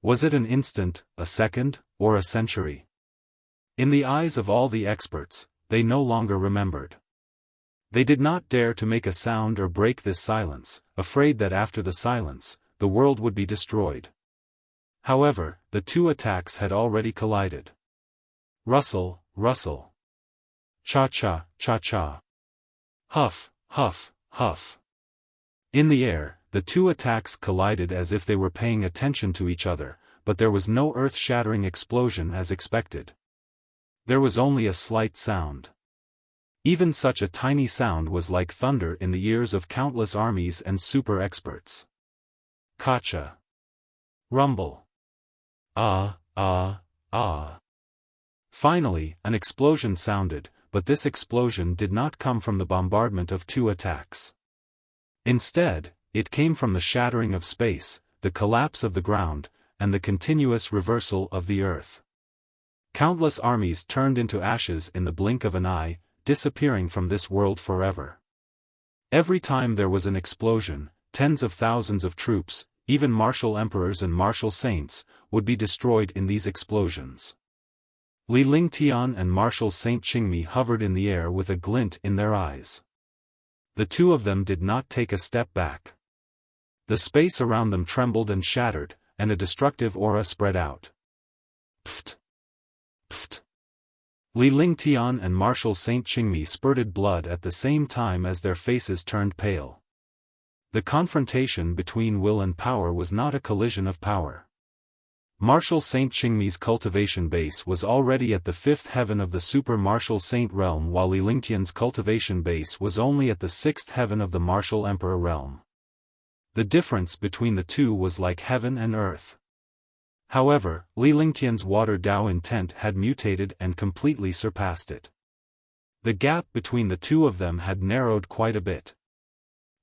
Was it an instant, a second, or a century? In the eyes of all the experts, they no longer remembered. They did not dare to make a sound or break this silence, afraid that after the silence, the world would be destroyed. However, the 2 attacks had already collided. Rustle, rustle. Cha-cha, cha-cha. Huff, huff, huff. In the air, the 2 attacks collided as if they were paying attention to each other, but there was no earth-shattering explosion as expected. There was only a slight sound. Even such a tiny sound was like thunder in the ears of countless armies and super experts. Kacha. Rumble. Ah, ah, ah. Finally, an explosion sounded, but this explosion did not come from the bombardment of 2 attacks. Instead, it came from the shattering of space, the collapse of the ground, and the continuous reversal of the earth. Countless armies turned into ashes in the blink of an eye, disappearing from this world forever. Every time there was an explosion, tens of thousands of troops, even martial emperors and martial saints, would be destroyed in these explosions. Li Lingtian and martial Saint Qingmi hovered in the air with a glint in their eyes. The 2 of them did not take a step back. The space around them trembled and shattered, and a destructive aura spread out. Pft! Pft! Li Lingtian and martial Saint Qingmi spurted blood at the same time as their faces turned pale. The confrontation between will and power was not a collision of power. Martial Saint Qingmi's cultivation base was already at the 5th heaven of the super martial saint realm, while Li Lingtian's cultivation base was only at the 6th heaven of the martial emperor realm. The difference between the 2 was like heaven and earth. However, Li Lingtian's Water Dao intent had mutated and completely surpassed it. The gap between the 2 of them had narrowed quite a bit.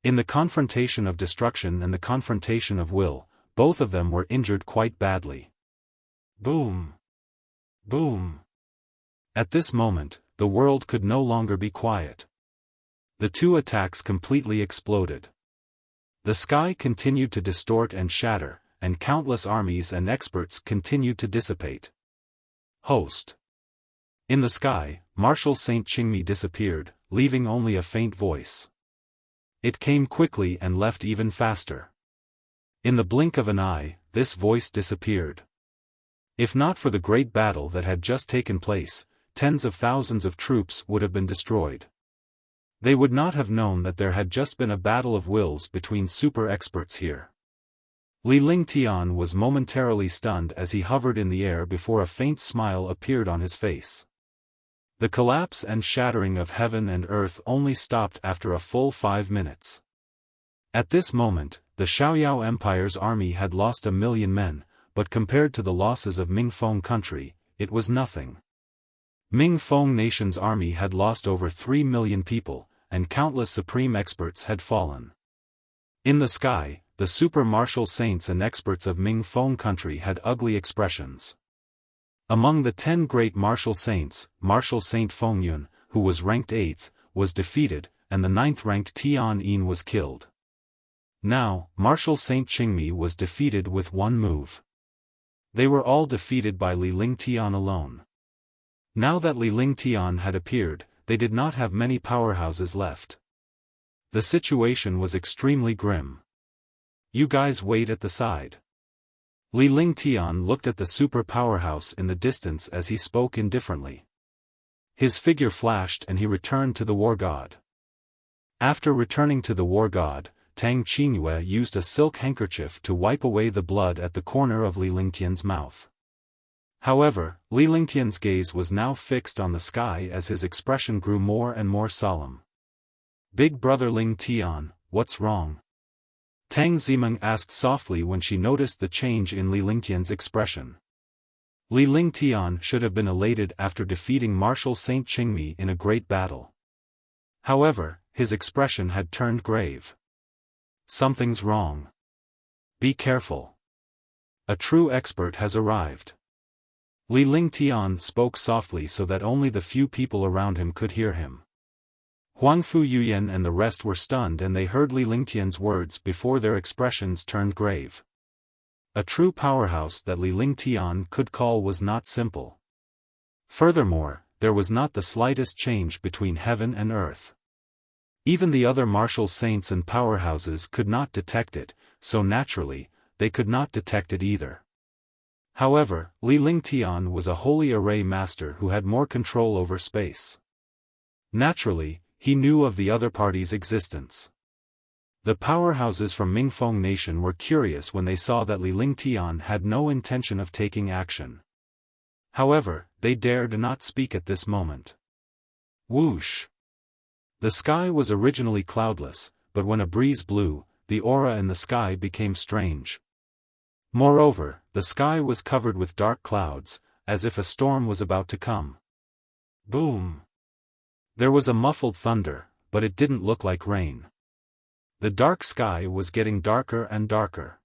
In the confrontation of destruction and the confrontation of will, both of them were injured quite badly. Boom! Boom! At this moment, the world could no longer be quiet. The 2 attacks completely exploded. The sky continued to distort and shatter, and countless armies and experts continued to dissipate. Host. In the sky, martial Saint Qingmi disappeared, leaving only a faint voice. It came quickly and left even faster. In the blink of an eye, this voice disappeared. If not for the great battle that had just taken place, tens of thousands of troops would have been destroyed. They would not have known that there had just been a battle of wills between super experts here. Li Lingtian was momentarily stunned as he hovered in the air before a faint smile appeared on his face. The collapse and shattering of heaven and earth only stopped after a full 5 minutes. At this moment, the Xiaoyao Empire's army had lost 1 million men, but compared to the losses of Mingfeng country, it was nothing. Ming Feng nation's army had lost over 3 million people, and countless supreme experts had fallen. In the sky, the super martial saints and experts of Ming Feng country had ugly expressions. Among the 10 great martial saints, Martial Saint Feng Yun, who was ranked 8th, was defeated, and the 9th-ranked Tian Yin was killed. Now, Martial Saint Qingmi was defeated with one move. They were all defeated by Li Lingtian alone. Now that Li Lingtian had appeared, they did not have many powerhouses left. The situation was extremely grim. You guys wait at the side. Li Lingtian looked at the super powerhouse in the distance as he spoke indifferently. His figure flashed and he returned to the war god. After returning to the war god, Tang Qingyue used a silk handkerchief to wipe away the blood at the corner of Li Lingtian's mouth. However, Li Lingtian's gaze was now fixed on the sky as his expression grew more and more solemn. Big brother Ling Tian, what's wrong? Tang Zimeng asked softly when she noticed the change in Li Lingtian's expression. Li Lingtian should have been elated after defeating Martial Saint Qingmi in a great battle. However, his expression had turned grave. Something's wrong. Be careful. A true expert has arrived. Li Lingtian spoke softly so that only the few people around him could hear him. Huangfu Yuyan and the rest were stunned and they heard Li Lingtian's words before their expressions turned grave. A true powerhouse that Li Lingtian could call was not simple. Furthermore, there was not the slightest change between heaven and earth. Even the other martial saints and powerhouses could not detect it, so naturally, they could not detect it either. However, Li Lingtian was a holy array master who had more control over space. Naturally, he knew of the other party's existence. The powerhouses from Mingfeng Nation were curious when they saw that Li Lingtian had no intention of taking action. However, they dared not speak at this moment. Whoosh! The sky was originally cloudless, but when a breeze blew, the aura in the sky became strange. Moreover, the sky was covered with dark clouds, as if a storm was about to come. Boom! There was a muffled thunder, but it didn't look like rain. The dark sky was getting darker and darker.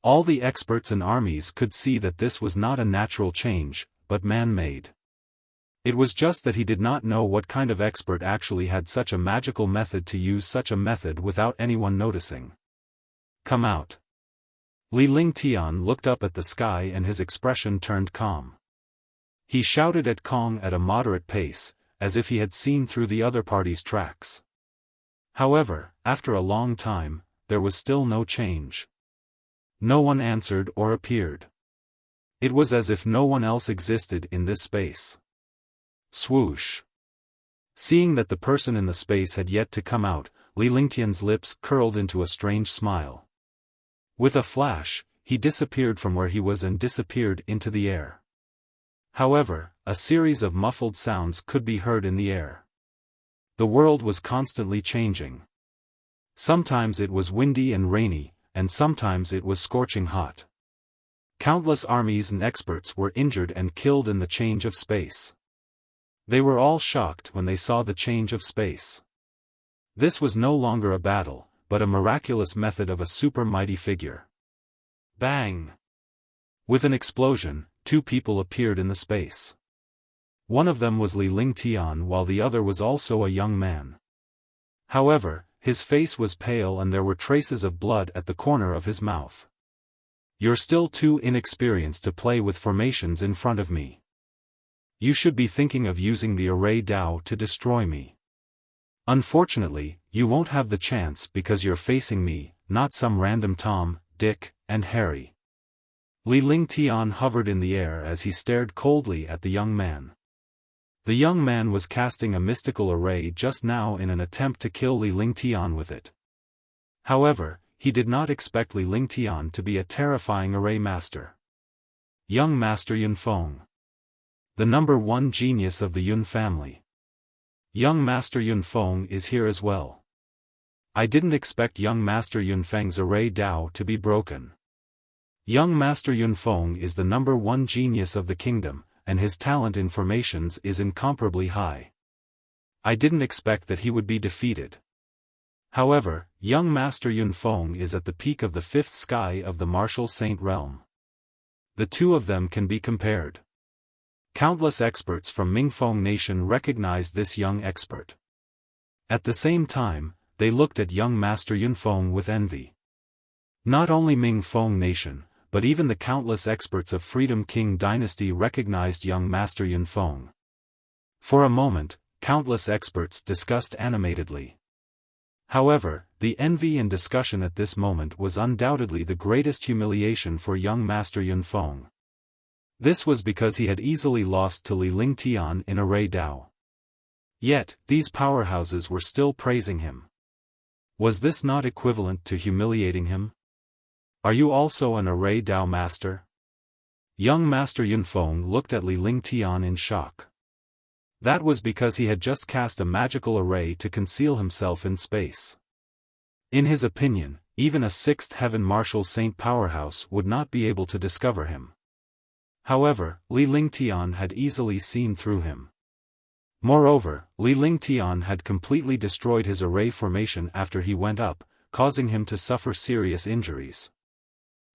All the experts and armies could see that this was not a natural change, but man-made. It was just that he did not know what kind of expert actually had such a magical method to use such a method without anyone noticing. Come out. Li Lingtian looked up at the sky and his expression turned calm. He shouted at Kong at a moderate pace, as if he had seen through the other party's tracks. However, after a long time, there was still no change. No one answered or appeared. It was as if no one else existed in this space. Swoosh! Seeing that the person in the space had yet to come out, Li Lingtian's lips curled into a strange smile. With a flash, he disappeared from where he was and disappeared into the air. However, a series of muffled sounds could be heard in the air. The world was constantly changing. Sometimes it was windy and rainy, and sometimes it was scorching hot. Countless armies and experts were injured and killed in the change of space. They were all shocked when they saw the change of space. This was no longer a battle, but a miraculous method of a super mighty figure. Bang! With an explosion, 2 people appeared in the space. One of them was Li Lingtian while the other was also a young man. However, his face was pale and there were traces of blood at the corner of his mouth. You're still too inexperienced to play with formations in front of me. You should be thinking of using the array Dao to destroy me. Unfortunately, you won't have the chance because you're facing me, not some random Tom, Dick, and Harry. Li Lingtian hovered in the air as he stared coldly at the young man. The young man was casting a mystical array just now in an attempt to kill Li Lingtian with it. However, he did not expect Li Lingtian to be a terrifying array master. Young Master Yunfeng. The #1 genius of the Yun family. Young Master Yunfeng is here as well. I didn't expect young Master Yunfeng's array Dao to be broken. Young Master Yunfeng is the #1 genius of the kingdom, and his talent in formations is incomparably high. I didn't expect that he would be defeated. However, young Master Yunfeng is at the peak of the fifth sky of the martial saint realm. The two of them can be compared. Countless experts from Mingfeng Nation recognized this young expert. At the same time, they looked at young Master Yunfeng with envy. Not only Mingfeng Nation, but even the countless experts of Freedom King Dynasty recognized young Master Yunfeng. For a moment, countless experts discussed animatedly. However, the envy and discussion at this moment was undoubtedly the greatest humiliation for young Master Yunfeng. This was because he had easily lost to Li Lingtian in Array Dao. Yet, these powerhouses were still praising him. Was this not equivalent to humiliating him? Are you also an Array Dao master? Young Master Yunfeng looked at Li Lingtian in shock. That was because he had just cast a magical array to conceal himself in space. In his opinion, even a sixth heaven martial saint powerhouse would not be able to discover him. However, Li Lingtian had easily seen through him. Moreover, Li Lingtian had completely destroyed his array formation after he went up, causing him to suffer serious injuries.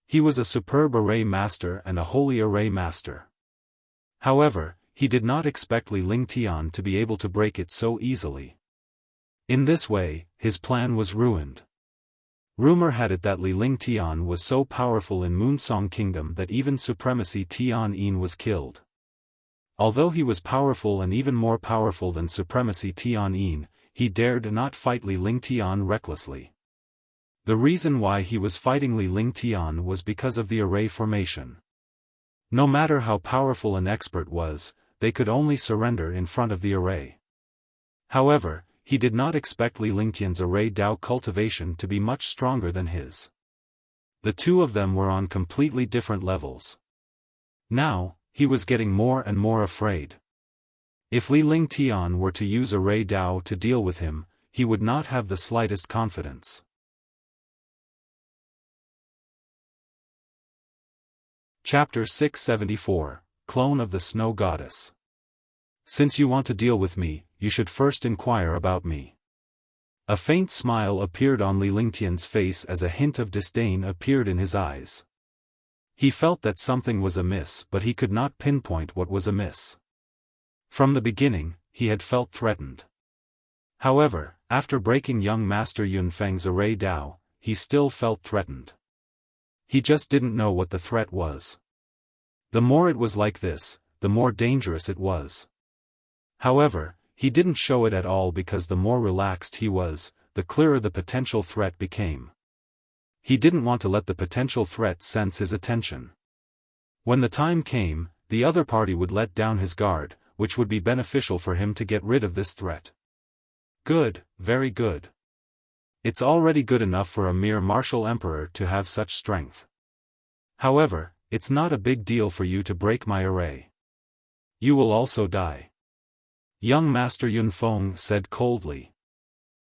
He was a superb array master and a holy array master. However, he did not expect Li Lingtian to be able to break it so easily. In this way, his plan was ruined. Rumor had it that Li Lingtian was so powerful in Moonsong Kingdom that even Supremacy Tian Yin was killed. Although he was powerful and even more powerful than Supremacy Tian Yin, he dared not fight Li Lingtian recklessly. The reason why he was fighting Li Lingtian was because of the array formation. No matter how powerful an expert was, they could only surrender in front of the array. However, he did not expect Li Lingtian's array Dao cultivation to be much stronger than his. The two of them were on completely different levels. Now, he was getting more and more afraid. If Li Lingtian were to use array Dao to deal with him, he would not have the slightest confidence. Chapter 674, Clone of the Snow Goddess. Since you want to deal with me, you should first inquire about me. A faint smile appeared on Li Lingtian's face as a hint of disdain appeared in his eyes. He felt that something was amiss, but he could not pinpoint what was amiss. From the beginning, he had felt threatened. However, after breaking young Master Yunfeng's array Dao, he still felt threatened. He just didn't know what the threat was. The more it was like this, the more dangerous it was. However, he didn't show it at all because the more relaxed he was, the clearer the potential threat became. He didn't want to let the potential threat sense his attention. When the time came, the other party would let down his guard, which would be beneficial for him to get rid of this threat. Good, very good. It's already good enough for a mere martial emperor to have such strength. However, it's not a big deal for you to break my array. You will also die. Young Master Yunfeng said coldly.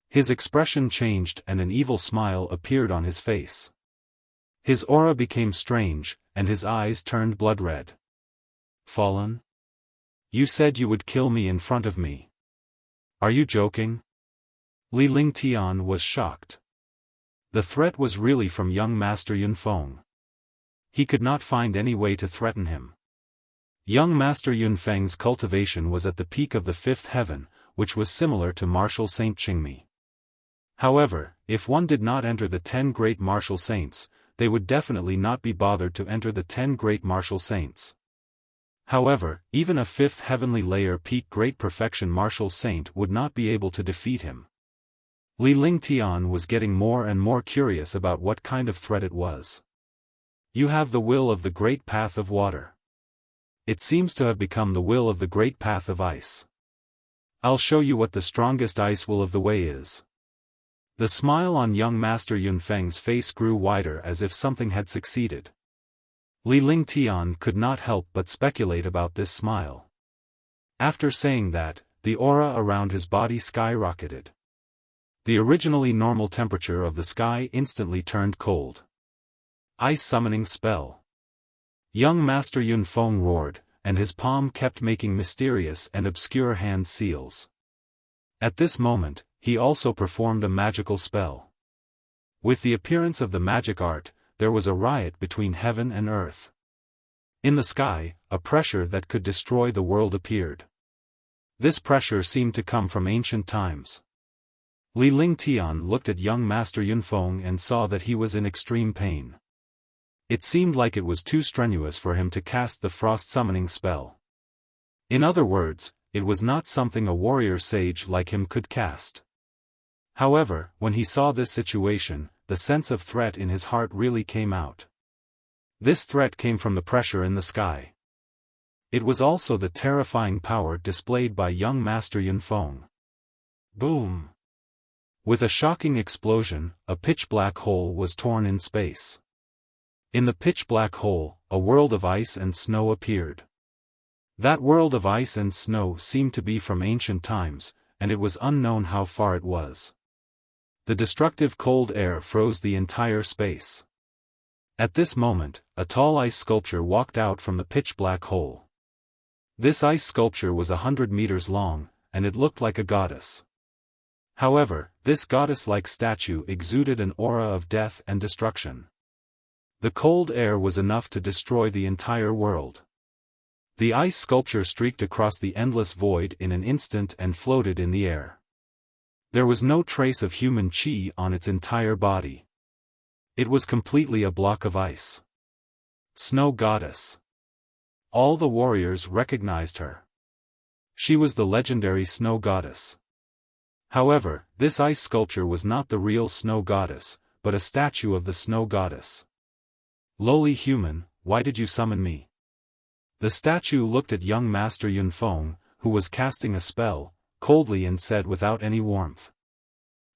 His expression changed and an evil smile appeared on his face. His aura became strange, and his eyes turned blood red. Fallen? You said you would kill me in front of me. Are you joking? Li Lingtian was shocked. The threat was really from young Master Yunfeng. He could not find any way to threaten him. Young Master Yunfeng's cultivation was at the peak of the fifth heaven, which was similar to martial Saint Qingmi. However, if one did not enter the 10 great martial saints, they would definitely not be bothered to enter the 10 great martial saints. However, even a fifth heavenly layer peak great perfection martial saint would not be able to defeat him. Li Lingtian was getting more and more curious about what kind of threat it was. You have the will of the great path of water. It seems to have become the will of the great path of ice. I'll show you what the strongest ice will of the way is. The smile on young Master Yunfeng's face grew wider as if something had succeeded. Li Lingtian could not help but speculate about this smile. After saying that, the aura around his body skyrocketed. The originally normal temperature of the sky instantly turned cold. Ice summoning spell. Young Master Yunfeng roared, and his palm kept making mysterious and obscure hand seals. At this moment, he also performed a magical spell. With the appearance of the magic art, there was a riot between heaven and earth. In the sky, a pressure that could destroy the world appeared. This pressure seemed to come from ancient times. Li Lingtian looked at young Master Yunfeng and saw that he was in extreme pain. It seemed like it was too strenuous for him to cast the frost summoning spell. In other words, it was not something a warrior sage like him could cast. However, when he saw this situation, the sense of threat in his heart really came out. This threat came from the pressure in the sky. It was also the terrifying power displayed by young Master Yunfeng. Boom! With a shocking explosion, a pitch-black hole was torn in space. In the pitch-black hole, a world of ice and snow appeared. That world of ice and snow seemed to be from ancient times, and it was unknown how far it was. The destructive cold air froze the entire space. At this moment, a tall ice sculpture walked out from the pitch-black hole. This ice sculpture was 100 meters long, and it looked like a goddess. However, this goddess-like statue exuded an aura of death and destruction. The cold air was enough to destroy the entire world. The ice sculpture streaked across the endless void in an instant and floated in the air. There was no trace of human chi on its entire body. It was completely a block of ice. Snow Goddess. All the warriors recognized her. She was the legendary Snow Goddess. However, this ice sculpture was not the real Snow Goddess, but a statue of the Snow Goddess. Lowly human, why did you summon me? The statue looked at young Master Yunfeng, who was casting a spell, coldly and said without any warmth.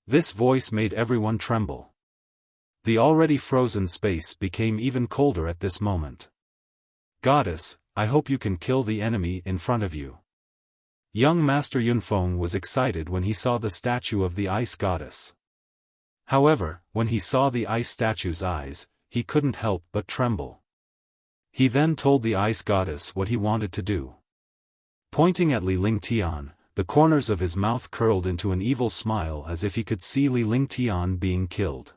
This voice made everyone tremble. The already frozen space became even colder at this moment. Goddess, I hope you can kill the enemy in front of you. Young Master Yunfeng was excited when he saw the statue of the ice goddess. However, when he saw the ice statue's eyes, he couldn't help but tremble. He then told the ice goddess what he wanted to do. Pointing at Li Lingtian, the corners of his mouth curled into an evil smile as if he could see Li Lingtian being killed.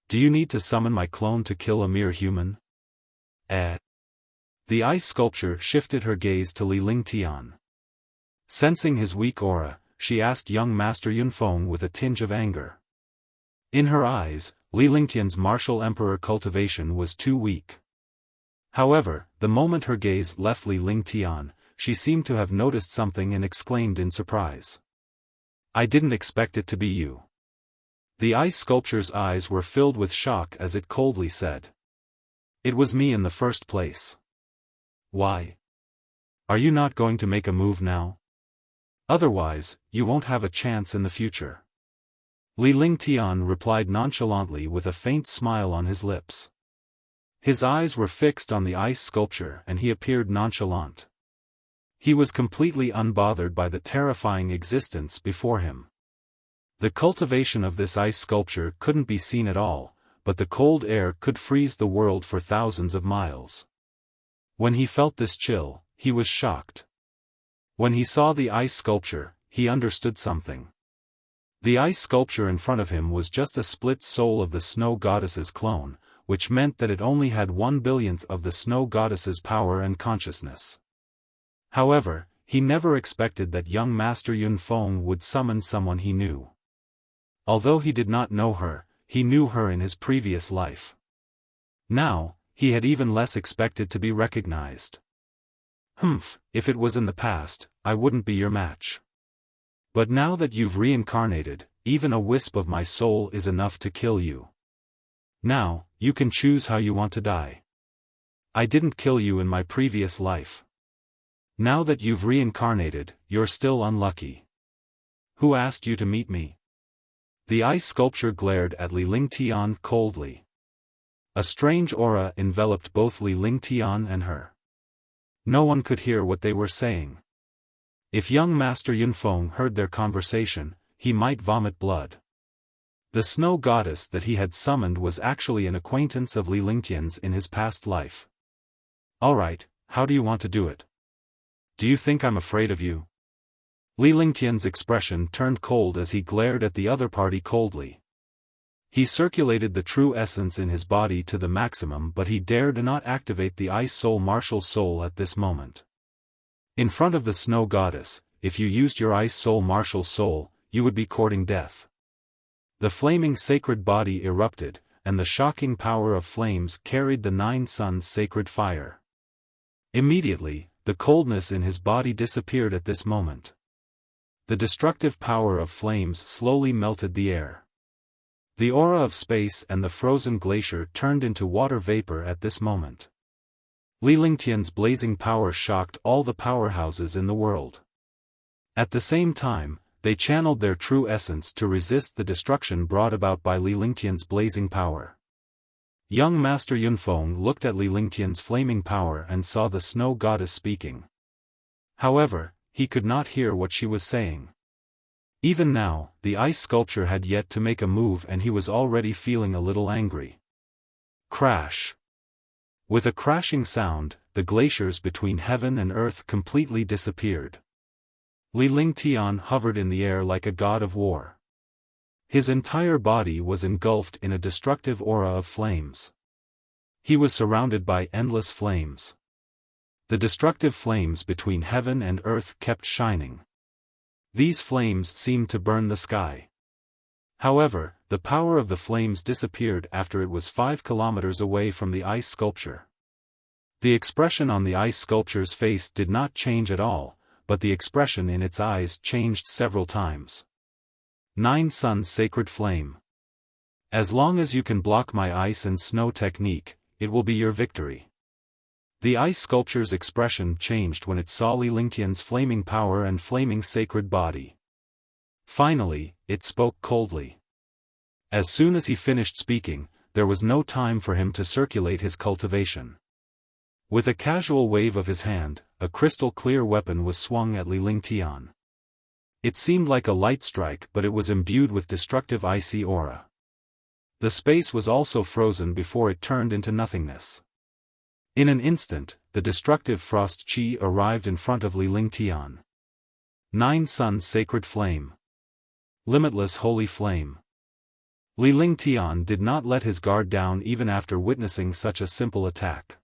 Do you need to summon my clone to kill a mere human? The ice sculpture shifted her gaze to Li Lingtian. Sensing his weak aura, she asked young Master Yunfeng with a tinge of anger. In her eyes, Li Lingtian's martial emperor cultivation was too weak. However, the moment her gaze left Li Lingtian, she seemed to have noticed something and exclaimed in surprise. I didn't expect it to be you. The ice sculpture's eyes were filled with shock as it coldly said. It was me in the first place. Why? Are you not going to make a move now? Otherwise, you won't have a chance in the future. Li Lingtian replied nonchalantly with a faint smile on his lips. His eyes were fixed on the ice sculpture and he appeared nonchalant. He was completely unbothered by the terrifying existence before him. The cultivation of this ice sculpture couldn't be seen at all, but the cold air could freeze the world for thousands of miles. When he felt this chill, he was shocked. When he saw the ice sculpture, he understood something. The ice sculpture in front of him was just a split soul of the Snow Goddess's clone, which meant that it only had 1/1000th of the Snow Goddess's power and consciousness. However, he never expected that young Master Yunfeng would summon someone he knew. Although he did not know her, he knew her in his previous life. Now, he had even less expected to be recognized. If it was in the past, I wouldn't be your match. But now that you've reincarnated, even a wisp of my soul is enough to kill you. Now, you can choose how you want to die. I didn't kill you in my previous life. Now that you've reincarnated, you're still unlucky. Who asked you to meet me? The ice sculpture glared at Li Lingtian coldly. A strange aura enveloped both Li Lingtian and her. No one could hear what they were saying. If young Master Yunfeng heard their conversation, he might vomit blood. The snow goddess that he had summoned was actually an acquaintance of Li Lingtian's in his past life. Alright, how do you want to do it? Do you think I'm afraid of you? Li Lingtian's expression turned cold as he glared at the other party coldly. He circulated the true essence in his body to the maximum, but he dared not activate the Ice Soul Martial Soul at this moment. In front of the Snow Goddess, if you used your Ice Soul Martial Soul, you would be courting death. The flaming sacred body erupted, and the shocking power of flames carried the 9 suns' sacred fire. Immediately, the coldness in his body disappeared at this moment. The destructive power of flames slowly melted the air. The aura of space and the frozen glacier turned into water vapor at this moment. Li Lingtian's blazing power shocked all the powerhouses in the world. At the same time, they channeled their true essence to resist the destruction brought about by Li Lingtian's blazing power. Young Master Yunfeng looked at Li Lingtian's flaming power and saw the Snow Goddess speaking. However, he could not hear what she was saying. Even now, the ice sculpture had yet to make a move and he was already feeling a little angry. Crash! With a crashing sound, the glaciers between heaven and earth completely disappeared. Li Lingtian hovered in the air like a god of war. His entire body was engulfed in a destructive aura of flames. He was surrounded by endless flames. The destructive flames between heaven and earth kept shining. These flames seemed to burn the sky. However, the power of the flames disappeared after it was 5 kilometers away from the ice sculpture. The expression on the ice sculpture's face did not change at all, but the expression in its eyes changed several times. 9 Suns Sacred Flame. As long as you can block my ice and snow technique, it will be your victory. The ice sculpture's expression changed when it saw Li Lingtian's flaming power and flaming sacred body. Finally, it spoke coldly. As soon as he finished speaking, there was no time for him to circulate his cultivation. With a casual wave of his hand, a crystal-clear weapon was swung at Li Lingtian. It seemed like a light strike, but it was imbued with destructive icy aura. The space was also frozen before it turned into nothingness. In an instant, the destructive frost chi arrived in front of Li Lingtian. 9 Suns Sacred Flame. Limitless Holy Flame. Li Lingtian did not let his guard down even after witnessing such a simple attack.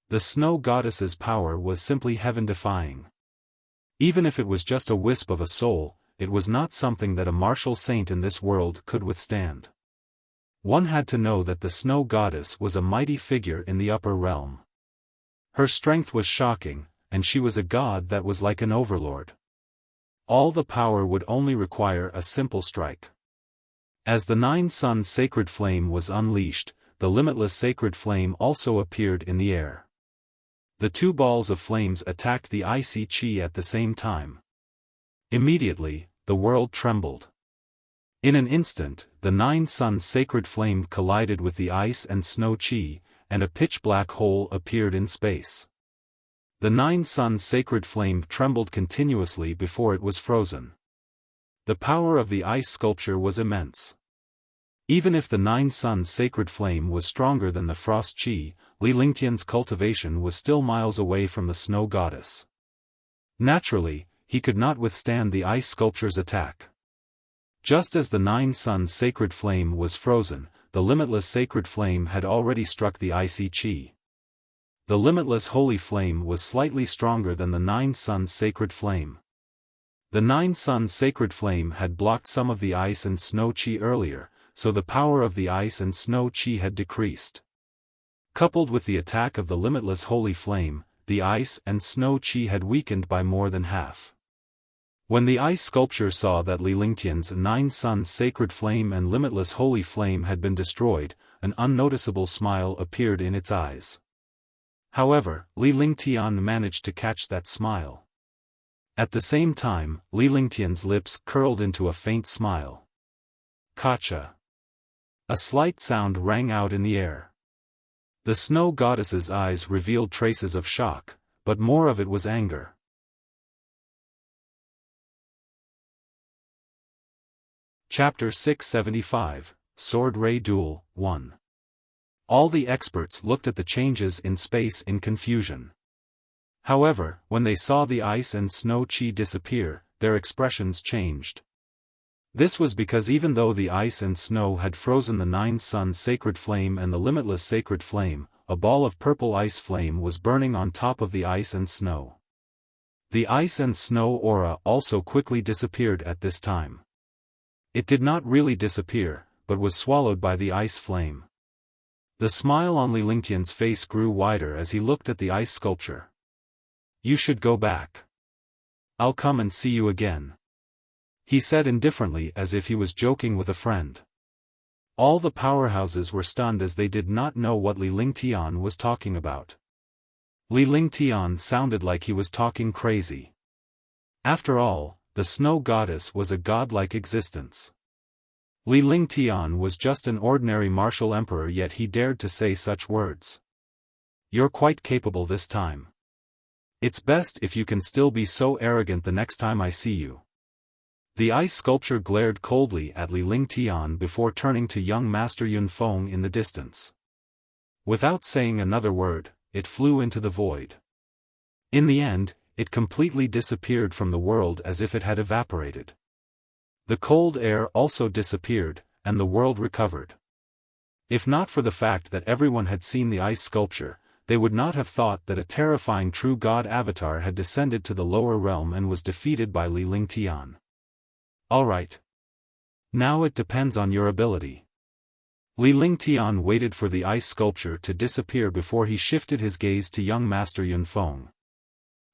The Snow Goddess's power was simply heaven-defying. Even if it was just a wisp of a soul, it was not something that a martial saint in this world could withstand. One had to know that the Snow Goddess was a mighty figure in the upper realm. Her strength was shocking, and she was a god that was like an overlord. All the power would only require a simple strike. As the 9 Suns Sacred Flame was unleashed, the limitless sacred flame also appeared in the air. The 2 balls of flames attacked the icy chi at the same time. Immediately, the world trembled. In an instant, the 9 Suns Sacred Flame collided with the ice and snow chi, and a pitch-black hole appeared in space. The 9 Suns Sacred Flame trembled continuously before it was frozen. The power of the ice sculpture was immense. Even if the 9 Suns Sacred Flame was stronger than the frost chi, Li Lingtian's cultivation was still miles away from the Snow Goddess. Naturally, he could not withstand the ice sculpture's attack. Just as the 9 Suns Sacred Flame was frozen, the limitless sacred flame had already struck the icy chi. The limitless holy flame was slightly stronger than the 9 Suns Sacred Flame. The 9 Suns Sacred Flame had blocked some of the ice and snow chi earlier, so the power of the ice and snow chi had decreased. Coupled with the attack of the limitless holy flame, the ice and snow chi had weakened by more than half. When the ice sculpture saw that Li Lingtian's 9 Suns Sacred Flame and limitless holy flame had been destroyed, an unnoticeable smile appeared in its eyes. However, Li Lingtian managed to catch that smile. At the same time, Li Lingtian's lips curled into a faint smile. Kacha. A slight sound rang out in the air. The Snow Goddess's eyes revealed traces of shock, but more of it was anger. Chapter 675, Sword Ray Duel, 1. All the experts looked at the changes in space in confusion. However, when they saw the ice and snow chi disappear, their expressions changed. This was because even though the ice and snow had frozen the 9 suns sacred flame and the limitless sacred flame, a ball of purple ice flame was burning on top of the ice and snow. The ice and snow aura also quickly disappeared at this time. It did not really disappear, but was swallowed by the ice flame. The smile on Li Lingtian's face grew wider as he looked at the ice sculpture. "You should go back. I'll come and see you again," he said indifferently as if he was joking with a friend. All the powerhouses were stunned as they did not know what Li Lingtian was talking about. Li Lingtian sounded like he was talking crazy. After all, the snow goddess was a godlike existence. Li Lingtian was just an ordinary martial emperor, yet he dared to say such words. "You're quite capable this time. It's best if you can still be so arrogant the next time I see you." The ice sculpture glared coldly at Li Lingtian before turning to young Master Yunfeng in the distance. Without saying another word, it flew into the void. In the end, it completely disappeared from the world as if it had evaporated. The cold air also disappeared, and the world recovered. If not for the fact that everyone had seen the ice sculpture, they would not have thought that a terrifying true god avatar had descended to the lower realm and was defeated by Li Lingtian. "Alright. Now it depends on your ability." Li Lingtian waited for the ice sculpture to disappear before he shifted his gaze to young Master Yunfeng.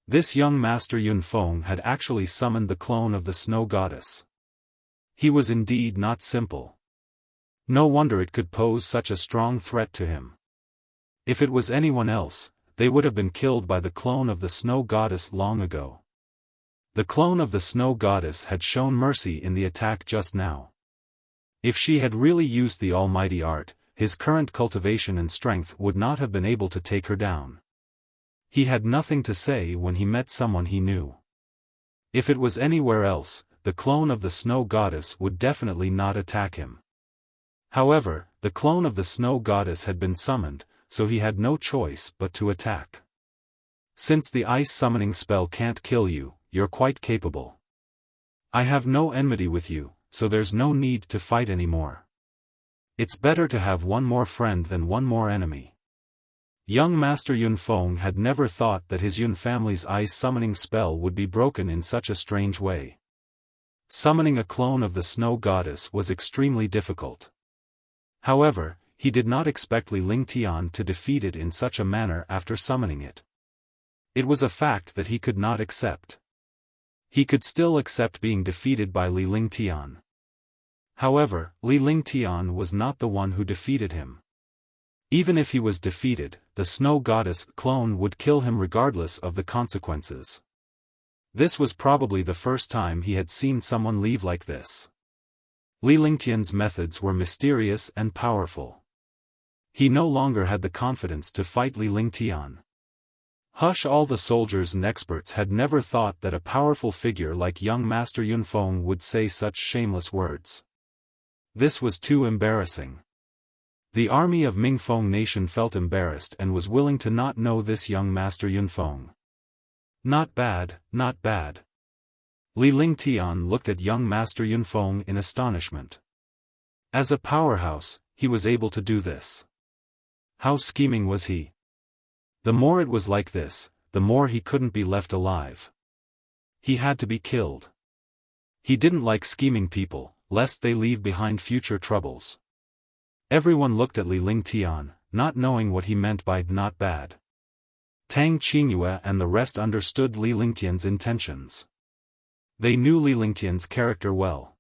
This young Master Yunfeng had actually summoned the clone of the snow goddess. He was indeed not simple. No wonder it could pose such a strong threat to him. If it was anyone else, they would have been killed by the clone of the snow goddess long ago. The clone of the snow goddess had shown mercy in the attack just now. If she had really used the almighty art, his current cultivation and strength would not have been able to take her down. He had nothing to say when he met someone he knew. If it was anywhere else, the clone of the snow goddess would definitely not attack him. However, the clone of the snow goddess had been summoned, so he had no choice but to attack. "Since the ice summoning spell can't kill you, you're quite capable. I have no enmity with you, so there's no need to fight anymore. It's better to have one more friend than one more enemy." Young Master Yunfeng had never thought that his Yun family's ice summoning spell would be broken in such a strange way. Summoning a clone of the snow goddess was extremely difficult. However, he did not expect Li Lingtian to defeat it in such a manner after summoning it. It was a fact that he could not accept. He could still accept being defeated by Li Lingtian. However, Li Lingtian was not the one who defeated him. Even if he was defeated, the snow goddess clone would kill him regardless of the consequences. This was probably the first time he had seen someone leave like this. Li Lingtian's methods were mysterious and powerful. He no longer had the confidence to fight Li Lingtian. Hush! All the soldiers and experts had never thought that a powerful figure like young Master Yunfeng would say such shameless words. This was too embarrassing. The army of Mingfeng nation felt embarrassed and was willing to not know this young Master Yunfeng. Not bad, not bad. Li Lingtian looked at young Master Yunfeng in astonishment. As a powerhouse, he was able to do this. How scheming was he? The more it was like this, the more he couldn't be left alive. He had to be killed. He didn't like scheming people, lest they leave behind future troubles. Everyone looked at Li Lingtian, not knowing what he meant by not bad. Tang Qingyue and the rest understood Li Lingtian's intentions. They knew Li Lingtian's character well.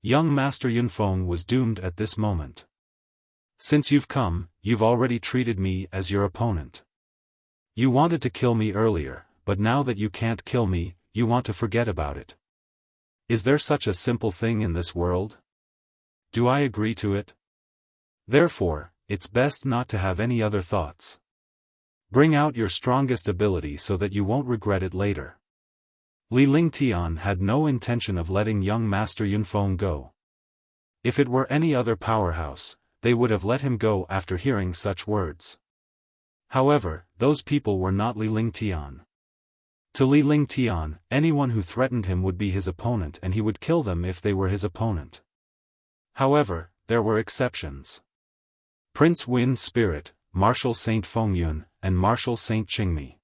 Young Master Yunfeng was doomed at this moment. Since you've come, you've already treated me as your opponent. You wanted to kill me earlier, but now that you can't kill me, you want to forget about it. Is there such a simple thing in this world? Do I agree to it? Therefore, it's best not to have any other thoughts. Bring out your strongest ability so that you won't regret it later. Li Lingtian had no intention of letting young Master Yunfeng go. If it were any other powerhouse, they would have let him go after hearing such words. However, those people were not Li Lingtian. To Li Lingtian, anyone who threatened him would be his opponent and he would kill them if they were his opponent. However, there were exceptions. Prince Wind Spirit, Marshal Saint Fengyun, and Marshal Saint Qingmi.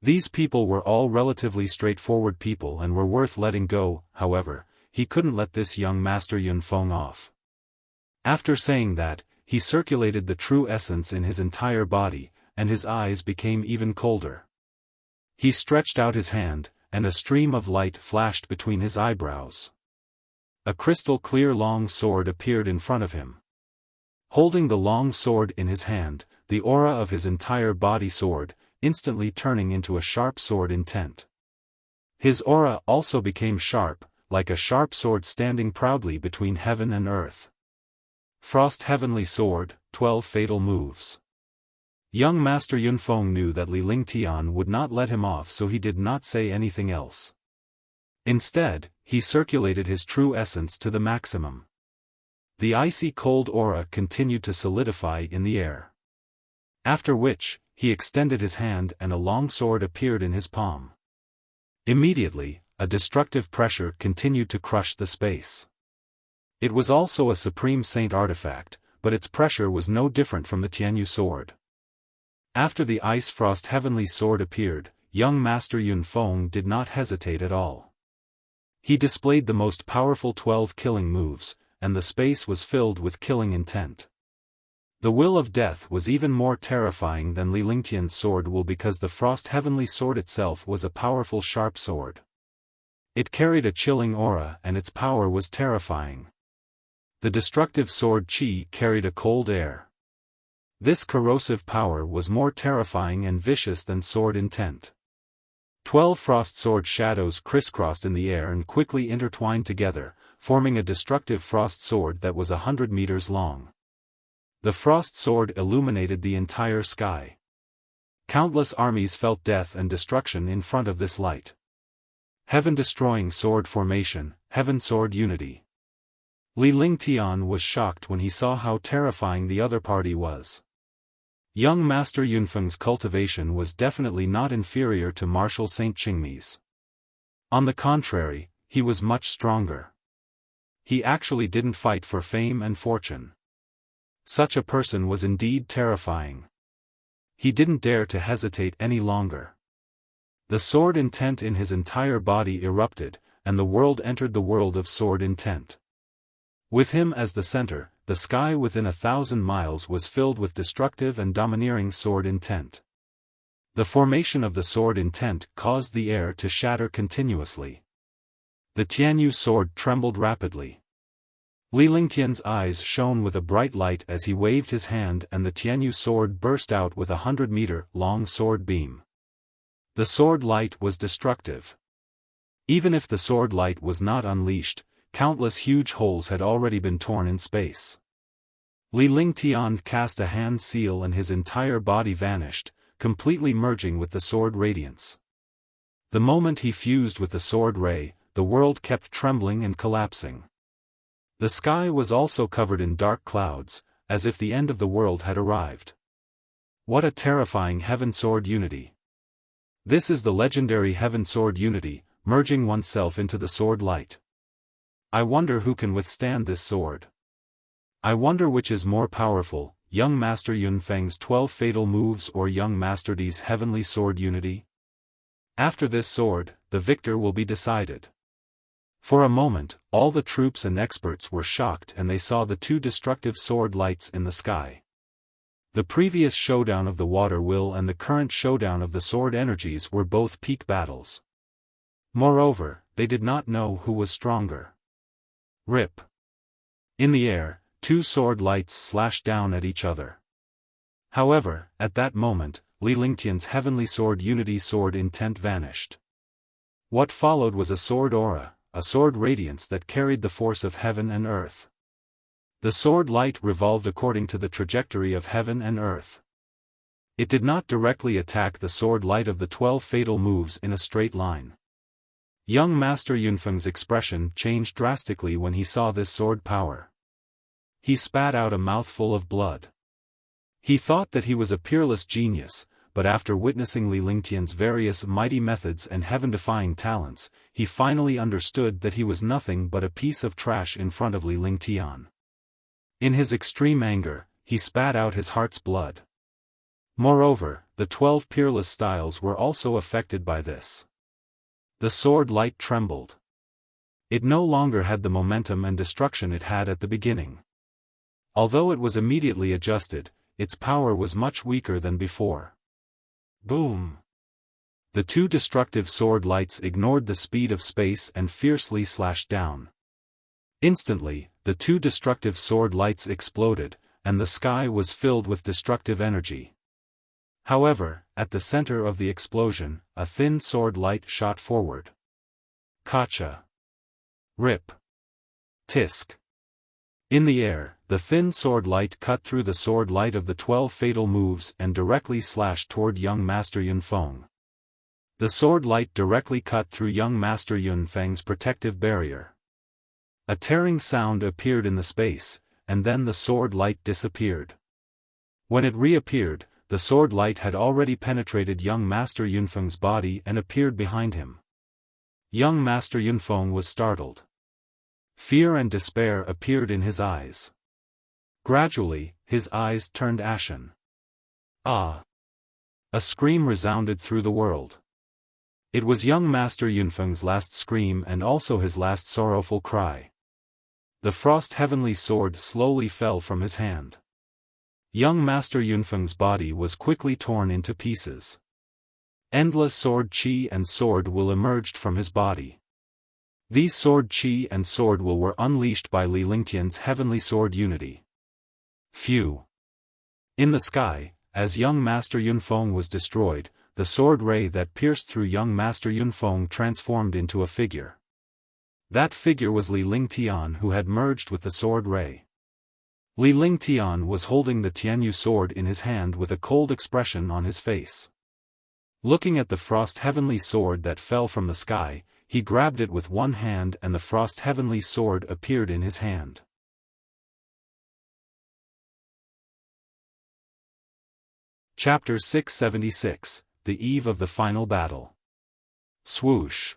These people were all relatively straightforward people and were worth letting go. However, he couldn't let this young Master Yunfeng off. After saying that, he circulated the true essence in his entire body, and his eyes became even colder. He stretched out his hand, and a stream of light flashed between his eyebrows. A crystal-clear long sword appeared in front of him. Holding the long sword in his hand, the aura of his entire body soared, instantly turning into a sharp sword intent. His aura also became sharp, like a sharp sword standing proudly between heaven and earth. Frost Heavenly Sword, 12 Fatal Moves. Young Master Yunfeng knew that Li Lingtian would not let him off, so he did not say anything else. Instead, he circulated his true essence to the maximum. The icy cold aura continued to solidify in the air. After which, he extended his hand and a long sword appeared in his palm. Immediately, a destructive pressure continued to crush the space. It was also a Supreme Saint artifact, but its pressure was no different from the Tianyu sword. After the Ice Frost Heavenly Sword appeared, young Master Yunfeng did not hesitate at all. He displayed the most powerful 12 killing moves, and the space was filled with killing intent. The Will of Death was even more terrifying than Li Lingtian's sword will because the Frost Heavenly Sword itself was a powerful sharp sword. It carried a chilling aura and its power was terrifying. The destructive sword Qi carried a cold air. This corrosive power was more terrifying and vicious than sword intent. 12 frost sword shadows crisscrossed in the air and quickly intertwined together, forming a destructive frost sword that was 100 meters long. The frost sword illuminated the entire sky. Countless armies felt death and destruction in front of this light. Heaven-destroying sword formation, Heaven Sword Unity. Li Lingtian was shocked when he saw how terrifying the other party was. Young Master Yunfeng's cultivation was definitely not inferior to Marshal Saint Qingmi's. On the contrary, he was much stronger. He actually didn't fight for fame and fortune. Such a person was indeed terrifying. He didn't dare to hesitate any longer. The sword intent in his entire body erupted, and the world entered the world of sword intent. With him as the center, the sky within 1,000 miles was filled with destructive and domineering sword intent. The formation of the sword intent caused the air to shatter continuously. The Tianyu sword trembled rapidly. Li Lingtian's eyes shone with a bright light as he waved his hand and the Tianyu sword burst out with a 100-meter-long sword beam. The sword light was destructive. Even if the sword light was not unleashed, countless huge holes had already been torn in space. Li Lingtian cast a hand seal and his entire body vanished, completely merging with the sword radiance. The moment he fused with the sword ray, the world kept trembling and collapsing. The sky was also covered in dark clouds, as if the end of the world had arrived. What a terrifying Heaven Sword Unity! This is the legendary Heaven Sword Unity, merging oneself into the sword light. I wonder who can withstand this sword. I wonder which is more powerful, young Master Yunfeng's 12 fatal moves or young Master Di's Heavenly Sword Unity? After this sword, the victor will be decided. For a moment, all the troops and experts were shocked and they saw the two destructive sword lights in the sky. The previous showdown of the water will and the current showdown of the sword energies were both peak battles. Moreover, they did not know who was stronger. Rip. In the air, two sword lights slashed down at each other. However, at that moment, Li Lingtian's Heavenly Sword Unity sword intent vanished. What followed was a sword aura, a sword radiance that carried the force of heaven and earth. The sword light revolved according to the trajectory of heaven and earth. It did not directly attack the sword light of the 12 fatal moves in a straight line. Young Master Yunfeng's expression changed drastically when he saw this sword power. He spat out a mouthful of blood. He thought that he was a peerless genius, but after witnessing Li Lingtian's various mighty methods and heaven-defying talents, he finally understood that he was nothing but a piece of trash in front of Li Lingtian. In his extreme anger, he spat out his heart's blood. Moreover, the 12 peerless styles were also affected by this. The sword light trembled. It no longer had the momentum and destruction it had at the beginning. Although it was immediately adjusted, its power was much weaker than before. Boom! The 2 destructive sword lights ignored the speed of space and fiercely slashed down. Instantly, the 2 destructive sword lights exploded, and the sky was filled with destructive energy. However, at the center of the explosion, a thin sword light shot forward. Kacha! Rip! Tisk! In the air, the thin sword light cut through the sword light of the 12 fatal moves and directly slashed toward young Master Yunfeng. The sword light directly cut through young Master Yunfeng's protective barrier. A tearing sound appeared in the space, and then the sword light disappeared. When it reappeared, the sword light had already penetrated young Master Yunfeng's body and appeared behind him. Young Master Yunfeng was startled. Fear and despair appeared in his eyes. Gradually, his eyes turned ashen. Ah! A scream resounded through the world. It was young Master Yunfeng's last scream and also his last sorrowful cry. The frost heavenly sword slowly fell from his hand. Young Master Yunfeng's body was quickly torn into pieces. Endless sword qi and sword will emerged from his body. These sword qi and sword will were unleashed by Li Lingtian's heavenly sword unity. Phew! In the sky, as young Master Yunfeng was destroyed, the sword ray that pierced through young Master Yunfeng transformed into a figure. That figure was Li Lingtian, who had merged with the sword ray. Li Lingtian was holding the Tianyu sword in his hand with a cold expression on his face. Looking at the frost heavenly sword that fell from the sky, he grabbed it with one hand and the frost heavenly sword appeared in his hand. Chapter 676, The Eve of the Final Battle. Swoosh!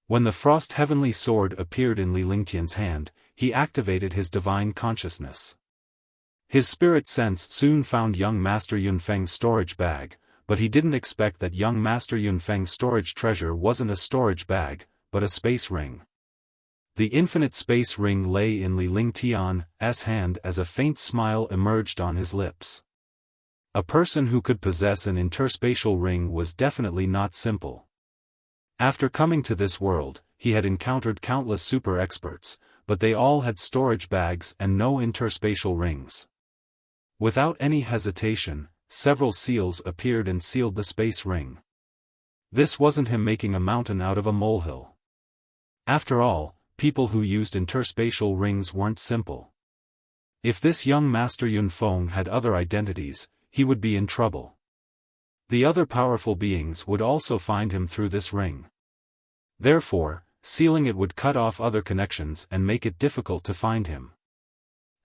When the frost heavenly sword appeared in Li Lingtian's hand, he activated his divine consciousness. His spirit sense soon found young Master Yunfeng's storage bag, but he didn't expect that young Master Yunfeng's storage treasure wasn't a storage bag, but a space ring. The infinite space ring lay in Li Lingtian's hand as a faint smile emerged on his lips. A person who could possess an interspatial ring was definitely not simple. After coming to this world, he had encountered countless super experts, but they all had storage bags and no interspatial rings. Without any hesitation, several seals appeared and sealed the space ring. This wasn't him making a mountain out of a molehill. After all, people who used interspatial rings weren't simple. If this young Master Yunfeng had other identities, he would be in trouble. The other powerful beings would also find him through this ring. Therefore, sealing it would cut off other connections and make it difficult to find him.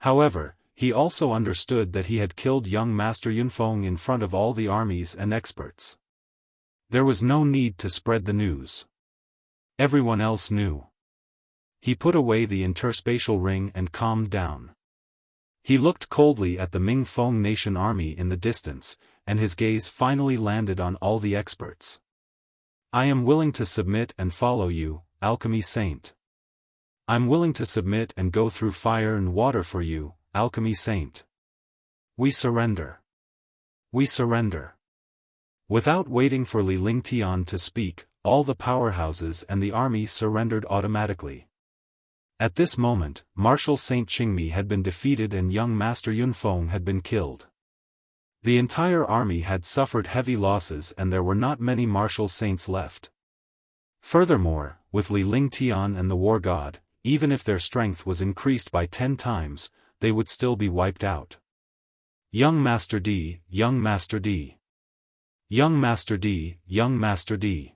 However, he also understood that he had killed young Master Yunfeng in front of all the armies and experts. There was no need to spread the news. Everyone else knew. He put away the interspatial ring and calmed down. He looked coldly at the Mingfeng nation army in the distance, and his gaze finally landed on all the experts. I am willing to submit and follow you, Alchemy Saint. I'm willing to submit and go through fire and water for you, Alchemy Saint. We surrender. We surrender. Without waiting for Li Lingtian to speak, all the powerhouses and the army surrendered automatically. At this moment, Marshal Saint Qingmi had been defeated and young Master Yunfeng had been killed. The entire army had suffered heavy losses and there were not many Marshal Saints left. Furthermore, with Li Lingtian and the War God, even if their strength was increased by 10 times, they would still be wiped out. Young Master D, Young Master D. Young Master D, Young Master D.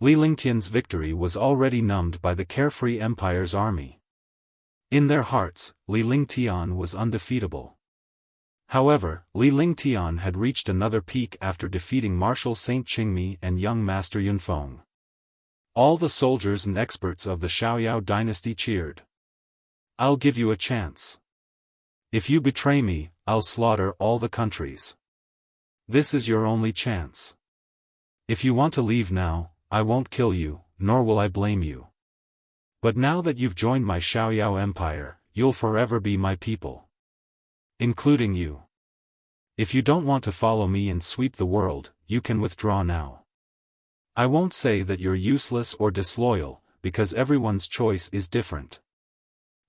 Li Lingtian's victory was already numbed by the carefree Empire's army. In their hearts, Li Lingtian was undefeatable. However, Li Lingtian had reached another peak after defeating Marshal Saint Qingmi and young Master Yunfeng. All the soldiers and experts of the Xiaoyao dynasty cheered. "I'll give you a chance. If you betray me, I'll slaughter all the countries. This is your only chance. If you want to leave now, I won't kill you, nor will I blame you. But now that you've joined my Xiaoyao empire, you'll forever be my people. Including you. If you don't want to follow me and sweep the world, you can withdraw now. I won't say that you're useless or disloyal, because everyone's choice is different.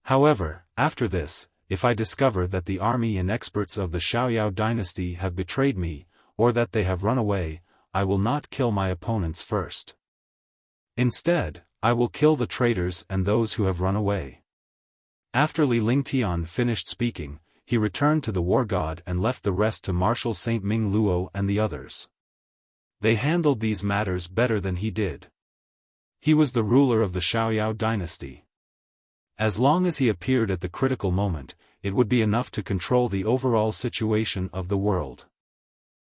However, after this, if I discover that the army and experts of the Xiaoyao dynasty have betrayed me, or that they have run away, I will not kill my opponents first. Instead, I will kill the traitors and those who have run away." After Li Lingtian finished speaking, he returned to the war god and left the rest to Marshal Saint Ming Luo and the others. They handled these matters better than he did. He was the ruler of the Xiaoyao dynasty. As long as he appeared at the critical moment, it would be enough to control the overall situation of the world.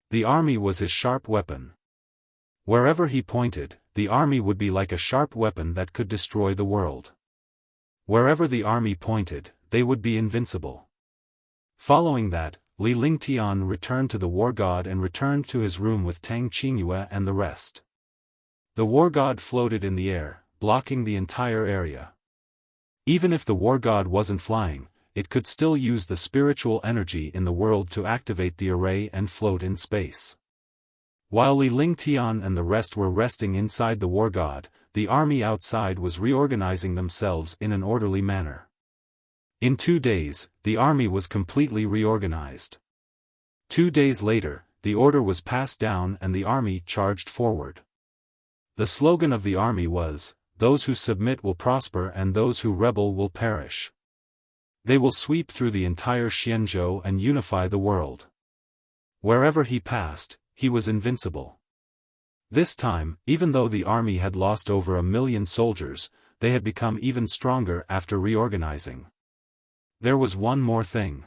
The army was his sharp weapon. Wherever he pointed, the army would be like a sharp weapon that could destroy the world. Wherever the army pointed, they would be invincible. Following that, Li Lingtian returned to the war god and returned to his room with Tang Qingyue and the rest. The war god floated in the air, blocking the entire area. Even if the war god wasn't flying, it could still use the spiritual energy in the world to activate the array and float in space. While Li Lingtian and the rest were resting inside the war god, the army outside was reorganizing themselves in an orderly manner. In 2 days, the army was completely reorganized. 2 days later, the order was passed down and the army charged forward. The slogan of the army was, "Those who submit will prosper and those who rebel will perish." They will sweep through the entire Xianzhou and unify the world. Wherever he passed, he was invincible. This time, even though the army had lost over 1 million soldiers, they had become even stronger after reorganizing. There was one more thing.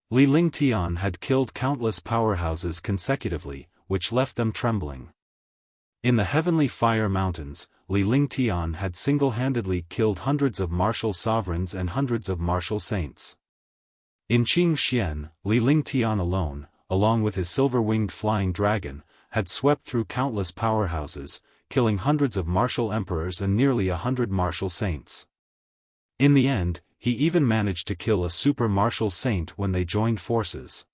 Li Lingtian had killed countless powerhouses consecutively, which left them trembling. In the heavenly fire mountains, Li Lingtian had single-handedly killed hundreds of martial sovereigns and hundreds of martial saints. In Qingxian, Li Lingtian alone, along with his silver-winged flying dragon, had swept through countless powerhouses, killing hundreds of martial emperors and nearly 100 martial saints. In the end, he even managed to kill a super martial saint when they joined forces.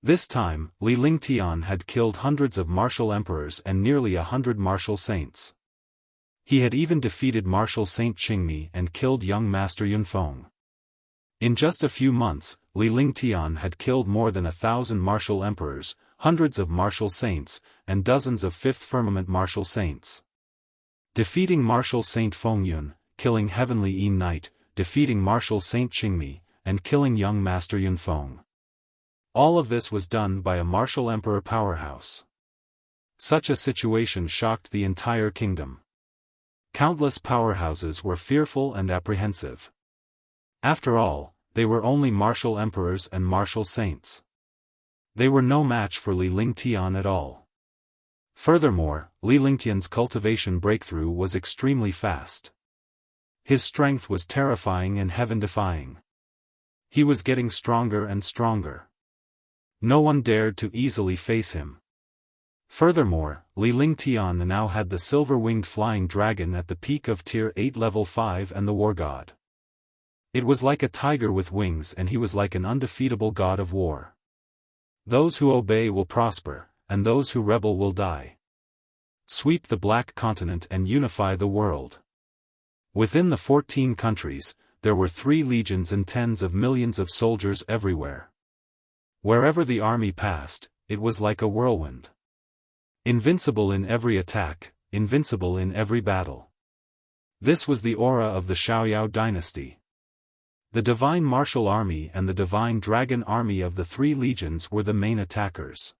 This time, Li Lingtian had killed hundreds of martial emperors and nearly 100 martial saints. He had even defeated Marshal Saint Qingmi and killed young Master Yunfeng. In just a few months, Li Lingtian had killed more than 1,000 martial emperors, hundreds of martial saints, and dozens of fifth firmament martial saints. Defeating Marshal Saint Fengyun, killing Heavenly Yi Knight, defeating Marshal Saint Qingmi, and killing young Master Yunfeng. All of this was done by a martial emperor powerhouse. Such a situation shocked the entire kingdom. Countless powerhouses were fearful and apprehensive. After all, they were only martial emperors and martial saints. They were no match for Li Lingtian at all. Furthermore, Li Lingtian's cultivation breakthrough was extremely fast. His strength was terrifying and heaven-defying. He was getting stronger and stronger. No one dared to easily face him. Furthermore, Li Lingtian now had the silver-winged flying dragon at the peak of Tier 8 Level 5 and the war god. It was like a tiger with wings and he was like an undefeatable god of war. Those who obey will prosper, and those who rebel will die. Sweep the Black Continent and unify the world. Within the 14 countries, there were 3 legions and tens of millions of soldiers everywhere. Wherever the army passed, it was like a whirlwind. Invincible in every attack, invincible in every battle. This was the aura of the Xiaoyao dynasty. The Divine Martial Army and the Divine Dragon Army of the 3 legions were the main attackers.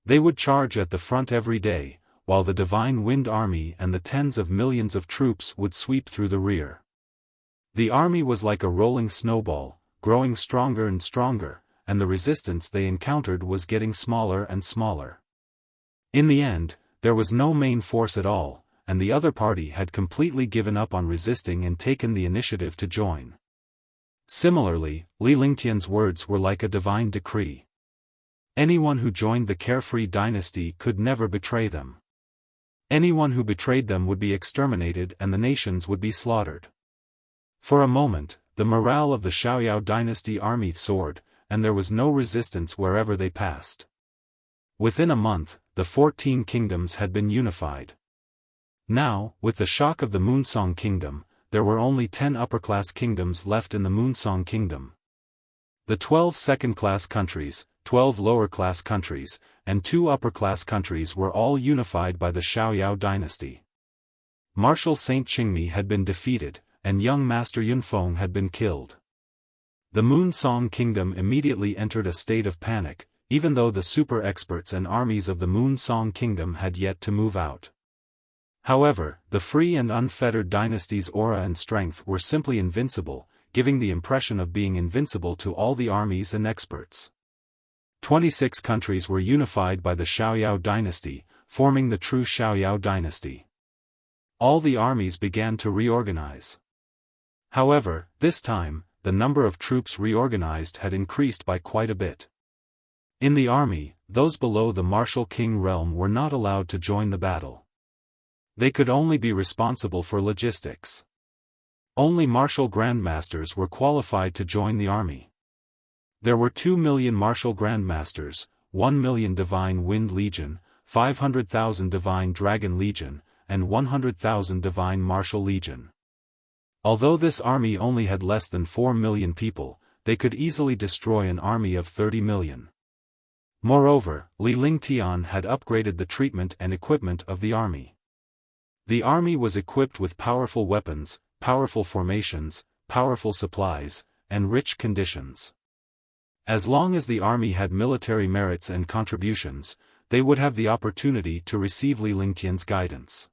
They would charge at the front every day, while the Divine Wind Army and the tens of millions of troops would sweep through the rear. The army was like a rolling snowball, growing stronger and stronger, and the resistance they encountered was getting smaller and smaller. In the end, there was no main force at all, and the other party had completely given up on resisting and taken the initiative to join. Similarly, Li Lingtian's words were like a divine decree. Anyone who joined the carefree dynasty could never betray them. Anyone who betrayed them would be exterminated and the nations would be slaughtered. For a moment, the morale of the Xiaoyao dynasty army soared, and there was no resistance wherever they passed. Within a month, the 14 kingdoms had been unified. Now, with the shock of the Moonsong Kingdom, there were only 10 upper-class kingdoms left in the Moonsong Kingdom. The 12 second-class countries, 12 lower-class countries, and 2 upper-class countries were all unified by the Xiaoyao dynasty. Marshal Saint Qingmi had been defeated, and young Master Yunfeng had been killed. The Moonsong Kingdom immediately entered a state of panic, even though the super-experts and armies of the Moonsong Kingdom had yet to move out. However, the free and unfettered dynasty's aura and strength were simply invincible, giving the impression of being invincible to all the armies and experts. 26 countries were unified by the Xiaoyao dynasty, forming the true Xiaoyao dynasty. All the armies began to reorganize. However, this time, the number of troops reorganized had increased by quite a bit. In the army, those below the martial king realm were not allowed to join the battle. They could only be responsible for logistics. Only martial grandmasters were qualified to join the army. There were 2 million martial grandmasters, 1 million divine wind legion, 500,000 divine dragon legion, and 100,000 divine martial legion. Although this army only had less than 4 million people, they could easily destroy an army of 30 million. Moreover, Li Lingtian had upgraded the treatment and equipment of the army. The army was equipped with powerful weapons, powerful formations, powerful supplies, and rich conditions. As long as the army had military merits and contributions, they would have the opportunity to receive Li Lingtian's guidance.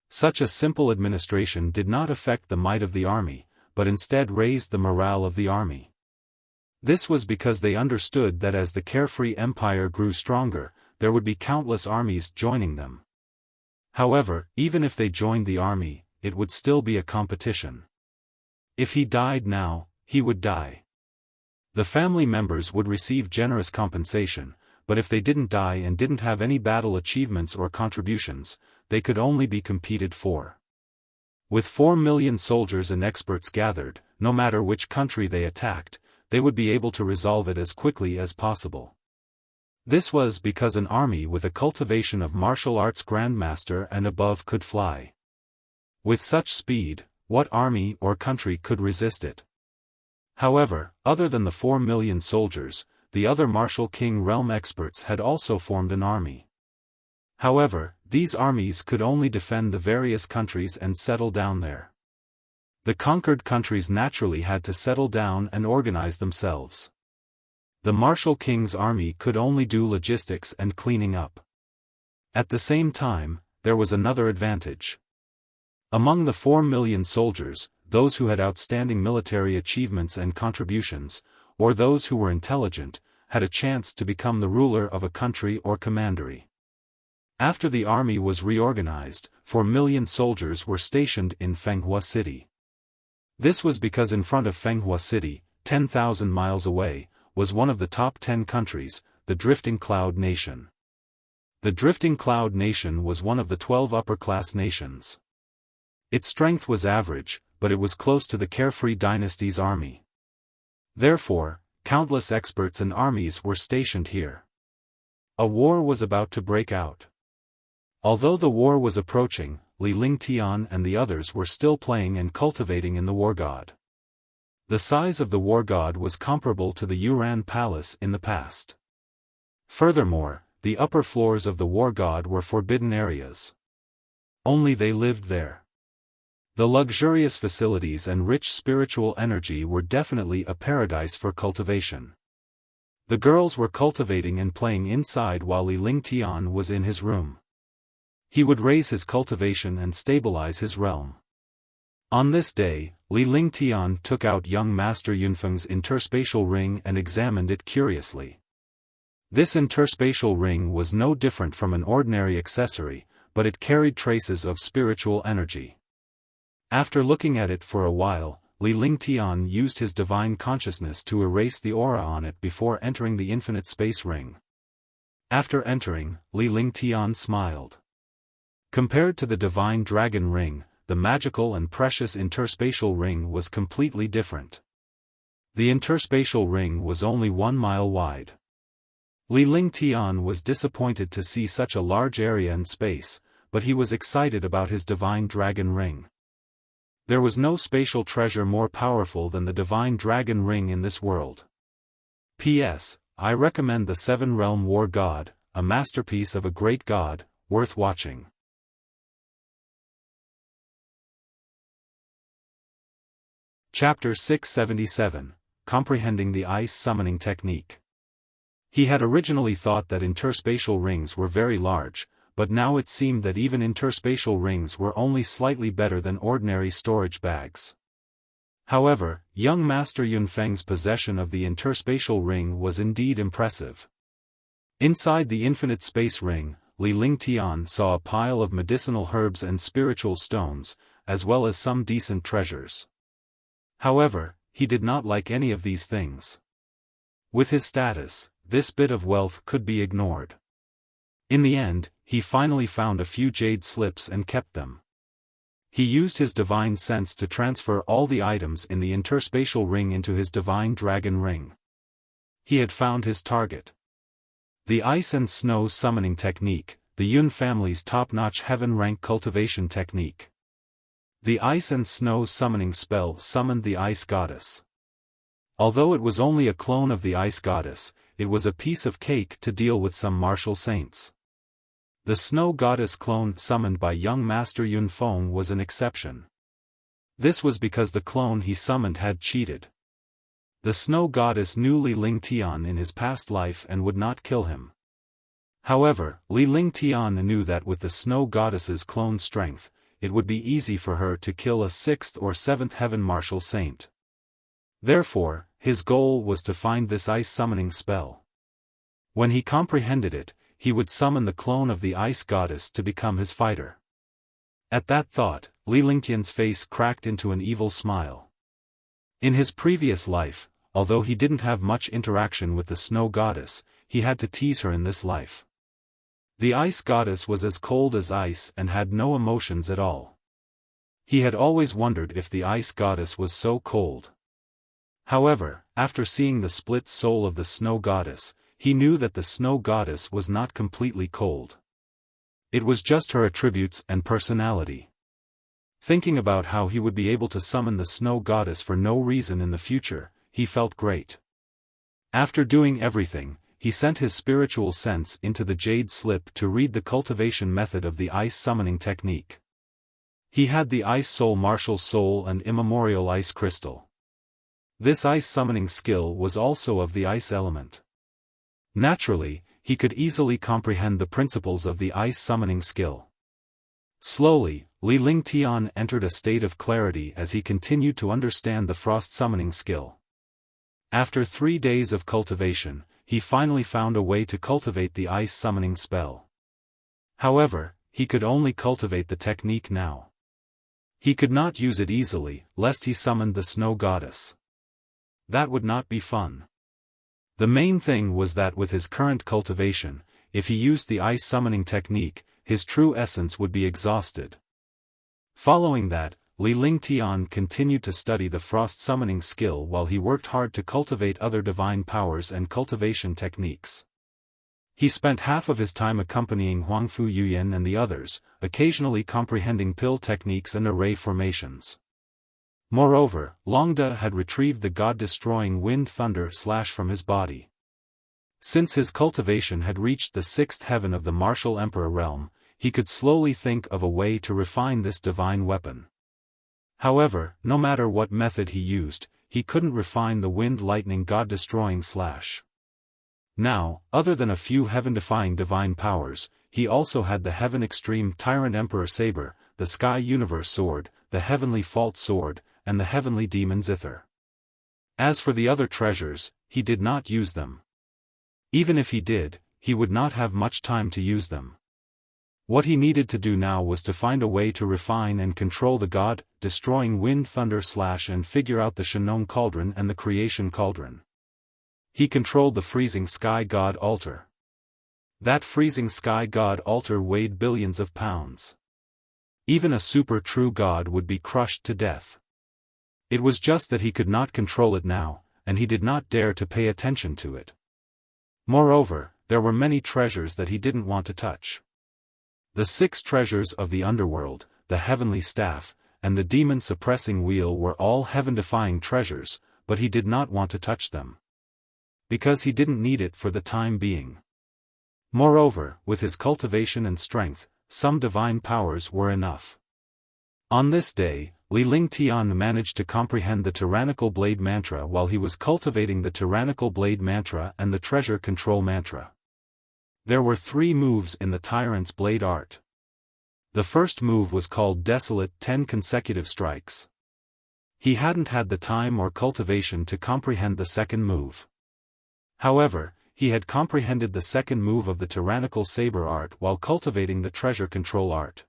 Such a simple administration did not affect the might of the army, but instead raised the morale of the army. This was because they understood that as the carefree empire grew stronger, there would be countless armies joining them. However, even if they joined the army, it would still be a competition. If he died now, he would die. The family members would receive generous compensation, but if they didn't die and didn't have any battle achievements or contributions, they could only be competed for. With 4 million soldiers and experts gathered, no matter which country they attacked, they would be able to resolve it as quickly as possible. This was because an army with a cultivation of martial arts grandmaster and above could fly. With such speed, what army or country could resist it? However, other than the 4 million soldiers, the other martial king realm experts had also formed an army. However, these armies could only defend the various countries and settle down there. The conquered countries naturally had to settle down and organize themselves. The martial king's army could only do logistics and cleaning up. At the same time, there was another advantage. Among the 4 million soldiers, those who had outstanding military achievements and contributions, or those who were intelligent, had a chance to become the ruler of a country or commandery. After the army was reorganized, 4 million soldiers were stationed in Fenghua City. This was because in front of Fenghua City, 10,000 miles away, was one of the top 10 countries, the Drifting Cloud Nation. The Drifting Cloud Nation was one of the 12 upper-class nations. Its strength was average, but it was close to the Carefree Dynasty's army. Therefore, countless experts and armies were stationed here. A war was about to break out. Although the war was approaching, Li Lingtian and the others were still playing and cultivating in the war god. The size of the war god was comparable to the Yuran Palace in the past. Furthermore, the upper floors of the war god were forbidden areas. Only they lived there. The luxurious facilities and rich spiritual energy were definitely a paradise for cultivation. The girls were cultivating and playing inside while Li Lingtian was in his room. He would raise his cultivation and stabilize his realm. On this day, Li Lingtian took out young Master Yunfeng's interspatial ring and examined it curiously. This interspatial ring was no different from an ordinary accessory, but it carried traces of spiritual energy. After looking at it for a while, Li Lingtian used his divine consciousness to erase the aura on it before entering the infinite space ring. After entering, Li Lingtian smiled. Compared to the divine dragon ring, the magical and precious interspatial ring was completely different. The interspatial ring was only 1 mile wide. Li Lingtian was disappointed to see such a large area and space, but he was excited about his divine dragon ring. There was no spatial treasure more powerful than the divine dragon ring in this world. P.S. I recommend the Seven Realm War God, a masterpiece of a great god, worth watching. Chapter 677, Comprehending the Ice Summoning Technique. He had originally thought that interspatial rings were very large, but now it seemed that even interspatial rings were only slightly better than ordinary storage bags. However, young Master Yunfeng's possession of the interspatial ring was indeed impressive. Inside the infinite space ring, Li Lingtian saw a pile of medicinal herbs and spiritual stones, as well as some decent treasures. However, he did not like any of these things. With his status, this bit of wealth could be ignored. In the end, he finally found a few jade slips and kept them. He used his divine sense to transfer all the items in the interspatial ring into his divine dragon ring. He had found his target. The Ice and Snow Summoning Technique, the Yun family's top-notch heaven-rank cultivation technique. The Ice and Snow Summoning spell summoned the Ice Goddess. Although it was only a clone of the Ice Goddess, it was a piece of cake to deal with some martial saints. The Snow Goddess clone summoned by young Master Yunfeng was an exception. This was because the clone he summoned had cheated. The Snow Goddess knew Li Lingtian in his past life and would not kill him. However, Li Lingtian knew that with the Snow Goddess's clone strength, it would be easy for her to kill a 6th or 7th heaven martial saint. Therefore, his goal was to find this ice summoning spell. When he comprehended it, he would summon the clone of the Ice Goddess to become his fighter. At that thought, Li Lingtian's face cracked into an evil smile. In his previous life, although he didn't have much interaction with the Snow Goddess, he had to tease her in this life. The Ice Goddess was as cold as ice and had no emotions at all. He had always wondered if the Ice Goddess was so cold. However, after seeing the split soul of the Snow Goddess, he knew that the Snow Goddess was not completely cold. It was just her attributes and personality. Thinking about how he would be able to summon the Snow Goddess for no reason in the future, he felt great. After doing everything, he sent his spiritual sense into the jade slip to read the cultivation method of the ice summoning technique. He had the Ice Soul Martial Soul and Immemorial Ice Crystal. This ice summoning skill was also of the ice element. Naturally, he could easily comprehend the principles of the ice summoning skill. Slowly, Li Lingtian entered a state of clarity as he continued to understand the frost summoning skill. After 3 days of cultivation, he finally found a way to cultivate the ice summoning spell. However, he could only cultivate the technique now. He could not use it easily, lest he summoned the Snow Goddess. That would not be fun. The main thing was that with his current cultivation, if he used the ice summoning technique, his true essence would be exhausted. Following that, Li Lingtian continued to study the frost summoning skill while he worked hard to cultivate other divine powers and cultivation techniques. He spent half of his time accompanying Huangfu Yuyan and the others, occasionally comprehending pill techniques and array formations. Moreover, Longda had retrieved the god-destroying wind thunder slash from his body. Since his cultivation had reached the 6th heaven of the martial emperor realm, he could slowly think of a way to refine this divine weapon. However, no matter what method he used, he couldn't refine the wind lightning god-destroying slash. Now, other than a few heaven-defying divine powers, he also had the heaven extreme tyrant emperor saber, the sky universe sword, the heavenly fault sword, and the heavenly demon Zither. As for the other treasures, he did not use them. Even if he did, he would not have much time to use them. What he needed to do now was to find a way to refine and control the God-destroying wind thunder slash and figure out the Shannon cauldron and the creation cauldron. He controlled the freezing sky god altar. That freezing sky god altar weighed billions of pounds. Even a super true god would be crushed to death. It was just that he could not control it now, and he did not dare to pay attention to it. Moreover, there were many treasures that he didn't want to touch. The 6 treasures of the underworld, the heavenly staff, and the demon-suppressing wheel were all heaven-defying treasures, but he did not want to touch them. Because he didn't need it for the time being. Moreover, with his cultivation and strength, some divine powers were enough. On this day, Li Ling Tian managed to comprehend the tyrannical blade mantra while he was cultivating the tyrannical blade mantra and the treasure control mantra. There were 3 moves in the tyrant's blade art. The first move was called Desolate 10 consecutive strikes. He hadn't had the time or cultivation to comprehend the second move. However, he had comprehended the second move of the tyrannical saber art while cultivating the treasure control art.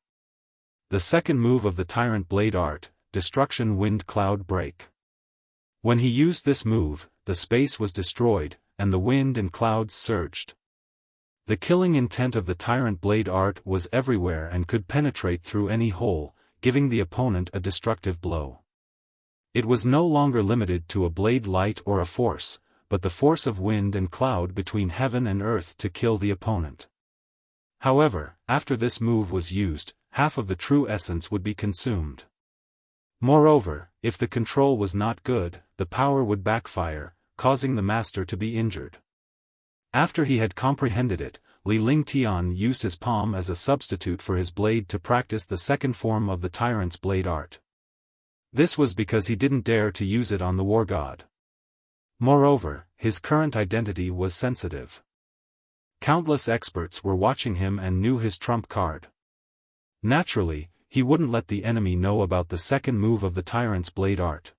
The second move of the tyrant blade art, Destruction Wind Cloud Break. When he used this move, the space was destroyed, and the wind and clouds surged. The killing intent of the tyrant blade art was everywhere and could penetrate through any hole, giving the opponent a destructive blow. It was no longer limited to a blade light or a force, but the force of wind and cloud between heaven and earth to kill the opponent. However, after this move was used, half of the true essence would be consumed. Moreover, if the control was not good, the power would backfire, causing the master to be injured. After he had comprehended it, Li Ling Tian used his palm as a substitute for his blade to practice the second form of the tyrant's blade art. This was because he didn't dare to use it on the war god. Moreover, his current identity was sensitive. Countless experts were watching him and knew his trump card. Naturally, he wouldn't let the enemy know about the second move of the tyrant's blade art.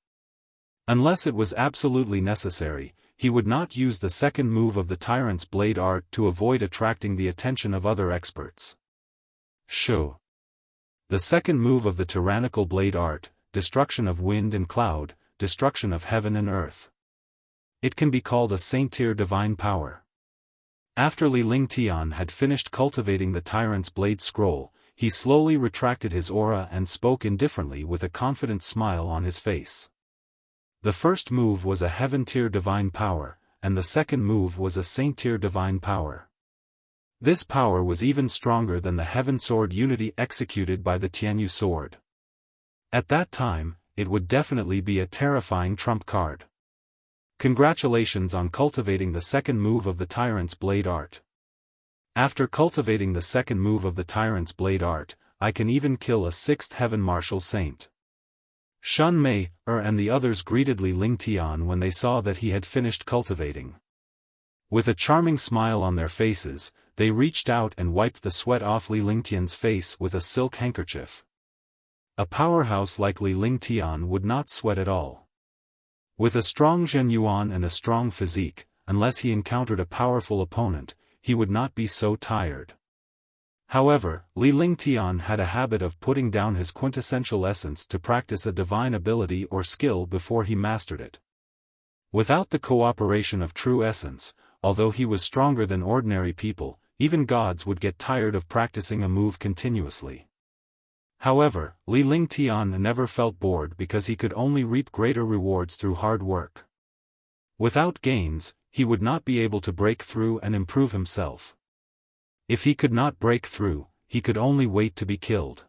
Unless it was absolutely necessary, he would not use the second move of the tyrant's blade art to avoid attracting the attention of other experts. Shu. The second move of the tyrannical blade art, Destruction of Wind and Cloud, Destruction of Heaven and Earth. It can be called a saint-tier divine power. After Li Ling Tian had finished cultivating the tyrant's blade scroll, he slowly retracted his aura and spoke indifferently with a confident smile on his face. The first move was a heaven-tier divine power, and the second move was a saint-tier divine power. This power was even stronger than the heaven sword unity executed by the Tianyu sword. At that time, it would definitely be a terrifying trump card. Congratulations on cultivating the second move of the tyrant's blade art. After cultivating the second move of the tyrant's blade art, I can even kill a 6th heaven martial saint. Shun Mei, and the others greeted Li Ling Tian when they saw that he had finished cultivating. With a charming smile on their faces, they reached out and wiped the sweat off Li Ling Tian's face with a silk handkerchief. A powerhouse like Li Ling Tian would not sweat at all. With a strong Zhen Yuan and a strong physique, unless he encountered a powerful opponent, he would not be so tired. However, Li Ling Tian had a habit of putting down his quintessential essence to practice a divine ability or skill before he mastered it. Without the cooperation of true essence, although he was stronger than ordinary people, even gods would get tired of practicing a move continuously. However, Li Ling Tian never felt bored because he could only reap greater rewards through hard work. Without gains, he would not be able to break through and improve himself. If he could not break through, he could only wait to be killed.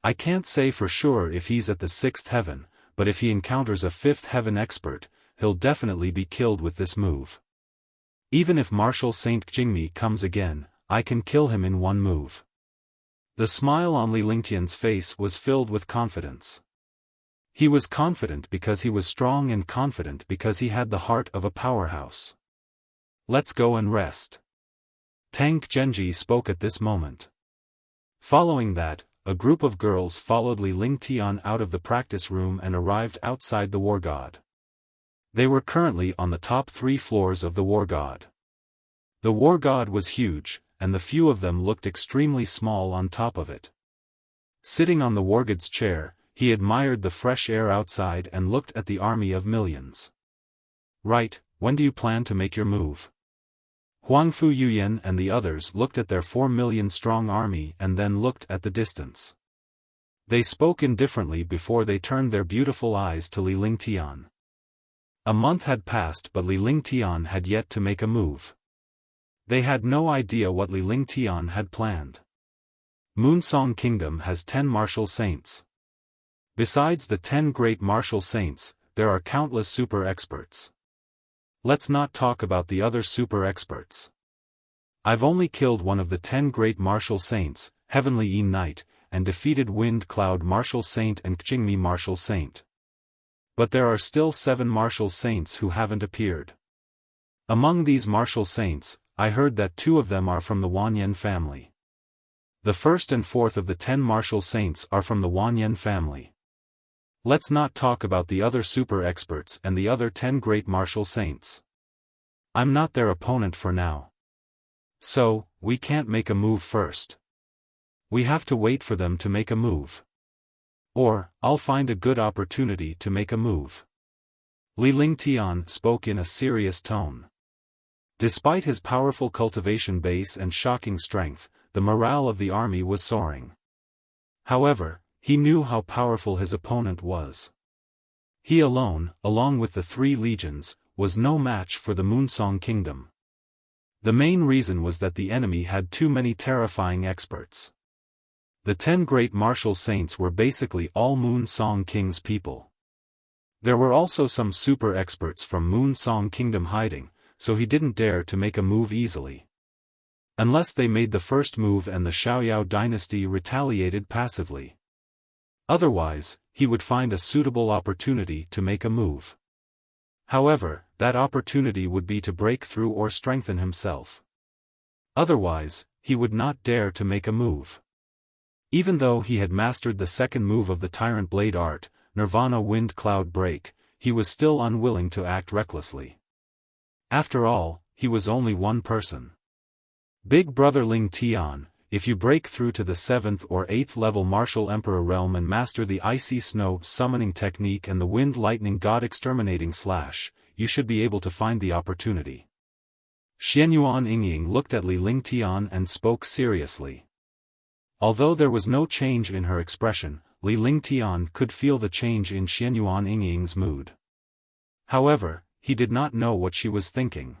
I can't say for sure if he's at the 6th heaven, but if he encounters a 5th heaven expert, he'll definitely be killed with this move. Even if Martial Saint Jingmi comes again, I can kill him in one move. The smile on Li Lingtian's face was filled with confidence. He was confident because he was strong and confident because he had the heart of a powerhouse. Let's go and rest. Tang Genji spoke at this moment. Following that, a group of girls followed Li Lingtian out of the practice room and arrived outside the war god. They were currently on the top 3 floors of the war god. The war god was huge, and the few of them looked extremely small on top of it. Sitting on the war god's chair, he admired the fresh air outside and looked at the army of millions. Right, when do you plan to make your move? Huangfu Yuyan and the others looked at their 4 million strong army and then looked at the distance. They spoke indifferently before they turned their beautiful eyes to Li Lingtian. A month had passed but Li Lingtian had yet to make a move. They had no idea what Li Lingtian had planned. Moonsong Kingdom has 10 martial saints. Besides the 10 great martial saints, there are countless super experts. Let's not talk about the other super experts. I've only killed one of the 10 great martial saints, Heavenly Yi Knight, and defeated Wind Cloud Martial Saint and Qingmi Martial Saint. But there are still 7 martial saints who haven't appeared. Among these martial saints, I heard that 2 of them are from the Wanyan family. The 1st and 4th of the 10 martial saints are from the Wanyan family. Let's not talk about the other super experts and the other 10 great martial saints. I'm not their opponent for now. So, we can't make a move first. We have to wait for them to make a move. Or, I'll find a good opportunity to make a move. Li Lingtian spoke in a serious tone. Despite his powerful cultivation base and shocking strength, the morale of the army was soaring. However, he knew how powerful his opponent was. He alone, along with the 3 legions, was no match for the Moonsong Kingdom. The main reason was that the enemy had too many terrifying experts. The 10 great martial saints were basically all Moonsong King's people. There were also some super experts from Moonsong Kingdom hiding, so he didn't dare to make a move easily. Unless they made the first move and the Xiaoyao dynasty retaliated passively. Otherwise, he would find a suitable opportunity to make a move. However, that opportunity would be to break through or strengthen himself. Otherwise, he would not dare to make a move. Even though he had mastered the second move of the Tyrant Blade art, Nirvana Wind Cloud Break, he was still unwilling to act recklessly. After all, he was only one person. Big Brother Ling Tian, if you break through to the 7th or 8th level Martial Emperor realm and master the Icy Snow summoning technique and the Wind Lightning God exterminating slash, you should be able to find the opportunity. Xianyuan Yingying looked at Li Lingtian and spoke seriously. Although there was no change in her expression, Li Lingtian could feel the change in Xianyuan Yingying's mood. However, he did not know what she was thinking.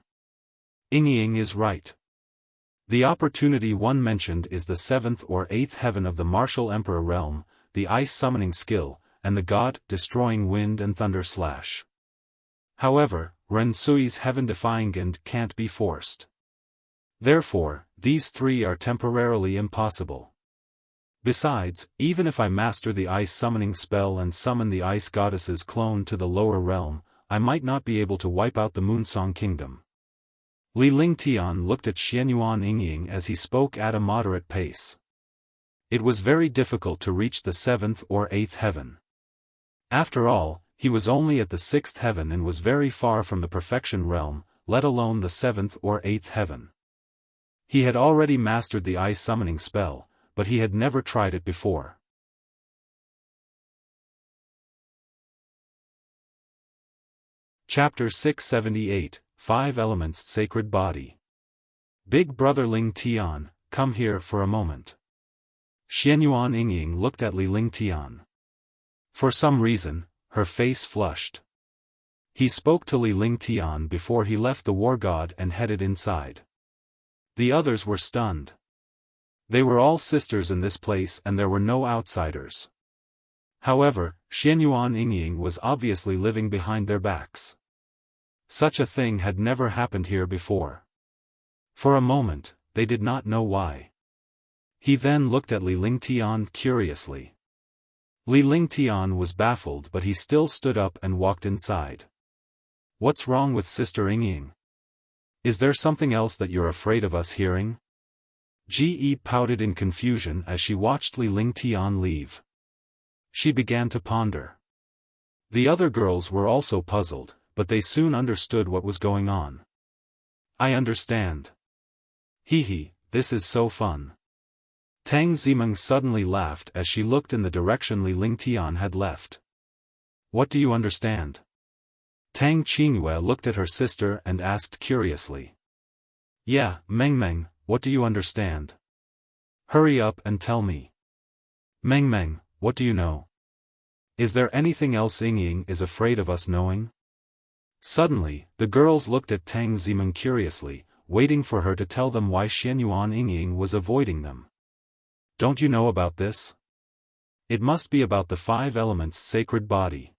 Yingying is right. The opportunity one mentioned is the 7th or 8th heaven of the Martial Emperor realm, the ice summoning skill, and the God-destroying wind and thunder slash. However, Ren Sui's heaven-defying Gand can't be forced. Therefore, these 3 are temporarily impossible. Besides, even if I master the ice summoning spell and summon the ice goddess's clone to the lower realm, I might not be able to wipe out the Moonsong Kingdom. Li Lingtian looked at Xianyuan Yingying as he spoke at a moderate pace. It was very difficult to reach the 7th or 8th heaven. After all, he was only at the 6th heaven and was very far from the perfection realm, let alone the 7th or 8th heaven. He had already mastered the ice summoning spell, but he had never tried it before. Chapter 678, 5 Elements Sacred Body. Big Brother Ling Tian, come here for a moment. Xianyuan Yingying looked at Li Lingtian. For some reason, her face flushed. He spoke to Li Lingtian before he left the war god and headed inside. The others were stunned. They were all sisters in this place and there were no outsiders. However, Xianyuan Yingying was obviously living behind their backs. Such a thing had never happened here before. For a moment, they did not know why. He then looked at Li Lingtian curiously. Li Lingtian was baffled but he still stood up and walked inside. What's wrong with Sister Yingying? Is there something else that you're afraid of us hearing? Ge pouted in confusion as she watched Li Lingtian leave. She began to ponder. The other girls were also puzzled, but they soon understood what was going on. I understand. Hee, this is so fun. Tang Zimeng suddenly laughed as she looked in the direction Li Lingtian had left. What do you understand? Tang Qingyue looked at her sister and asked curiously. Yeah, Meng, what do you understand? Hurry up and tell me. Meng, what do you know? Is there anything else Ying is afraid of us knowing? Suddenly, the girls looked at Tang Zimeng curiously, waiting for her to tell them why Xianyuan Ying was avoiding them. Don't you know about this? It must be about the 5 elements sacred body.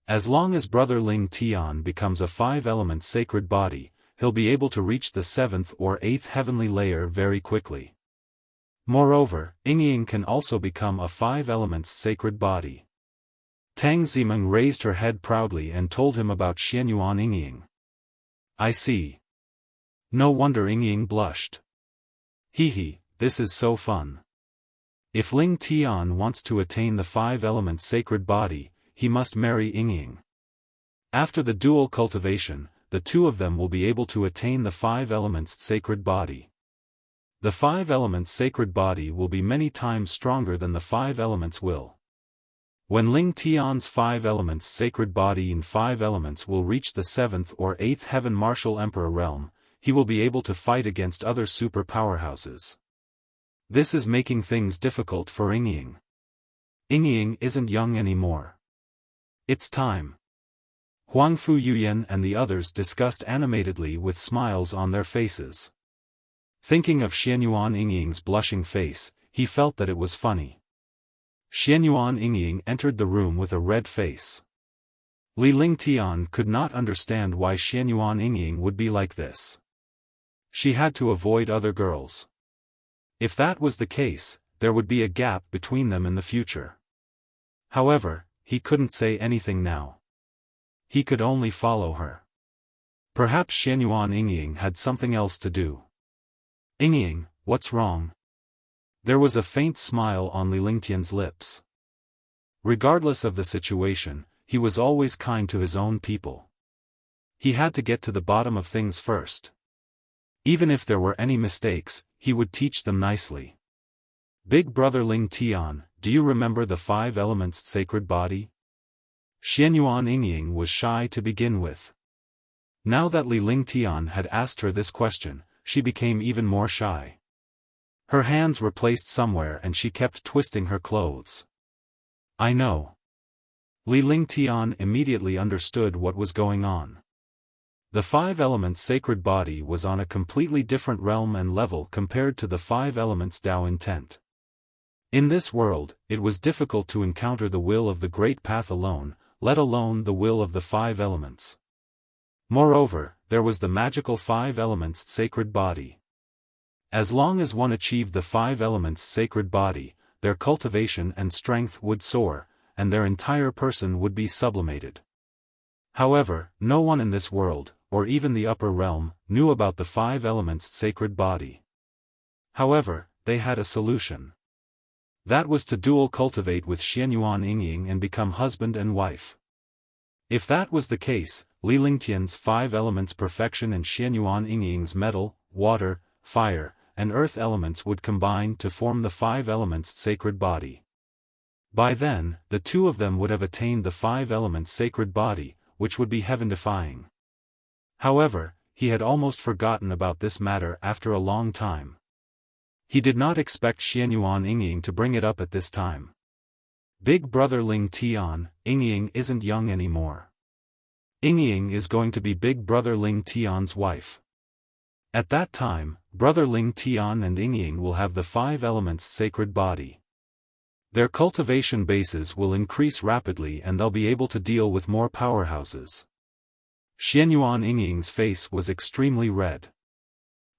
As long as Brother Ling Tian becomes a 5 elements sacred body, he'll be able to reach the 7th or 8th heavenly layer very quickly. Moreover, Ying can also become a 5 elements sacred body. Tang Zimeng raised her head proudly and told him about Xianyuan Ying. I see. No wonder Ying blushed. Hee, this is so fun. If Ling Tian wants to attain the 5 elements sacred body, he must marry Ying. After the dual cultivation, the two of them will be able to attain the 5 elements sacred body. The 5 elements sacred body will be many times stronger than the 5 elements will. When Ling Tian's 5 elements sacred body in 5 elements will reach the 7th or 8th heaven martial emperor realm, he will be able to fight against other super powerhouses. This is making things difficult for Ying. Ying isn't young anymore. It's time. Huangfu Yuyan and the others discussed animatedly with smiles on their faces. Thinking of Xianyuan Ying's blushing face, he felt that it was funny. Xianyuan Ying entered the room with a red face. Li Lingtian could not understand why Xianyuan Ying would be like this. She had to avoid other girls. If that was the case, there would be a gap between them in the future. However, he couldn't say anything now. He could only follow her. Perhaps Xianyuan Ying had something else to do. Ying, what's wrong? There was a faint smile on Li Lingtian's lips. Regardless of the situation, he was always kind to his own people. He had to get to the bottom of things first. Even if there were any mistakes, he would teach them nicely. Big brother Ling Tian, do you remember the 5 elements sacred body? Xianyuan Ying was shy to begin with. Now that Li Lingtian had asked her this question, she became even more shy. Her hands were placed somewhere and she kept twisting her clothes. I know. Li Lingtian immediately understood what was going on. The 5 elements sacred body was on a completely different realm and level compared to the 5 elements Tao intent. In this world, it was difficult to encounter the will of the Great Path alone, let alone the will of the 5 elements. Moreover, there was the magical 5 elements sacred body. As long as one achieved the 5 elements sacred body, their cultivation and strength would soar, and their entire person would be sublimated. However, no one in this world, or even the upper realm, knew about the 5 elements sacred body. However, they had a solution. That was to dual cultivate with Xianyuan Ying and become husband and wife. If that was the case, Li Lingtian's 5 elements perfection and Xianyuan Ying's metal, water, fire, and earth elements would combine to form the 5 elements sacred body. By then, the two of them would have attained the 5 elements sacred body, which would be heaven-defying. However, he had almost forgotten about this matter after a long time. He did not expect Xianyuan Ying to bring it up at this time. Big brother Ling Tian, Ying isn't young anymore. Ying is going to be big brother Ling Tian's wife. At that time, brother Ling Tian and Ying will have the 5 elements sacred body. Their cultivation bases will increase rapidly and they'll be able to deal with more powerhouses. Xianyuan Ying's face was extremely red.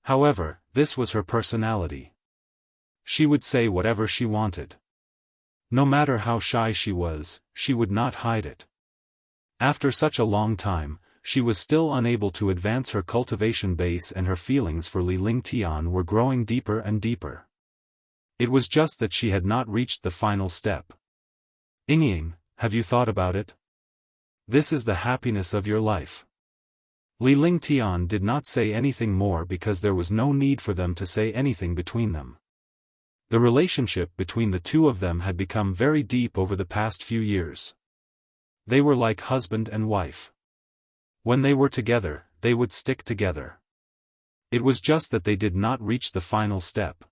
However, this was her personality. She would say whatever she wanted. No matter how shy she was, she would not hide it. After such a long time, she was still unable to advance her cultivation base, and her feelings for Li Lingtian were growing deeper and deeper. It was just that she had not reached the final step. Yingying, have you thought about it? This is the happiness of your life. Li Lingtian did not say anything more because there was no need for them to say anything between them. The relationship between the two of them had become very deep over the past few years. They were like husband and wife. When they were together, they would stick together. It was just that they did not reach the final step.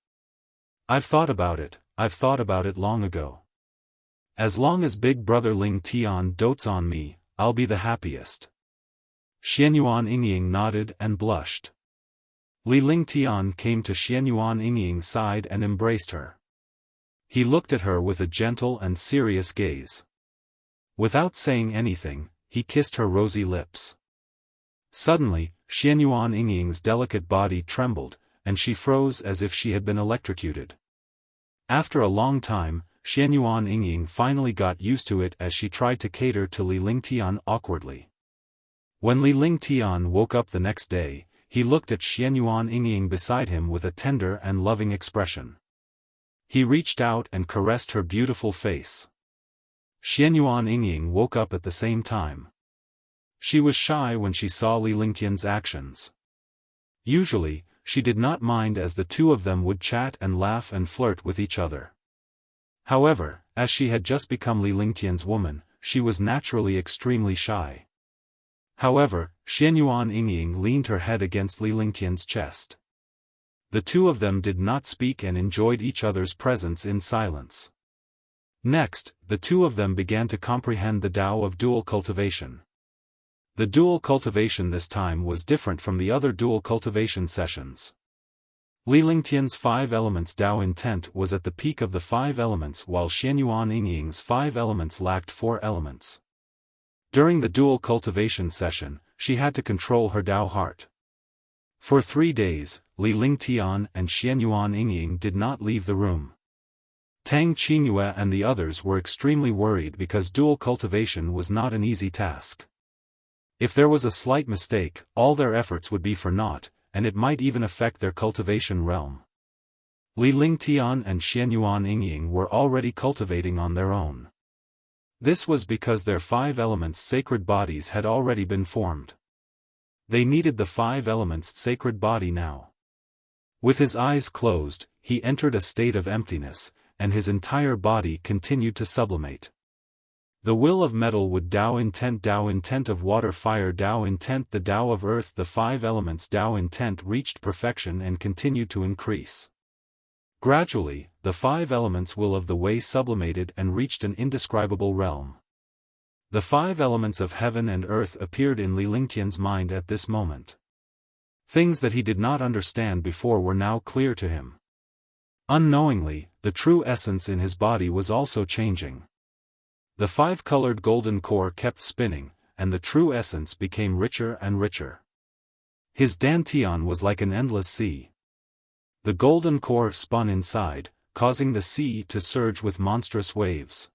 I've thought about it long ago. As long as big brother Ling Tian dotes on me, I'll be the happiest. Xianyuan Yingying nodded and blushed. Li Lingtian came to Xianyuan Yingying's side and embraced her. He looked at her with a gentle and serious gaze. Without saying anything, he kissed her rosy lips. Suddenly, Xianyuan Yingying's delicate body trembled, and she froze as if she had been electrocuted. After a long time, Xianyuan Yingying finally got used to it as she tried to cater to Li Lingtian awkwardly. When Li Lingtian woke up the next day, he looked at Xianyuan Yingying beside him with a tender and loving expression. He reached out and caressed her beautiful face. Xianyuan Yingying woke up at the same time. She was shy when she saw Li Lingtian's actions. Usually, she did not mind as the two of them would chat and laugh and flirt with each other. However, as she had just become Li Lingtian's woman, she was naturally extremely shy. However, Xianyuan Yingying leaned her head against Li Lingtian's chest. The two of them did not speak and enjoyed each other's presence in silence. Next, the two of them began to comprehend the Tao of dual cultivation. The dual cultivation this time was different from the other dual cultivation sessions. Li Lingtian's 5 elements Tao intent was at the peak of the 5 elements, while Xianyuan Yingying's 5 elements lacked 4 elements. During the dual cultivation session, she had to control her Tao heart. For 3 days, Li Lingtian and Xianyuan Yingying did not leave the room. Tang Qingyue and the others were extremely worried because dual cultivation was not an easy task. If there was a slight mistake, all their efforts would be for naught, and it might even affect their cultivation realm. Li Lingtian and Xianyuan Yingying were already cultivating on their own. This was because their 5 elements sacred bodies had already been formed. They needed the 5 elements sacred body now. With his eyes closed, he entered a state of emptiness, and his entire body continued to sublimate. The will of metal would Tao intent of water fire Tao intent the Tao of earth the 5 elements Tao intent reached perfection and continued to increase. Gradually, the 5 elements will of the way sublimated and reached an indescribable realm. The 5 elements of heaven and earth appeared in Li Lingtian's mind at this moment. Things that he did not understand before were now clear to him. Unknowingly, the true essence in his body was also changing. The 5-colored golden core kept spinning, and the true essence became richer and richer. His dantian was like an endless sea. The golden core spun inside, causing the sea to surge with monstrous waves.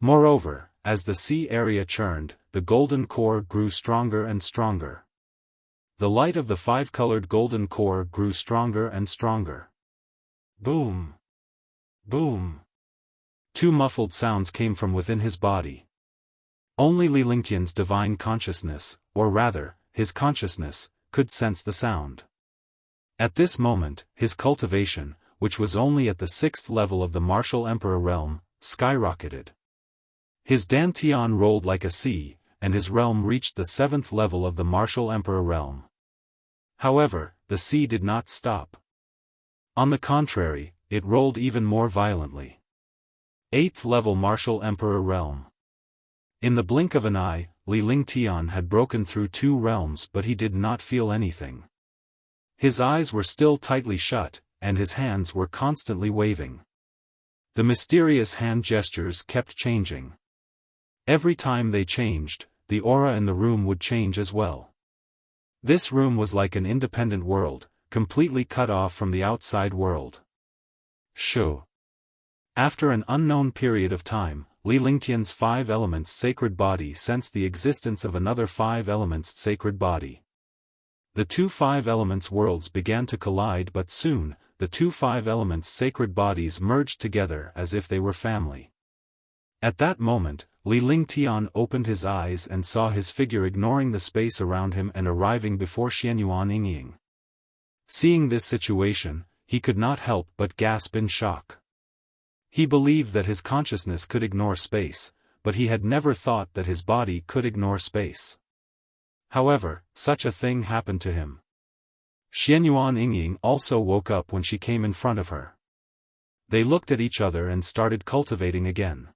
Moreover, as the sea area churned, the golden core grew stronger and stronger. The light of the 5-colored golden core grew stronger and stronger. Boom! Boom! 2 muffled sounds came from within his body. Only Li Lingtian's divine consciousness, or rather, his consciousness, could sense the sound. At this moment, his cultivation, which was only at the 6th level of the martial emperor realm, skyrocketed. His dantian rolled like a sea, and his realm reached the 7th level of the martial emperor realm. However, the sea did not stop. On the contrary, it rolled even more violently. 8th level martial emperor realm. In the blink of an eye, Li Lingtian had broken through 2 realms, but he did not feel anything. His eyes were still tightly shut, and his hands were constantly waving. The mysterious hand gestures kept changing. Every time they changed, the aura in the room would change as well. This room was like an independent world, completely cut off from the outside world. Shoo. After an unknown period of time, Li Lingtian's 5 elements sacred body sensed the existence of another 5 elements sacred body. The two 5 elements worlds began to collide, but soon, the two 5 elements sacred bodies merged together as if they were family. At that moment, Li Lingtian opened his eyes and saw his figure ignoring the space around him and arriving before Xianyuan Yingying. Seeing this situation, he could not help but gasp in shock. He believed that his consciousness could ignore space, but he had never thought that his body could ignore space. However, such a thing happened to him. Xianyuan Yingying also woke up when she came in front of her. They looked at each other and started cultivating again.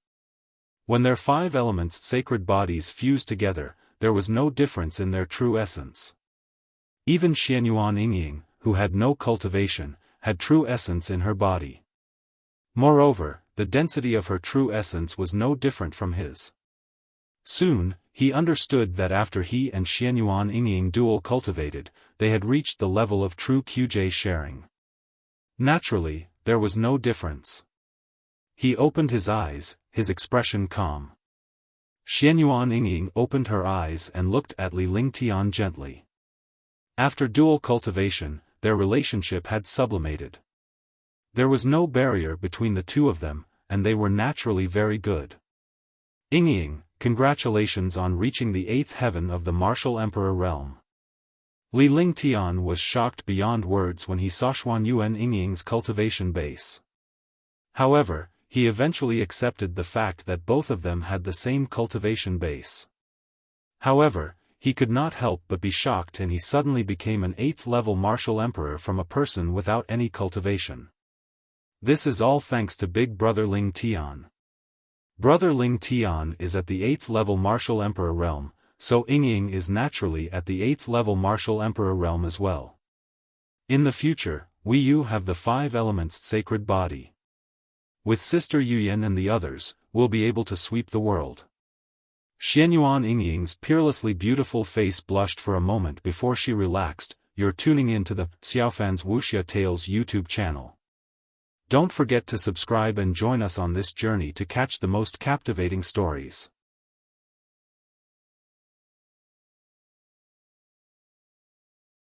When their 5 elements sacred bodies fused together, there was no difference in their true essence. Even Xianyuan Yingying, who had no cultivation, had true essence in her body. Moreover, the density of her true essence was no different from his. Soon, he understood that after he and Xianyuan Yingying dual cultivated, they had reached the level of true QJ sharing. Naturally, there was no difference. He opened his eyes, his expression calm. Xianyuan Yingying opened her eyes and looked at Li Lingtian gently. After dual cultivation, their relationship had sublimated. There was no barrier between the two of them, and they were naturally very good. Yingying, congratulations on reaching the 8th heaven of the Martial Emperor realm. Li Lingtian was shocked beyond words when he saw Xuanyuan Yingying's cultivation base. However, he eventually accepted the fact that both of them had the same cultivation base. However, he could not help but be shocked, and he suddenly became an 8th level martial emperor from a person without any cultivation. This is all thanks to Big Brother Ling Tian. Brother Ling Tian is at the 8th level martial emperor realm, so Yingying is naturally at the 8th level martial emperor realm as well. In the future, we Yu have the 5 elements sacred body. With Sister Yuyan and the others, we'll be able to sweep the world. Xianyuan Yingying's peerlessly beautiful face blushed for a moment before she relaxed. You're tuning in to the Xiaofan's Wuxia Tales YouTube channel. Don't forget to subscribe and join us on this journey to catch the most captivating stories.